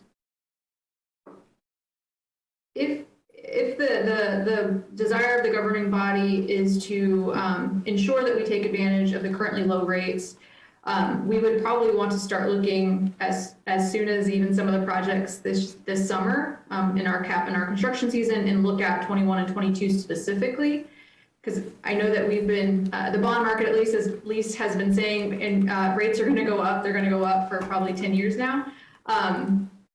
If the desire of the governing body is to ensure that we take advantage of the currently low rates, we would probably want to start looking as soon as even some of the projects this summer in our construction season, and look at 21 and 22 specifically. Because I know that we've been, the bond market at least has been saying, and rates are going to go up. They're going to go up for probably 10 years now.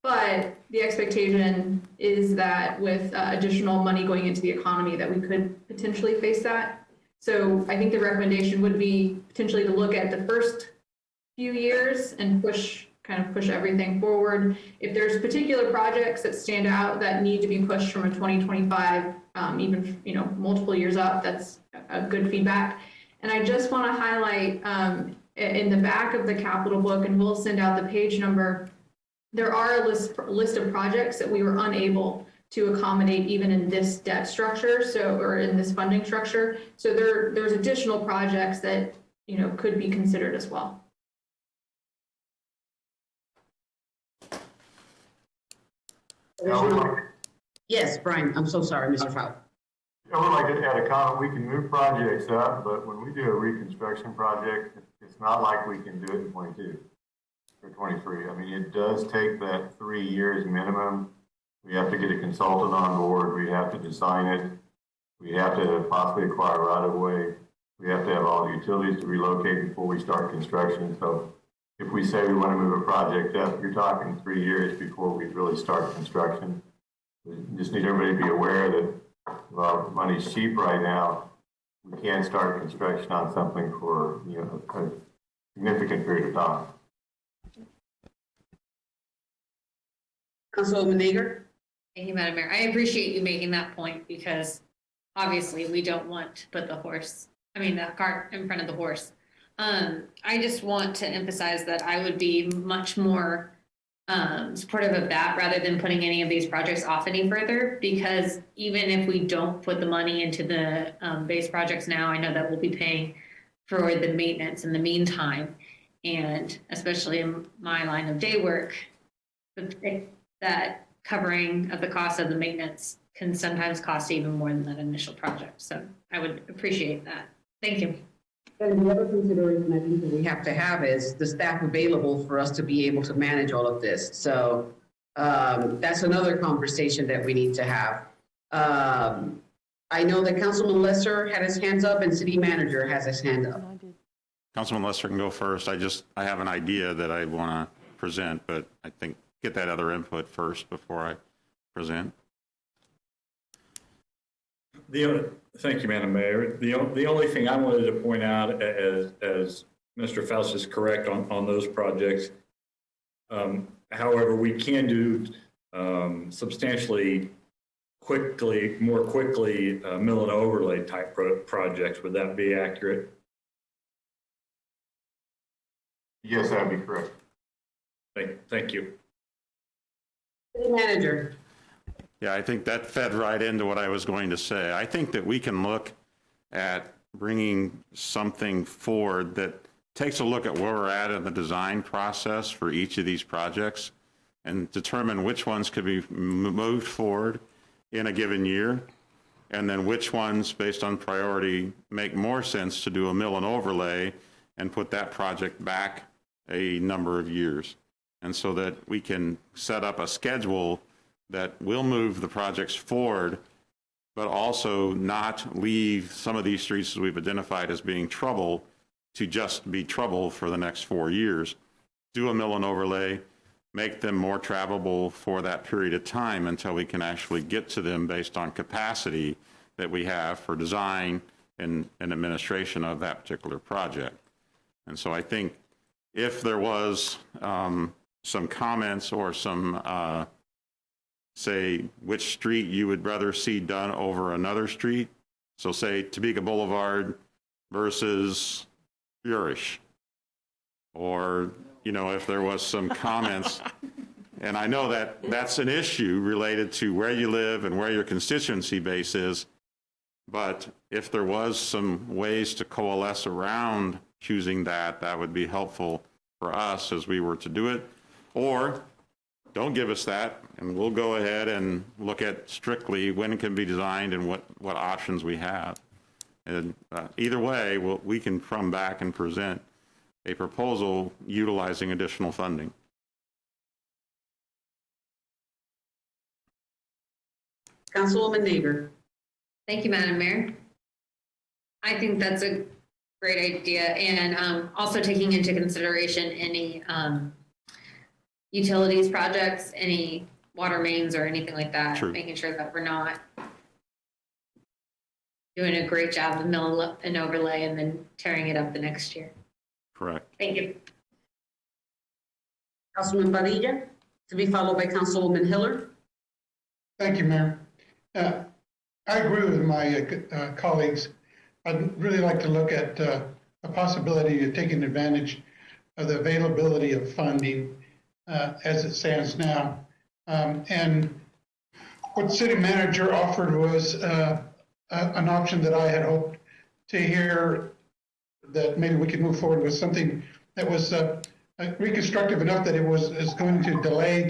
But the expectation is that with additional money going into the economy, that we could potentially face that. So I think the recommendation would be potentially to look at the first few years and push everything forward. If there's particular projects that stand out that need to be pushed from a 2025, even multiple years up, that's a good feedback. And I just want to highlight in the back of the capital book, and we'll send out the page number, there are a list of projects that we were unable to accommodate even in this debt structure, or in this funding structure. So there's additional projects that could be considered as well. Yes, Brian, I'm so sorry, Mr. Fowler. I would like to add a comment. We can move projects up, but when we do a reconstruction project, it's not like we can do it in 22 or 23. I mean, it does take that 3 years minimum. We have to get a consultant on board. We have to design it. We have to possibly acquire right of way. We have to have all the utilities to relocate before we start construction. So if we say we want to move a project up, you're talking 3 years before we really start construction. We just need everybody to be aware that, well, money's cheap right now. We can't start construction on something for a significant period of time. Councilwoman Nager? Thank you, Madam Mayor. I appreciate you making that point, because obviously we don't want to put the cart in front of the horse. I just want to emphasize that I would be much more supportive of that rather than putting any of these projects off any further, because even if we don't put the money into the base projects now, I know that we'll be paying for the maintenance in the meantime. And especially in my line of day work, that covering of the cost of the maintenance can sometimes cost even more than that initial project. So I would appreciate that. Thank you. And the other consideration I think that we have to have is the staff available for us to be able to manage all of this. So that's another conversation that we need to have. I know that Councilman Lesser had his hands up and City Manager has his hand up. Councilman Lesser can go first. I have an idea that I want to present, but I think get that other input first before I present. Thank you, Madam Mayor. The only thing I wanted to point out, as Mr. Faust is correct on those projects, however, we can do substantially more quickly mill and overlay type projects. Would that be accurate? Yes, that would be correct. Thank you. City Manager. Yeah, I think that fed right into what I was going to say. I think that we can look at bringing something forward that takes a look at where we're at in the design process for each of these projects and determine which ones could be moved forward in a given year and then which ones, based on priority, make more sense to do a mill and overlay and put that project back a number of years. And so that we can set up a schedule that will move the projects forward, but also not leave some of these streets that we've identified as being trouble to just be trouble for the next 4 years. Do a mill and overlay, make them more travelable for that period of time until we can actually get to them based on capacity that we have for design and administration of that particular project. And so I think if there was some comments or some, say, which street you would rather see done over another street, so say Topeka Boulevard versus Urish, or if there was some comments, and I know that that's an issue related to where you live and where your constituency base is, but if there was some ways to coalesce around choosing that, that would be helpful for us as we were to do it. Or don't give us that, and we'll go ahead and look at strictly when it can be designed and what options we have. And either way, we can come back and present a proposal utilizing additional funding. Councilwoman Neighbor. Thank you, Madam Mayor. I think that's a great idea, and also taking into consideration any utilities projects, any water mains or anything like that, True. Making sure that we're not doing a great job of mill and overlay and then tearing it up the next year. Correct. Thank you. Councilman Padilla, to be followed by Councilwoman Hiller. Thank you, Mayor. I agree with my colleagues. I'd really like to look at a possibility of taking advantage of the availability of funding as it stands now. And what the city manager offered was an option that I had hoped to hear, that maybe we could move forward with something that was reconstructive enough that is going to delay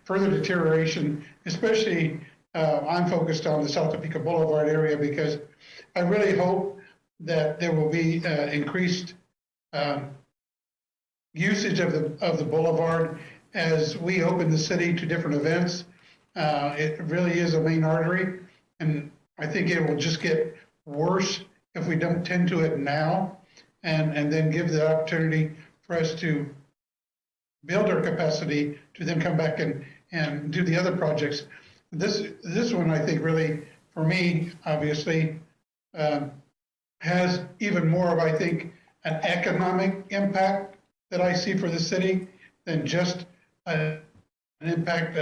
further deterioration, especially I'm focused on the South Topeka Boulevard area, because I really hope that there will be increased usage of the boulevard as we open the city to different events. It really is a main artery, and I think it will just get worse if we don't tend to it now, and then give the opportunity for us to build our capacity to then come back and do the other projects. This one, I think, really, for me, obviously, has even more of, I think, an economic impact that I see for the city than just an impact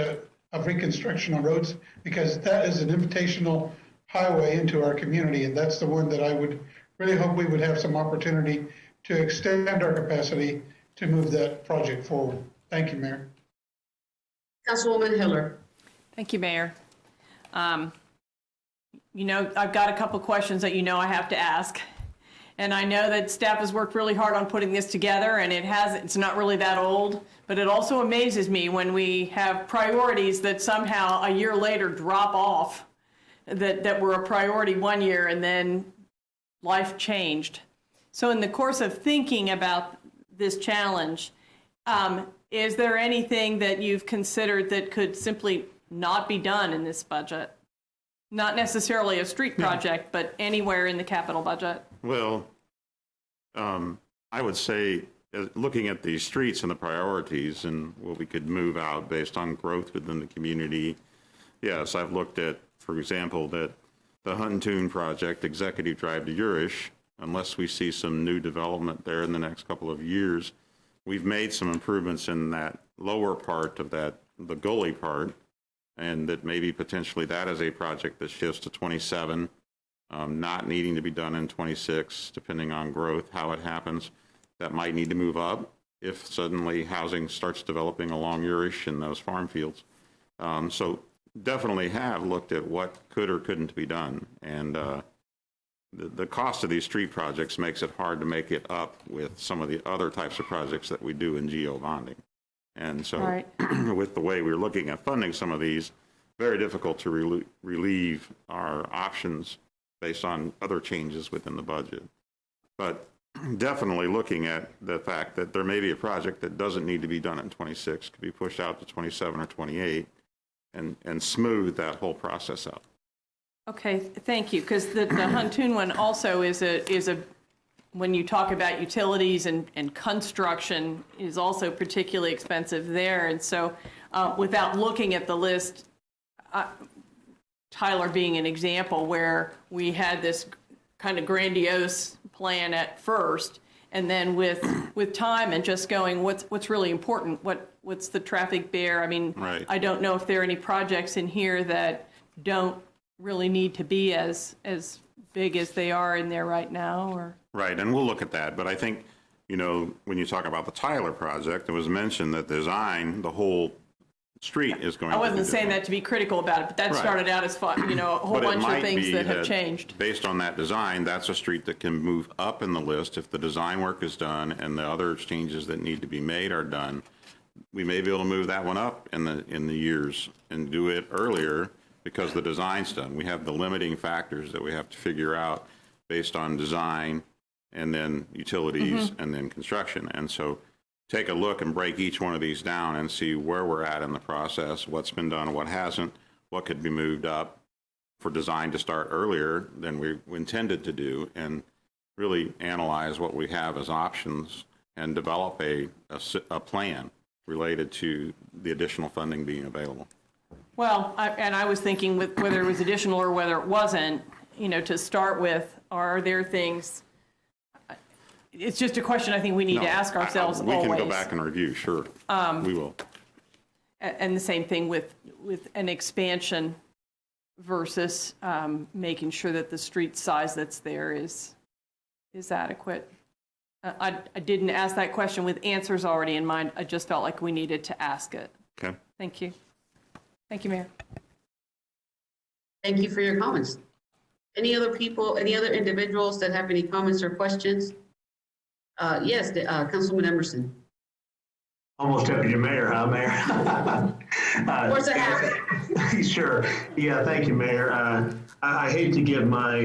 of reconstruction on roads, because that is an invitational highway into our community, and that's the one that I would really hope we would have some opportunity to extend our capacity to move that project forward. Thank you, Mayor. Councilwoman Hiller. Thank you, Mayor. I've got a couple questions that I have to ask. And I know that staff has worked really hard on putting this together, and it's not really that old, but it also amazes me when we have priorities that somehow a year later drop off, that were a priority one year and then life changed. So in the course of thinking about this challenge, is there anything that you've considered that could simply not be done in this budget? Not necessarily a street project, but anywhere in the capital budget? Well, I would say, looking at these streets and the priorities and what we could move out based on growth within the community, yes, I've looked at, for example, that the Huntoon project, Executive Drive to Urish, unless we see some new development there in the next couple of years, we've made some improvements in that lower part of that, the gully part, and that maybe potentially that is a project that shifts to 27, not needing to be done in 26, depending on growth, how it happens. That might need to move up if suddenly housing starts developing along Urish and those farm fields. So definitely have looked at what could or couldn't be done. And the cost of these street projects makes it hard to make it up with some of the other types of projects that we do in geo bonding. And so with the way we're looking at funding some of these, very difficult to relieve our options based on other changes within the budget. But definitely looking at the fact that there may be a project that doesn't need to be done in 26, could be pushed out to 27 or 28, and smooth that whole process out. Okay, thank you, because the Huntoon one also is a when you talk about utilities and construction is also particularly expensive there. And so without looking at the list, Tyler being an example where we had this kind of grandiose plan at first, and then with time and just going, what's really important? What's the traffic bear? I mean, right. I don't know if there are any projects in here that don't really need to be as big as they are in there right now, or? Right, and we'll look at that. But I think, you know, when you talk about the Tyler project, it was mentioned that design, the whole street is going to be I wasn't saying different. that to be critical about it, but that started out as fun, you know, a whole bunch of things that have changed. Based on that design, that's a street that can move up in the list if the design work is done and the other changes that need to be made are done. We may be able to move that one up in the years and do it earlier because the design's done. We have the limiting factors that we have to figure out based on design and then utilities and then construction. And so take a look and break each one of these down and see where we're at in the process, what's been done, what hasn't, what could be moved up for design to start earlier than we intended to do, and really analyze what we have as options and develop a plan related to the additional funding being available. Well, I was thinking with whether it was additional or whether it wasn't, you know, to start with, are there things, it's just a question I think we need to ask ourselves always. We can go back and review, sure. We will. And the same thing with an expansion versus making sure that the street size that's there is adequate. I didn't ask that question with answers already in mind. I just felt like we needed to ask it. Okay. Thank you. Thank you, Mayor. Thank you for your comments. Any other people, any other individuals that have any comments or questions? Yes, Councilman Emerson. Almost Deputy Mayor, huh, Mayor? Where's it happen? Sure. Yeah, thank you, Mayor. I hate to give my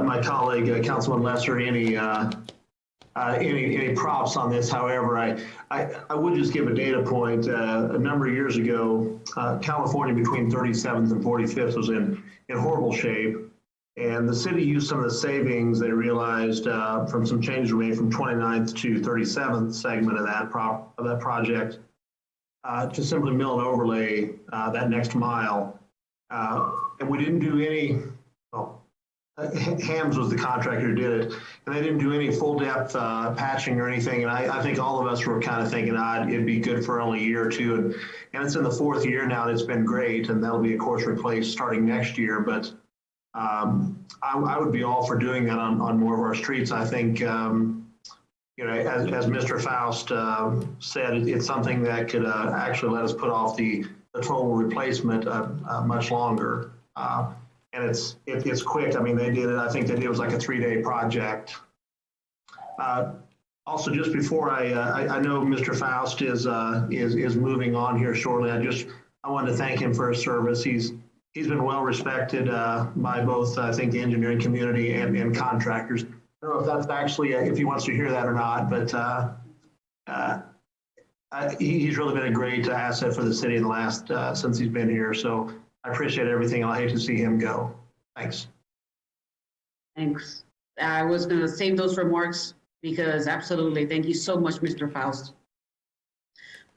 my colleague, Councilman Lesser, any props on this. However, I would just give a data point. A number of years ago, California between 37th and 45th was in horrible shape. And the city used some of the savings they realized from some changes we made from 29th to 37th segment of that project to simply mill and overlay that next mile. And we didn't do any, Hams was the contractor who did it, and they didn't do any full depth patching or anything. And I think all of us were kind of thinking, it'd be good for only a year or two. And it's in the 4th year now, and it's been great. And that'll be, of course, replaced starting next year. But I would be all for doing that on more of our streets. I think, you know, as Mr. Faust said, it's something that could actually let us put off the total replacement much longer. And it's quick. I mean, they did it. I think they did it was like a 3-day project. Also, just before I know Mr. Faust is moving on here shortly. I wanted to thank him for his service. He's been well respected by both, I think, the engineering community and contractors. I don't know if that's actually, if he wants to hear that or not, but he's really been a great asset for the city in the last, since he's been here. So I appreciate everything. I hate to see him go. Thanks. Thanks. I was going to save those remarks because absolutely. Thank you so much, Mr. Faust.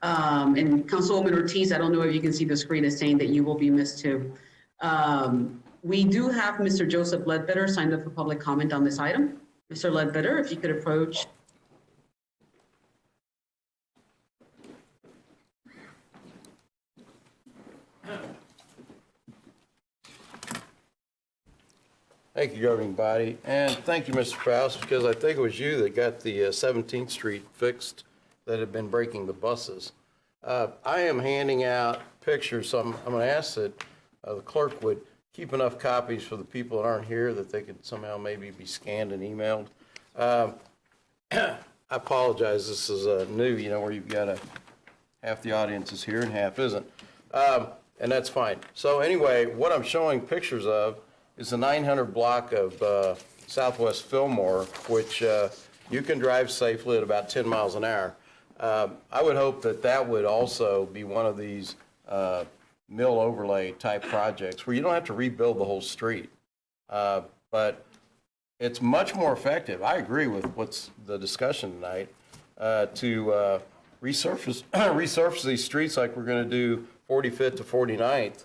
And Councilwoman Ortiz, I don't know if you can see the screen is saying that you will be missed too. We do have Mr. Joseph Ledbetter signed up for public comment on this item. Mr. Ledbetter, if you could approach. Thank you, governing body, and thank you, Mr. Faust, because I think it was you that got the 17th Street fixed that had been breaking the buses. I am handing out pictures, so I'm going to ask that the clerk would keep enough copies for the people that aren't here that they could somehow maybe be scanned and emailed. I apologize, this is new, you know, where you've got half the audience is here and half isn't. and that's fine. So anyway, what I'm showing pictures of is the 900 block of Southwest Fillmore, which you can drive safely at about 10 miles an hour. I would hope that that would also be one of these mill overlay type projects where you don't have to rebuild the whole street. But it's much more effective. I agree with what's the discussion tonight to resurface these streets like we're going to do 45th to 49th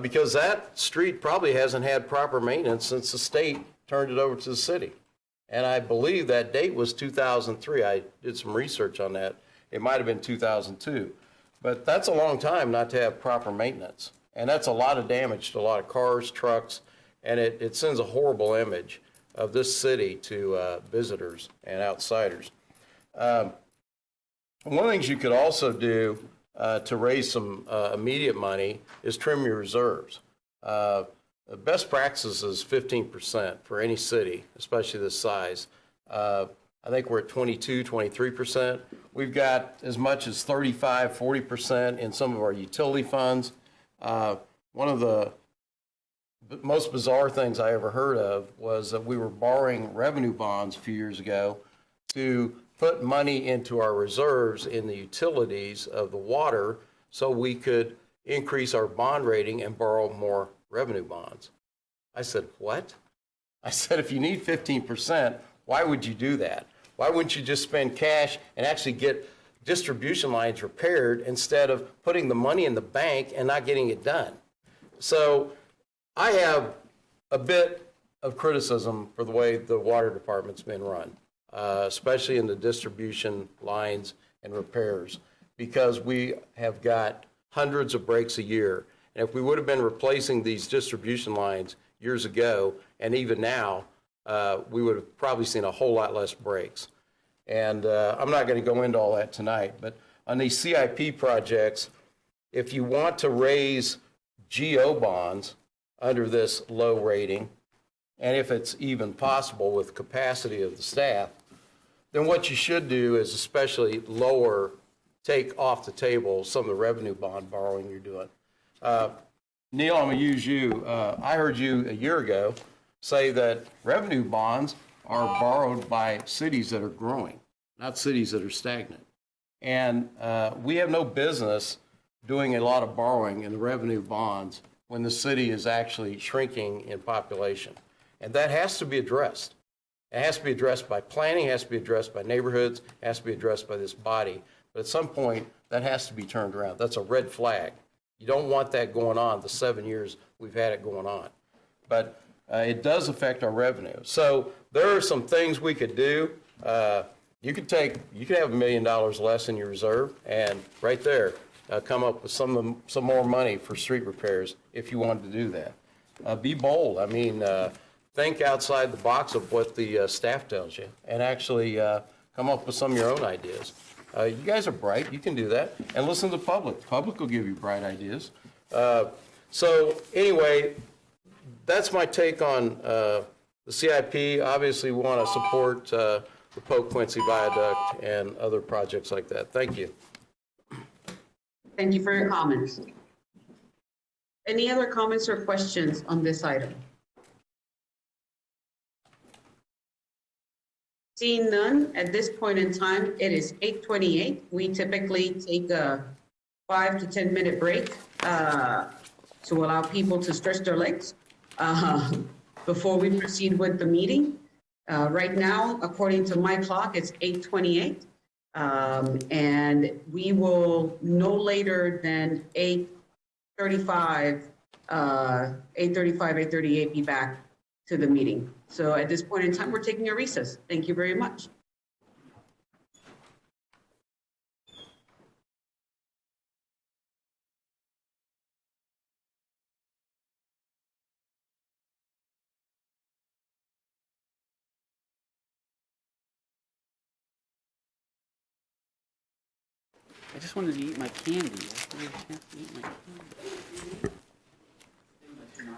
because that street probably hasn't had proper maintenance since the state turned it over to the city. And I believe that date was 2003. I did some research on that. It might have been 2002. But that's a long time not to have proper maintenance. And that's a lot of damage to a lot of cars, trucks, and it sends a horrible image of this city to visitors and outsiders. One of the things you could also do to raise some immediate money is trim your reserves. The best practice is 15% for any city, especially this size. I think we're at 22, 23%. We've got as much as 35, 40% in some of our utility funds. One of the most bizarre things I ever heard of was that we were borrowing revenue bonds a few years ago to put money into our reserves in the utilities of the water so we could increase our bond rating and borrow more revenue bonds. I said, what? I said, if you need 15%, why would you do that? Why wouldn't you just spend cash and actually get distribution lines repaired instead of putting the money in the bank and not getting it done? So I have a bit of criticism for the way the water department's been run, especially in the distribution lines and repairs, because we have got hundreds of breaks a year. And if we would have been replacing these distribution lines years ago, and even now, we would have probably seen a whole lot less breaks. And I'm not going to go into all that tonight, but on these CIP projects, if you want to raise GO bonds under this low rating, and if it's even possible with capacity of the staff, then what you should do is especially take off the table some of the revenue bond borrowing you're doing. Neil, I'm going to use you. I heard you a year ago say that revenue bonds are borrowed by cities that are growing, not cities that are stagnant. And we have no business doing a lot of borrowing in the revenue bonds when the city is actually shrinking in population. And that has to be addressed. It has to be addressed by planning, it has to be addressed by neighborhoods, it has to be addressed by this body. But at some point, that has to be turned around. That's a red flag. You don't want that going on the 7 years we've had it going on. But it does affect our revenue. So there are some things we could do. You could have $1 million less in your reserve, and right there, come up with some more money for street repairs if you wanted to do that. Be bold. I mean, think outside the box of what the staff tells you, and actually come up with some of your own ideas. You guys are bright. You can do that. And listen to the public. The public will give you bright ideas. So anyway, that's my take on the CIP. Obviously, we want to support the Pope Quincy Viaduct and other projects like that. Thank you. Thank you for your comments. Any other comments or questions on this item? Seeing none, at this point in time, it is 8:28. We typically take a 5 to 10 minute break to allow people to stretch their legs before we proceed with the meeting. Right now, according to my clock, it's 8:28. And we will no later than 8:35, 8:38 be back to the meeting. So at this point in time, we're taking a recess. Thank you very much. I just wanted to eat my candy. I didn't have a chance to eat my candy.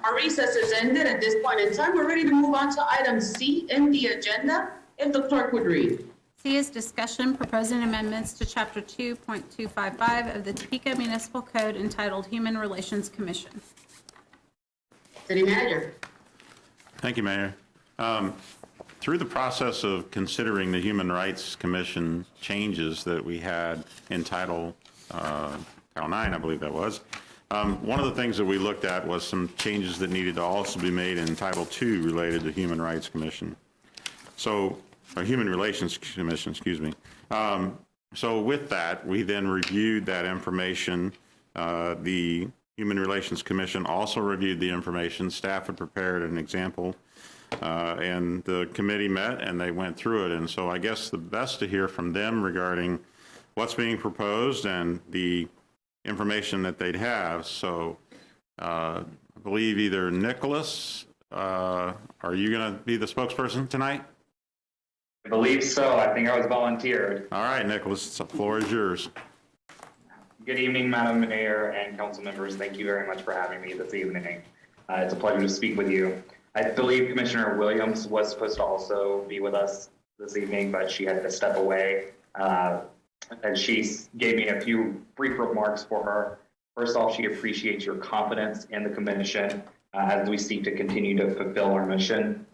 Our recess is ended. At this point in time, we're ready to move on to item C in the agenda. If the clerk would read. C is discussion proposing amendments to Chapter 2.255 of the Topeka Municipal Code entitled Human Relations Commission. City Manager. Thank you, Mayor. Through the process of considering the Human Rights Commission changes that we had in Title 9, I believe that was, one of the things that we looked at was some changes that needed to also be made in Title 2 related to Human Rights Commission. So, or Human Relations Commission, excuse me. So with that, we then reviewed that information. The Human Relations Commission also reviewed the information. Staff had prepared an example, and the committee met and they went through it. And so I guess the best to hear from them regarding what's being proposed and the information that they'd have. So I believe either Nicholas, are you going to be the spokesperson tonight? I believe so. I think I was volunteered. All right, Nicholas, the floor is yours. Good evening, Madam Mayor and council members. Thank you very much for having me this evening. It's a pleasure to speak with you. I believe Commissioner Williams was supposed to also be with us this evening, but she had to step away. And she gave me a few brief remarks for her. First off, she appreciates your confidence in the commission as we seek to continue to fulfill our mission.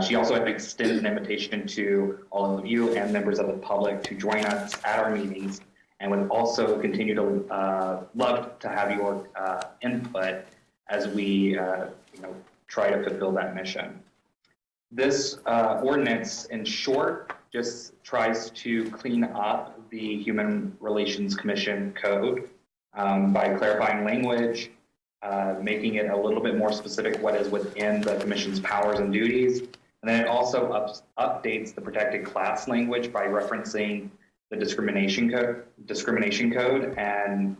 She also extends an invitation to all of you and members of the public to join us at our meetings, and would also continue to love to have your input as we try to fulfill that mission. This ordinance, in short, just tries to clean up the Human Relations Commission code by clarifying language, making it a little bit more specific what is within the commission's powers and duties. And then it also updates the protected class language by referencing the discrimination code. And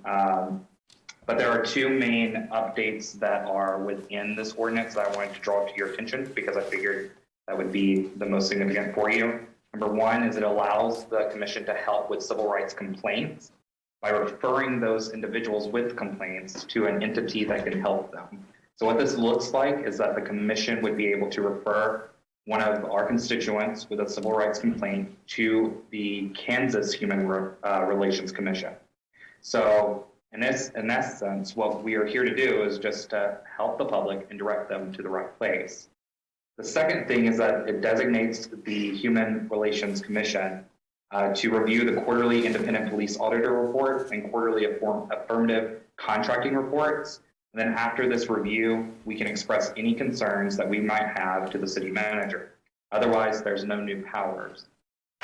but there are two main updates that are within this ordinance that I wanted to draw to your attention because I figured that would be the most significant for you. Number one is it allows the commission to help with civil rights complaints by referring those individuals with complaints to an entity that can help them. So what this looks like is that the commission would be able to refer one of our constituents with a civil rights complaint to the Kansas Human Relations Commission. So in that sense, what we are here to do is just to help the public and direct them to the right place. The second thing is that it designates the Human Relations Commission to review the quarterly independent police auditor report and quarterly affirmative contracting reports. And then after this review, we can express any concerns that we might have to the city manager. Otherwise, there's no new powers.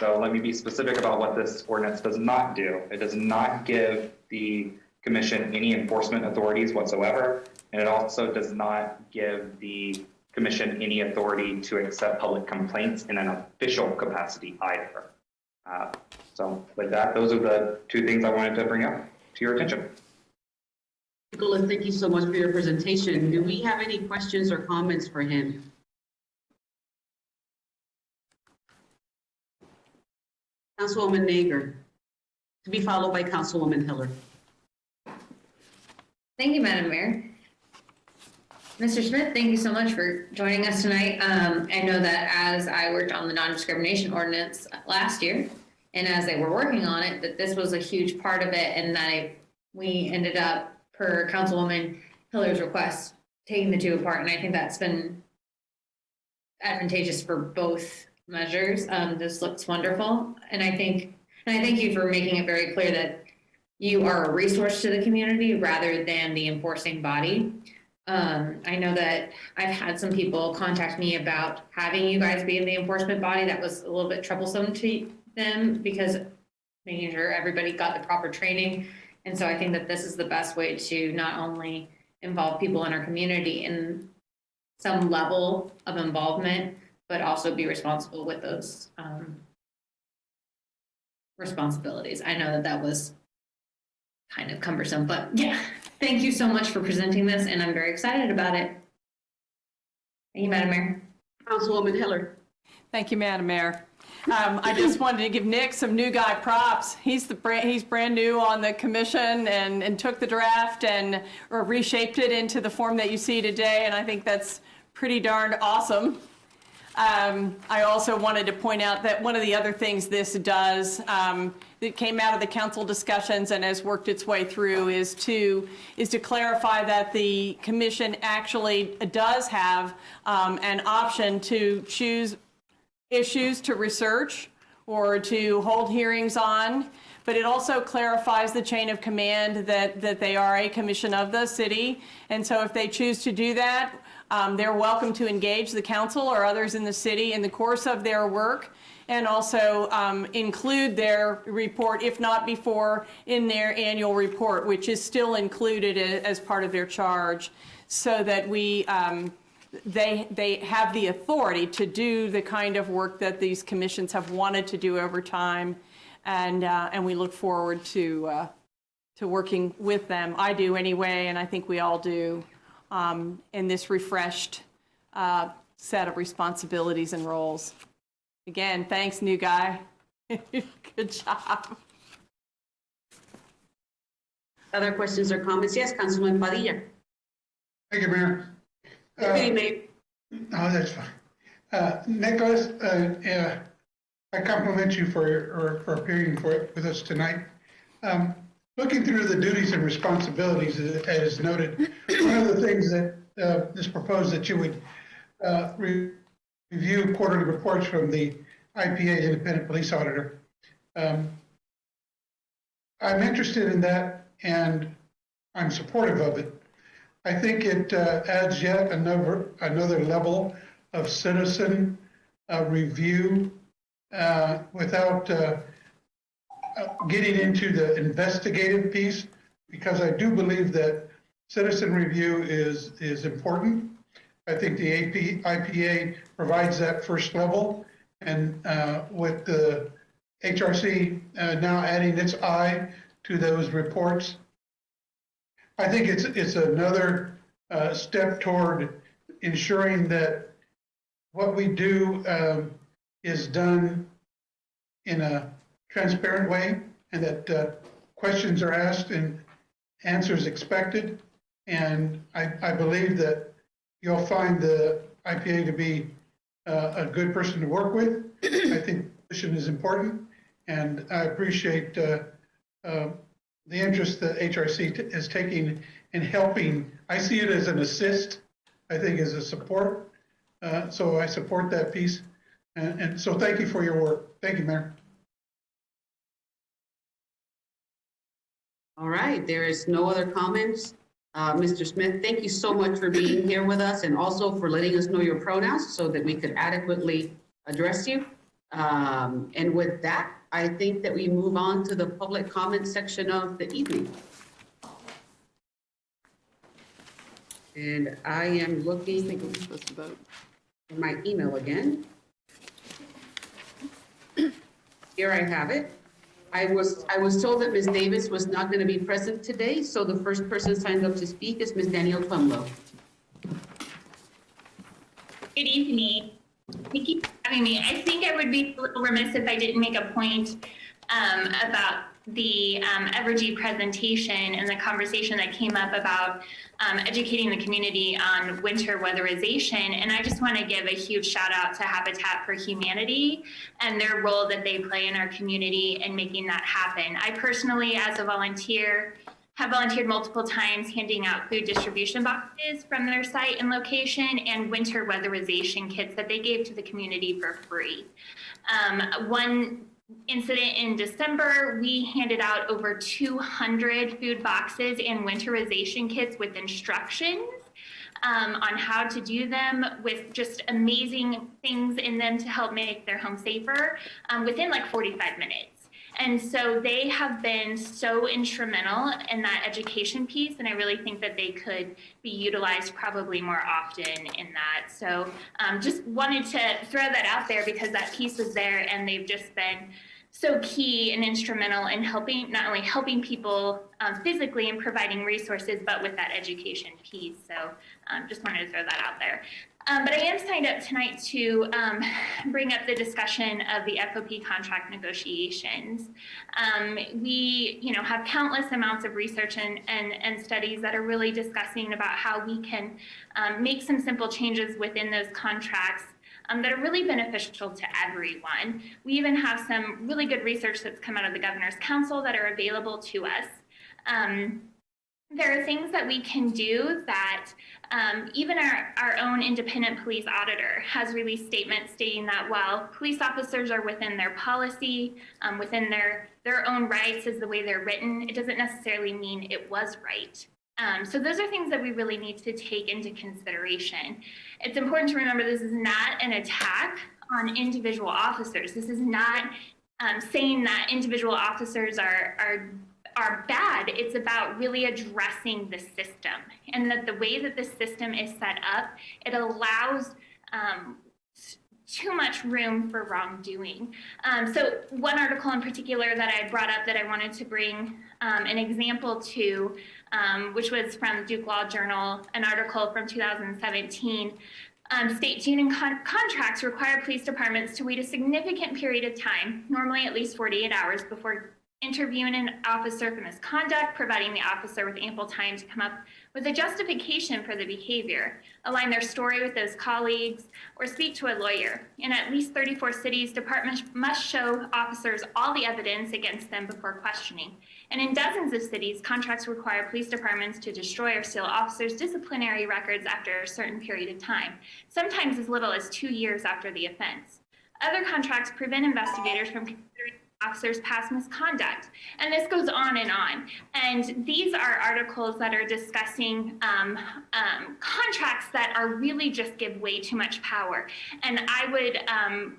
So let me be specific about what this ordinance does not do. It does not give the commission any enforcement authorities whatsoever. And it also does not give the commission any authority to accept public complaints in an official capacity either. So with that, those are the two things I wanted to bring up to your attention. Nicholas, thank you so much for your presentation. Do we have any questions or comments for him? Councilwoman Nager, to be followed by Councilwoman Hiller. Thank you, Madam Mayor. Mr. Smith, thank you so much for joining us tonight. I know that as I worked on the non-discrimination ordinance last year, and as they were working on it, that this was a huge part of it, and that we ended up, per Councilwoman Hiller's request, taking the two apart, and I think that's been advantageous for both measures. This looks wonderful, and I thank you for making it very clear that you are a resource to the community rather than the enforcing body. I know that I've had some people contact me about having you guys be in the enforcement body. That was a little bit troublesome to them because making sure everybody got the proper training. And so I think that this is the best way to not only involve people in our community in some level of involvement, but also be responsible with those responsibilities. I know that that was kind of cumbersome, but yeah, thank you so much for presenting this, and I'm very excited about it. Thank you, Madam Mayor. Councilwoman Hiller. Thank you, Madam Mayor. I just wanted to give Nick some new guy props. He's brand new on the commission and took the draft and reshaped it into the form that you see today, and I think that's pretty darn awesome. I also wanted to point out that one of the other things this does that came out of the council discussions and has worked its way through is to clarify that the commission actually does have an option to choose issues to research or to hold hearings on. But it also clarifies the chain of command that they are a commission of the city. And so if they choose to do that, they're welcome to engage the council or others in the city in the course of their work, and also include their report, if not before, in their annual report, which is still included as part of their charge, so that they have the authority to do the kind of work that these commissions have wanted to do over time. And we look forward to working with them. I do anyway, and I think we all do, in this refreshed set of responsibilities and roles. Again, thanks, new guy. Good job. Other questions or comments? Yes, Councilman Padilla. Thank you, Mayor. Deputy Mayor. Oh, that's fine. Nicholas, I compliment you for appearing with us tonight. Looking through the duties and responsibilities, as noted, one of the things that is proposed that you would review quarterly reports from the IPA, Independent Police Auditor. I'm interested in that, and I'm supportive of it. I think it adds yet another level of citizen review without getting into the investigative piece, because I do believe that citizen review is important. I think the IPA provides that first level, and with the HRC now adding its eye to those reports, I think it's another step toward ensuring that what we do is done in a transparent way, and that questions are asked and answers expected. And I believe that you'll find the IPA to be a good person to work with. I think the mission is important, and I appreciate the interest that HRC is taking in helping. I see it as an assist, I think as a support. So I support that piece. And so thank you for your work. Thank you, Mayor. All right, there is no other comments. Mr. Smith, thank you so much for being here with us, and also for letting us know your pronouns so that we could adequately address you. And with that, I think that we move on to the public comment section of the evening. And I am looking for my email again. Here I have it. I was told that Ms. Davis was not going to be present today, so the first person signed up to speak is Ms. Danielle Twemlow. Good evening. Thank you for having me. I think I would be a little remiss if I didn't make a point about the Evergy presentation and the conversation that came up about educating the community on winter weatherization. And I just want to give a huge shout out to Habitat for Humanity and their role that they play in our community in making that happen. I personally, as a volunteer, have volunteered multiple times handing out food distribution boxes from their site and location and winter weatherization kits that they gave to the community for free. One incident in December, we handed out over 200 food boxes and winterization kits with instructions on how to do them, with just amazing things in them to help make their home safer within like 45 minutes. And so they have been so instrumental in that education piece, and I really think that they could be utilized probably more often in that. So just wanted to throw that out there because that piece was there, and they've just been so key and instrumental in helping, not only helping people physically and providing resources, but with that education piece. So just wanted to throw that out there. But I am signed up tonight to bring up the discussion of the FOP contract negotiations. We, have countless amounts of research and studies that are really discussing about how we can make some simple changes within those contracts that are really beneficial to everyone. We even have some really good research that's come out of the Governor's Council that are available to us. There are things that we can do that even our own independent police auditor has released statements stating that while police officers are within their policy, within their own rights as the way they're written, it doesn't necessarily mean it was right. So those are things that we really need to take into consideration. It's important to remember this is not an attack on individual officers. This is not saying that individual officers are bad. It's about really addressing the system, and that the way that the system is set up, it allows too much room for wrongdoing. So one article in particular that I brought up that I wanted to bring an example to, which was from Duke Law Journal, an article from 2017. State union contracts require police departments to wait a significant period of time, normally at least 48 hours, before interviewing an officer for misconduct, providing the officer with ample time to come up with a justification for the behavior, align their story with those colleagues, or speak to a lawyer. In at least 34 cities, departments must show officers all the evidence against them before questioning. And in dozens of cities, contracts require police departments to destroy or seal officers' disciplinary records after a certain period of time, sometimes as little as 2 years after the offense. Other contracts prevent investigators from considering officers' past misconduct. And this goes on. And these are articles that are discussing contracts that are really just give way too much power. And I would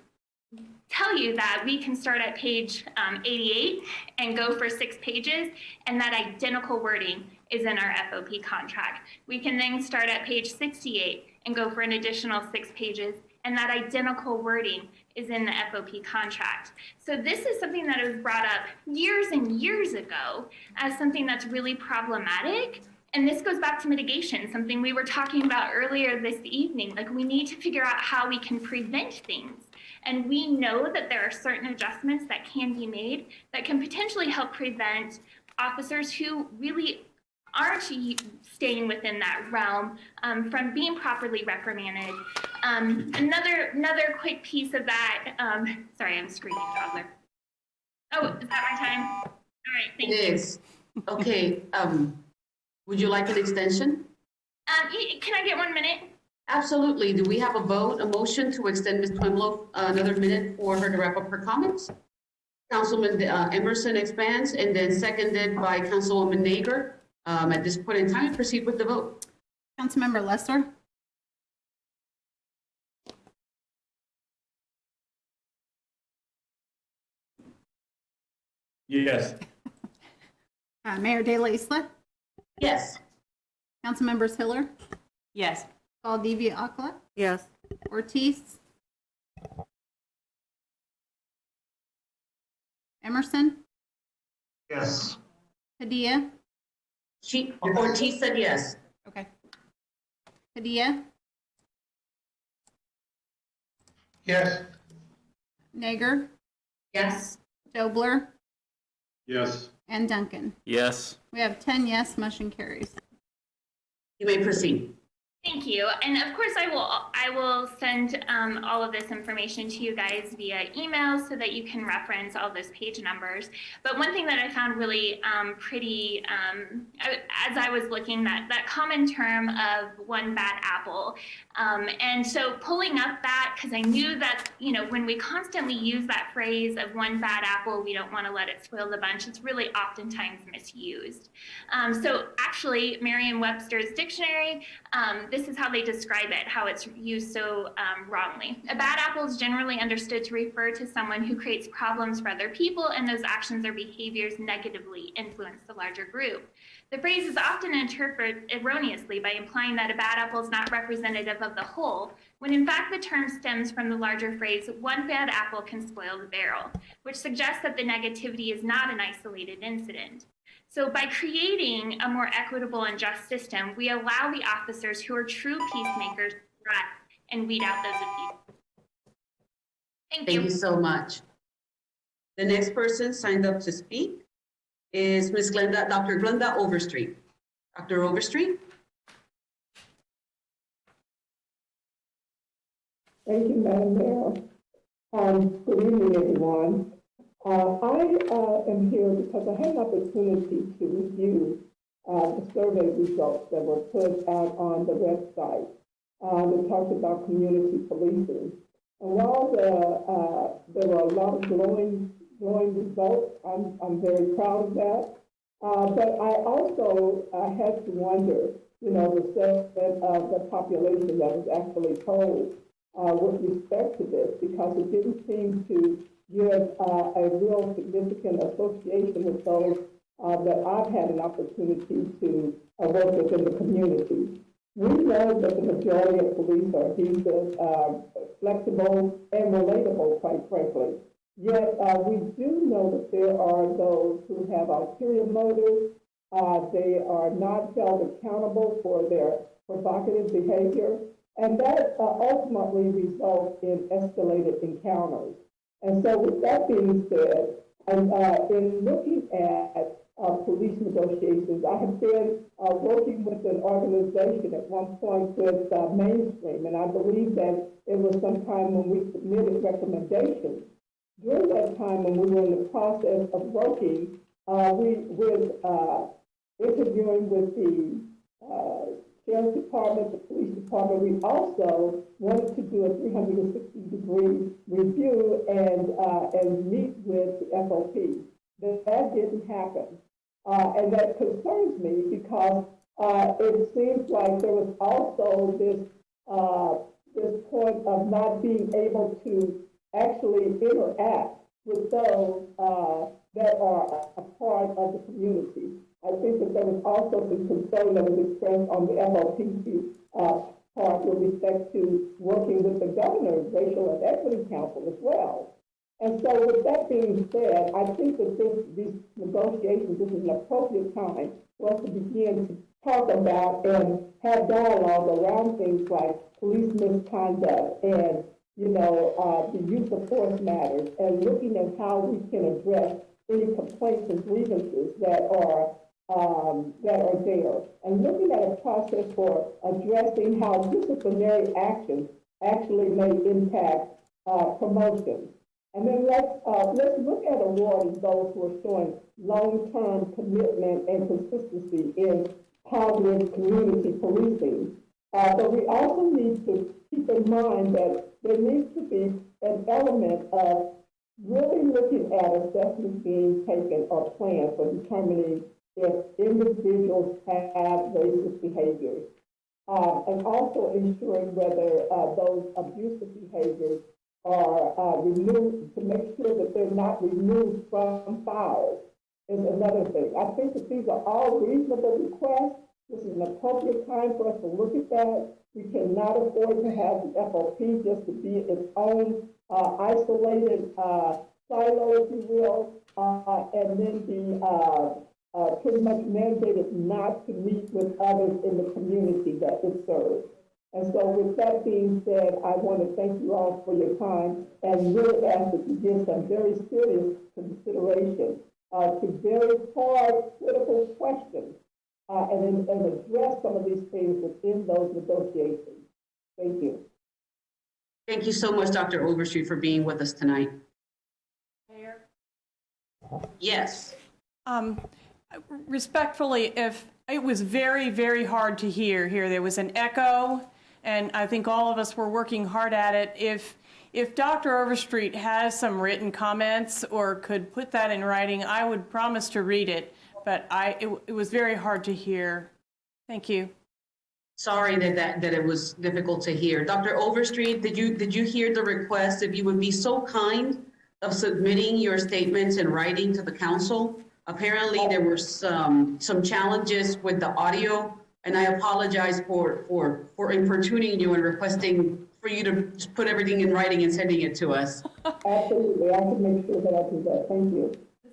tell you that we can start at page 88 and go for 6 pages, and that identical wording is in our FOP contract. We can then start at page 68 and go for an additional 6 pages, and that identical wording is in the FOP contract. So this is something that was brought up years and years ago as something that's really problematic. And this goes back to mitigation, something we were talking about earlier this evening. Like, we need to figure out how we can prevent things. And we know that there are certain adjustments that can be made that can potentially help prevent officers who really aren't staying within that realm from being properly reprimanded. Another quick piece of that, sorry, I'm screaming toddler. Oh, is that my time? All right, thank you. It is. Okay, would you like an extension? Can I get 1 minute? Absolutely. Do we have a vote, a motion to extend Ms. Pueblo another minute for her to wrap up her comments? Councilman Emerson expands, and then seconded by Councilwoman Nager. At this point in time, proceed with the vote. Councilmember Lesser? Yes. Mayor De La Isla? Yes. Councilmembers Hiller? Yes. Valdivia Acla? Yes. Ortiz? Emerson? Yes. Padilla? Ortiz said yes. Okay. Padilla? Yes. Nager? Yes. Dobler? Yes. And Duncan. Yes. We have 10 yes, motion carries. You may proceed. Thank you. And of course, I will send all of this information to you guys via email so that you can reference all those page numbers. But one thing that I found really pretty, as I was looking, that common term of one bad apple. And so pulling up that, because I knew that, you know, when we constantly use that phrase of one bad apple, we don't want to let it spoil the bunch. It's really oftentimes misused. So actually, Merriam-Webster's dictionary, this is how they describe it, how it's used so wrongly. A bad apple is generally understood to refer to someone who creates problems for other people, and those actions or behaviors negatively influence the larger group. The phrase is often interpreted erroneously by implying that a bad apple is not representative of the whole, when in fact the term stems from the larger phrase, one bad apple can spoil the barrel, which suggests that the negativity is not an isolated incident. So by creating a more equitable and just system, we allow the officers who are true peacemakers to thrive and weed out those abusers. Thank you. Thank you so much. The next person signed up to speak is Ms. Glenda, Dr. Glenda Overstreet. Dr. Overstreet? Thank you, Madam Mayor. Good evening, everyone. I am here because I had an opportunity to review the survey results that were put out on the website that talked about community policing. And while there were a lot of glowing results, I'm very proud of that. But I also had to wonder, the segment of the population that was actually told with respect to this, because it didn't seem to give a real significant association with those that I've had an opportunity to work with in the community. We know that the majority of police are adhesive, flexible, and relatable, quite frankly. Yet we do know that there are those who have ulterior motives. They are not held accountable for their provocative behavior, and that ultimately results in escalated encounters. And so with that being said, in looking at police negotiations, I have been working with an organization at one point with Mainstream, and I believe that it was sometime when we submitted recommendations. During that time, when we were in the process of working, interviewing with the Sheriff's Department, the Police Department, we also wanted to do a 360-degree review and meet with the FOP. That didn't happen. And that concerns me because it seems like there was also this point of not being able to actually interact with those that are a part of the community. I think that there was also some concern that was expressed on the FOPC part with respect to working with the governor's Racial and Equity Council as well. And so with that being said, I think that these negotiations, this is an appropriate time for us to begin to talk about and have dialogue around things like police misconduct and, the use of force matters, and looking at how we can address any complaints and grievances that are there, and looking at a process for addressing how disciplinary actions actually may impact promotions. And then let's look at awarding those who are showing long-term commitment and consistency in positive community policing. But we also need to keep in mind that there needs to be an element of really looking at assessments being taken or plans for determining if individuals have racist behaviors, and also ensuring whether those abusive behaviors are removed, to make sure that they're not removed from files is another thing. I think that these are all reasonable requests. This is an appropriate time for us to look at that. We cannot afford to have the FOP just to be its own isolated silo, if you will, and then be pretty much mandated not to meet with others in the community that it serves. And so with that being said, I want to thank you all for your time and really ask that you give some very serious consideration to very hard critical questions and address some of these things within those negotiations. Thank you. Thank you so much, Dr. Overstreet, for being with us tonight. Mayor? Yes. Respectfully, if it was very, very hard to hear here, there was an echo, and I think all of us were working hard at it. If Dr. Overstreet has some written comments or could put that in writing, I would promise to read it, but it was very hard to hear. Thank you. Sorry that it was difficult to hear. Dr. Overstreet, did you hear the request? If you would be so kind of submitting your statements in writing to the council. Apparently there were some challenges with the audio, and I apologize for importuning you and requesting for you to put everything in writing and sending it to us. Absolutely, I can make sure that I do that. Thank you.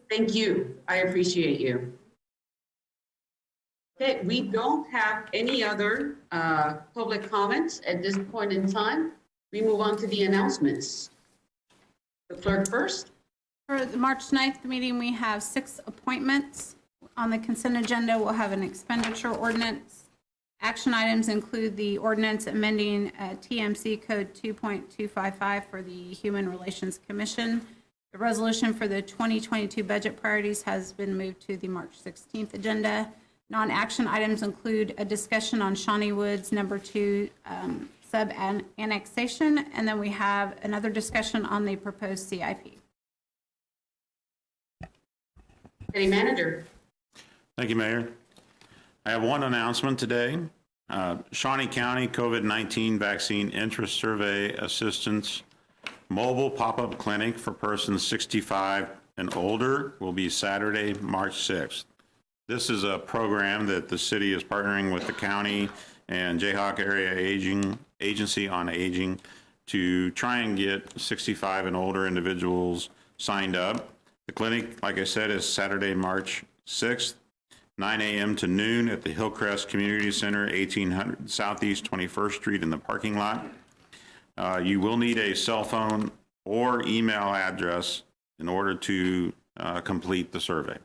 Thank you. I appreciate you. Okay, we don't have any other public comments at this point in time. We move on to the announcements. The clerk first. For the March 9th meeting, we have 6 appointments. On the consent agenda, we'll have an expenditure ordinance, Action items include the ordinance amending TMC Code 2.255 for the Human Relations Commission. The resolution for the 2022 budget priorities has been moved to the March 16th agenda. Non-action items include a discussion on Shawnee Woods number 2 sub-annexation, and then we have another discussion on the proposed CIP. City Manager. Thank you, Mayor. I have one announcement today. Shawnee County COVID-19 Vaccine Interest Survey Assistance Mobile Pop-Up Clinic for persons 65 and older will be Saturday, March 6th. This is a program that the city is partnering with the county and Jayhawk Area Agency on Aging to try and get 65 and older individuals signed up. The clinic, like I said, is Saturday, March 6th, 9 a.m. to noon at the Hillcrest Community Center, 1800 Southeast 21st Street in the parking lot. You will need a cell phone or email address in order to complete the survey.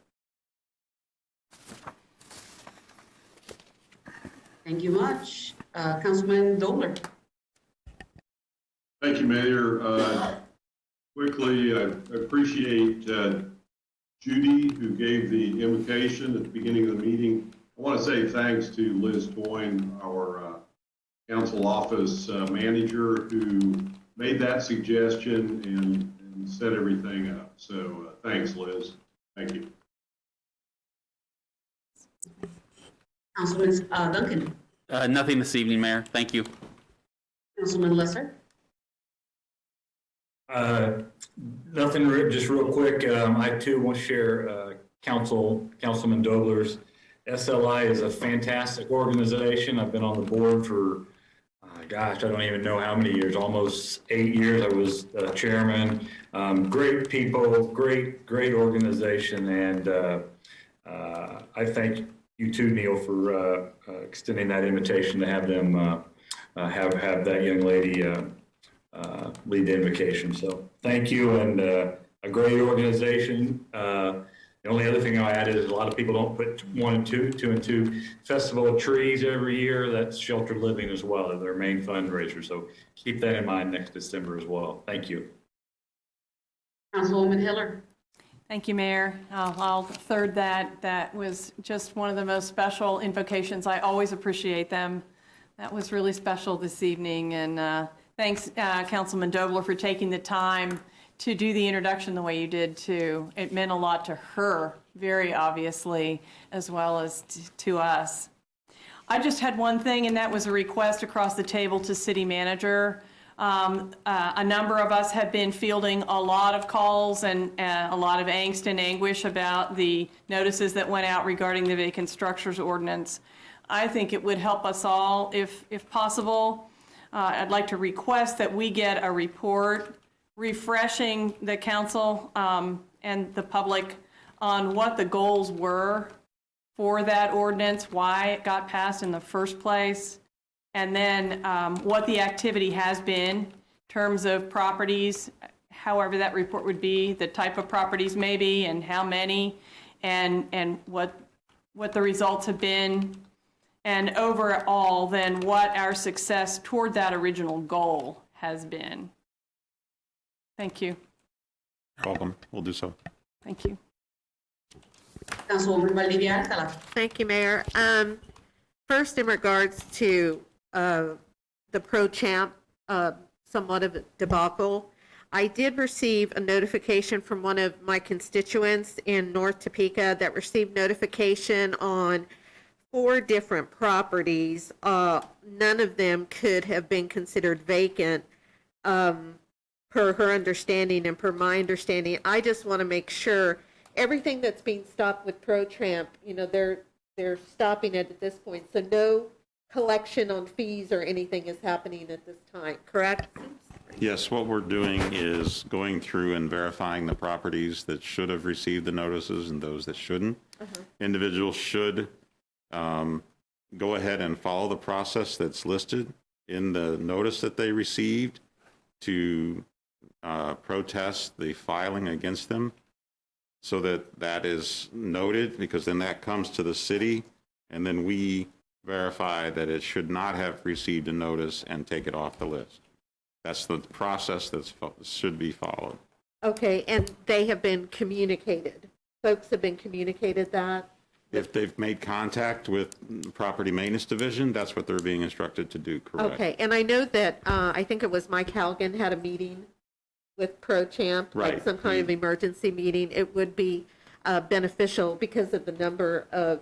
Thank you much. Councilman Dobler. Thank you, Mayor. Quickly, I appreciate Judy, who gave the invocation at the beginning of the meeting. I want to say thanks to Liz Toyne, our council office manager, who made that suggestion and set everything up. So thanks, Liz. Thank you. Councilman Duncan. Nothing this evening, Mayor. Thank you. Councilman Lesser. Nothing, just real quick. I too want to share Councilman Dobler's. SLI is a fantastic organization. I've been on the board for, gosh, I don't even know how many years, almost 8 years. I was chairman. Great people, great organization. And I thank you too, Neil, for extending that invitation to have them have that young lady lead the invocation. So thank you, and a great organization. The only other thing I'll add is a lot of people don't put 1 and 2 and 2 Festival of Trees every year. That's sheltered living as well, their main fundraiser. So keep that in mind next December as well. Thank you. Councilwoman Hiller. Thank you, Mayor. I'll third that. That was just one of the most special invocations. I always appreciate them. That was really special this evening. And thanks, Councilman Dobler, for taking the time to do the introduction the way you did, too. It meant a lot to her, very obviously, as well as to us. I just had one thing, and that was a request across the table to City Manager. A number of us have been fielding a lot of calls and a lot of angst and anguish about the notices that went out regarding the vacant structures ordinance. I think it would help us all, if possible. I'd like to request that we get a report refreshing the council and the public on what the goals were for that ordinance, why it got passed in the first place, and then what the activity has been in terms of properties, however that report would be, the type of properties maybe, and how many, and what the results have been, and overall then what our success toward that original goal has been. Thank you. You're welcome. We'll do so. Thank you. Councilwoman Valdivia Alcala. Thank you, Mayor. First, in regards to the pro-champ, somewhat of a debacle, I did receive a notification from one of my constituents in North Topeka that received notification on 4 different properties. None of them could have been considered vacant. Per her understanding and per my understanding. I just want to make sure everything that's being stopped with ProTramp, they're stopping it at this point. So no collection on fees or anything is happening at this time, correct? Yes, what we're doing is going through and verifying the properties that should have received the notices and those that shouldn't. Individuals should go ahead and follow the process that's listed in the notice that they received to protest the filing against them, so that is noted, because then that comes to the city, and then we verify that it should not have received a notice and take it off the list. That's the process that should be followed. Okay, and they have been communicated. Folks have been communicated that? If they've made contact with the Property Maintenance Division, that's what they're being instructed to do, correct? Okay, and I know that, I think it was Mike Halligan had a meeting with ProChamp, like Right. some kind of emergency meeting. It would be beneficial because of the number of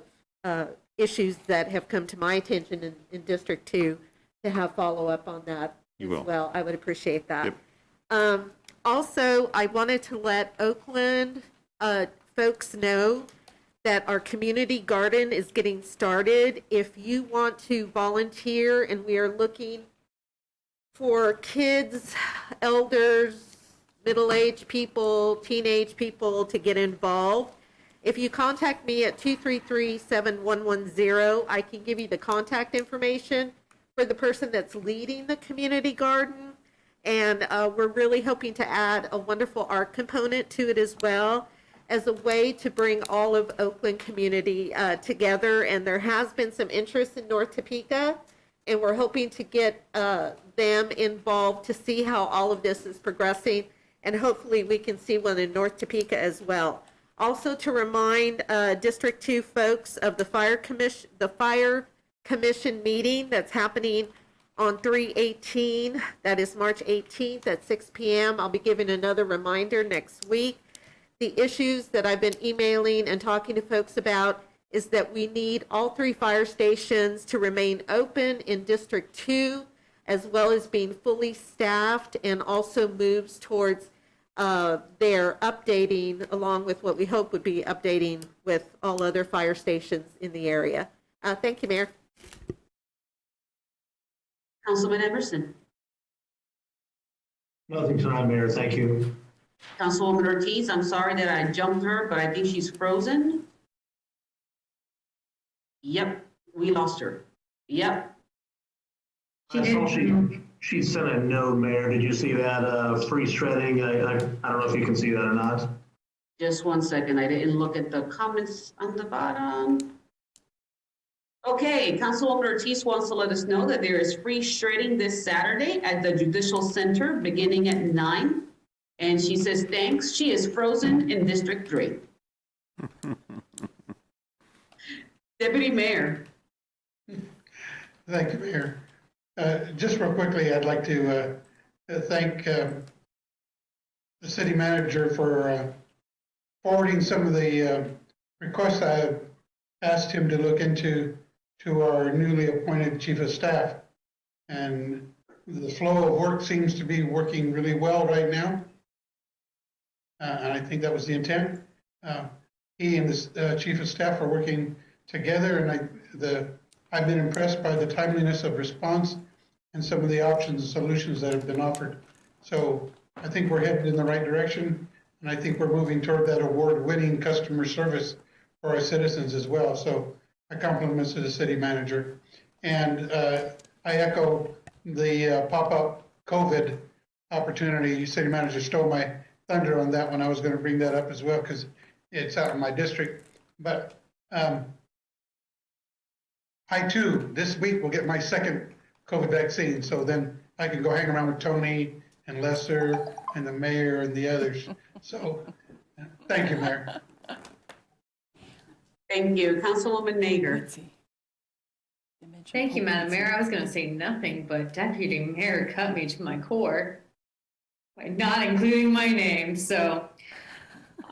issues that have come to my attention in District 2 to have follow-up on that You as will. well. I would appreciate that. Yep. Also, I wanted to let Oakland folks know that our community garden is getting started. If you want to volunteer, and we are looking for kids, elders, middle-aged people, teenage people to get involved, if you contact me at 233-7110, I can give you the contact information for the person that's leading the community garden. And we're really hoping to add a wonderful art component to it as well, as a way to bring all of Oakland community together. And there has been some interest in North Topeka, and we're hoping to get them involved to see how all of this is progressing. And hopefully we can see one in North Topeka as well. Also to remind District 2 folks of the Fire Commission meeting that's happening on 3/18, that is March 18th at 6 p.m. I'll be giving another reminder next week. The issues that I've been emailing and talking to folks about is that we need all 3 fire stations to remain open in District 2, as well as being fully staffed, and also moves towards their updating, along with what we hope would be updating with all other fire stations in the area. Thank you, Mayor. Councilman Emerson. Nothing tonight, Mayor. Thank you. Councilwoman Ortiz, I'm sorry that I jumped her, but I think she's frozen. Yep, we lost her. Yep. I saw she sent a note, Mayor. Did you see that freeze shredding? I don't know if you can see that or not. Just one second, I didn't look at the comments on the bottom. Okay, Councilwoman Ortiz wants to let us know that there is free shredding this Saturday at the Judicial Center beginning at 9. And she says, thanks, she is frozen in District 3. Deputy Mayor. Thank you, Mayor. Just real quickly, I'd like to thank the city manager for forwarding some of the requests I asked him to look into to our newly appointed chief of staff. And the flow of work seems to be working really well right now. And I think that was the intent. He and the chief of staff are working together, and I've been impressed by the timeliness of response and some of the options and solutions that have been offered. So I think we're headed in the right direction, and I think we're moving toward that award-winning customer service for our citizens as well. So my compliments to the city manager. And I echo the pop-up COVID opportunity. City manager stole my thunder on that one. I was going to bring that up as well because it's out in my district. But I too, this week, will get my second COVID vaccine. So then I can go hang around with Tony and Lesser and the mayor and the others. So thank you, Mayor. Thank you. Councilwoman Nager. Thank you, Madam Mayor. I was going to say nothing, but Deputy Mayor cut me to my core by not including my name. So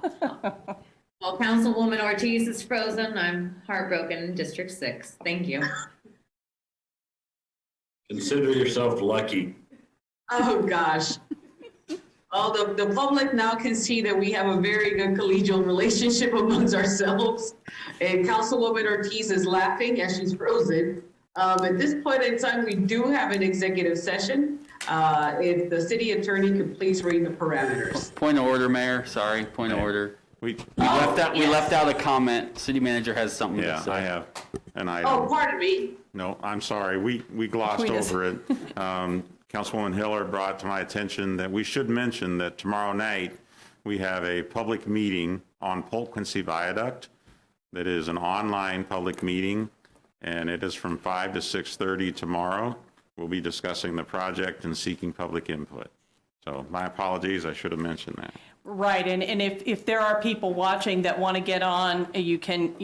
while Councilwoman Ortiz is frozen, I'm heartbroken in District 6. Thank you. Consider yourself lucky. Oh, gosh. Oh, the public now can see that we have a very good collegial relationship amongst ourselves. And Councilwoman Ortiz is laughing as she's frozen. At this point in time, we do have an executive session. If the city attorney could please read the parameters. Point of order, Mayor. Sorry, point of order. We left out a comment. City manager has something to say. Yeah, I have an item. Oh, pardon me. No, I'm sorry. We glossed over it. Councilwoman Hiller brought to my attention that we should mention that tomorrow night we have a public meeting on Occupancy Viaduct that is an online public meeting. and it is from 5 to 6:30 tomorrow. We'll be discussing the project and seeking public input. So my apologies, I should have mentioned that. Right, and if there are people watching that want to get on, you can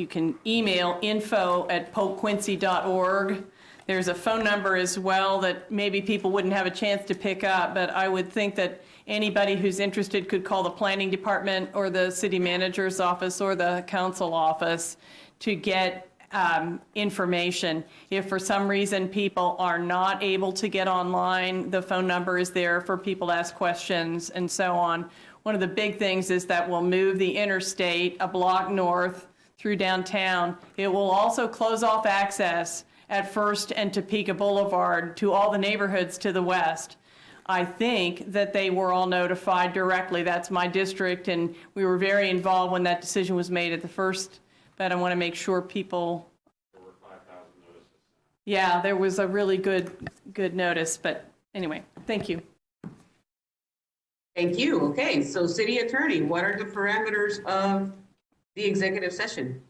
email info@popequincy.org. There's a phone number as well that maybe people wouldn't have a chance to pick up, but I would think that anybody who's interested could call the planning department or the city manager's office or the council office to get information. If for some reason people are not able to get online, the phone number is there for people to ask questions and so on. One of the big things is that we'll move the interstate a block north through downtown. It will also close off access at First and Topeka Boulevard to all the neighborhoods to the west. I think that they were all notified directly. That's my district, and we were very involved when that decision was made at the first, but I want to make sure people. There were 5,000 notices. Yeah, there was a really good notice, but anyway, thank you. Thank you. Okay, so city attorney, what are the parameters of the executive session?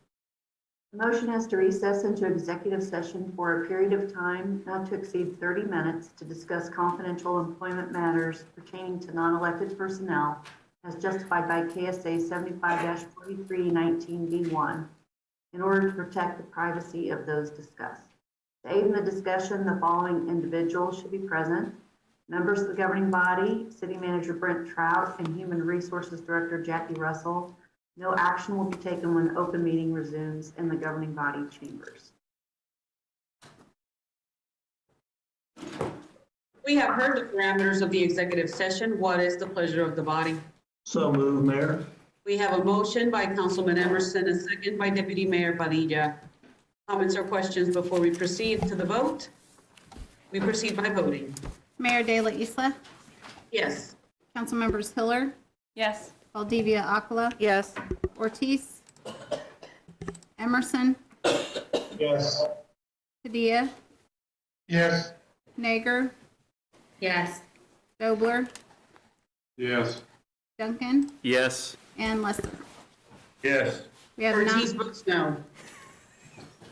The motion has to recess into executive session for a period of time not to exceed 30 minutes to discuss confidential employment matters pertaining to non-elected personnel as justified by KSA 75-4319B1 in order to protect the privacy of those discussed. To aid in the discussion, the following individuals should be present: members of the governing body, City Manager Brent Trout, and Human Resources Director Jackie Russell. No action will be taken when open meeting resumes in the governing body chambers. We have heard the parameters of the executive session. What is the pleasure of the body? So moved, Mayor. We have a motion by Councilman Emerson, a second by Deputy Mayor Padilla. Comments or questions before we proceed to the vote? We proceed by voting. Mayor De La Isla, Yes. Councilmembers Hiller, Yes. Valdivia Acala, Yes. Ortiz, Emerson, Yes. Padilla, Yes. Nager, Yes. Dobler, Yes. Duncan, Yes. and Leslie. Yes. We have Ortiz 9. votes no.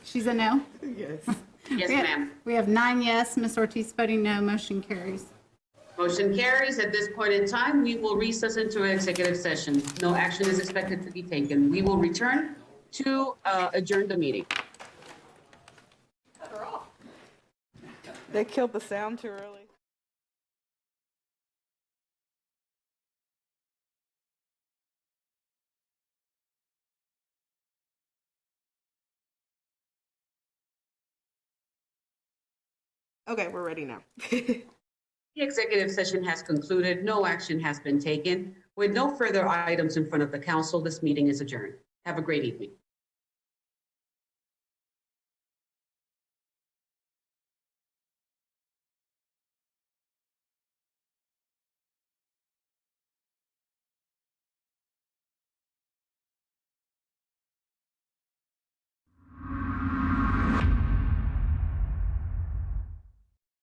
She's a no? Yes. Yes, We have- ma'am. We have 9 yes, Ms. Ortiz voting no, motion carries. Motion carries. At this point in time, we will recess into executive session. No action is expected to be taken. We will return to adjourn the meeting. They killed the sound too early. Okay, we're ready now. The executive session has concluded. No action has been taken. With no further items in front of the council, this meeting is adjourned. Have a great evening.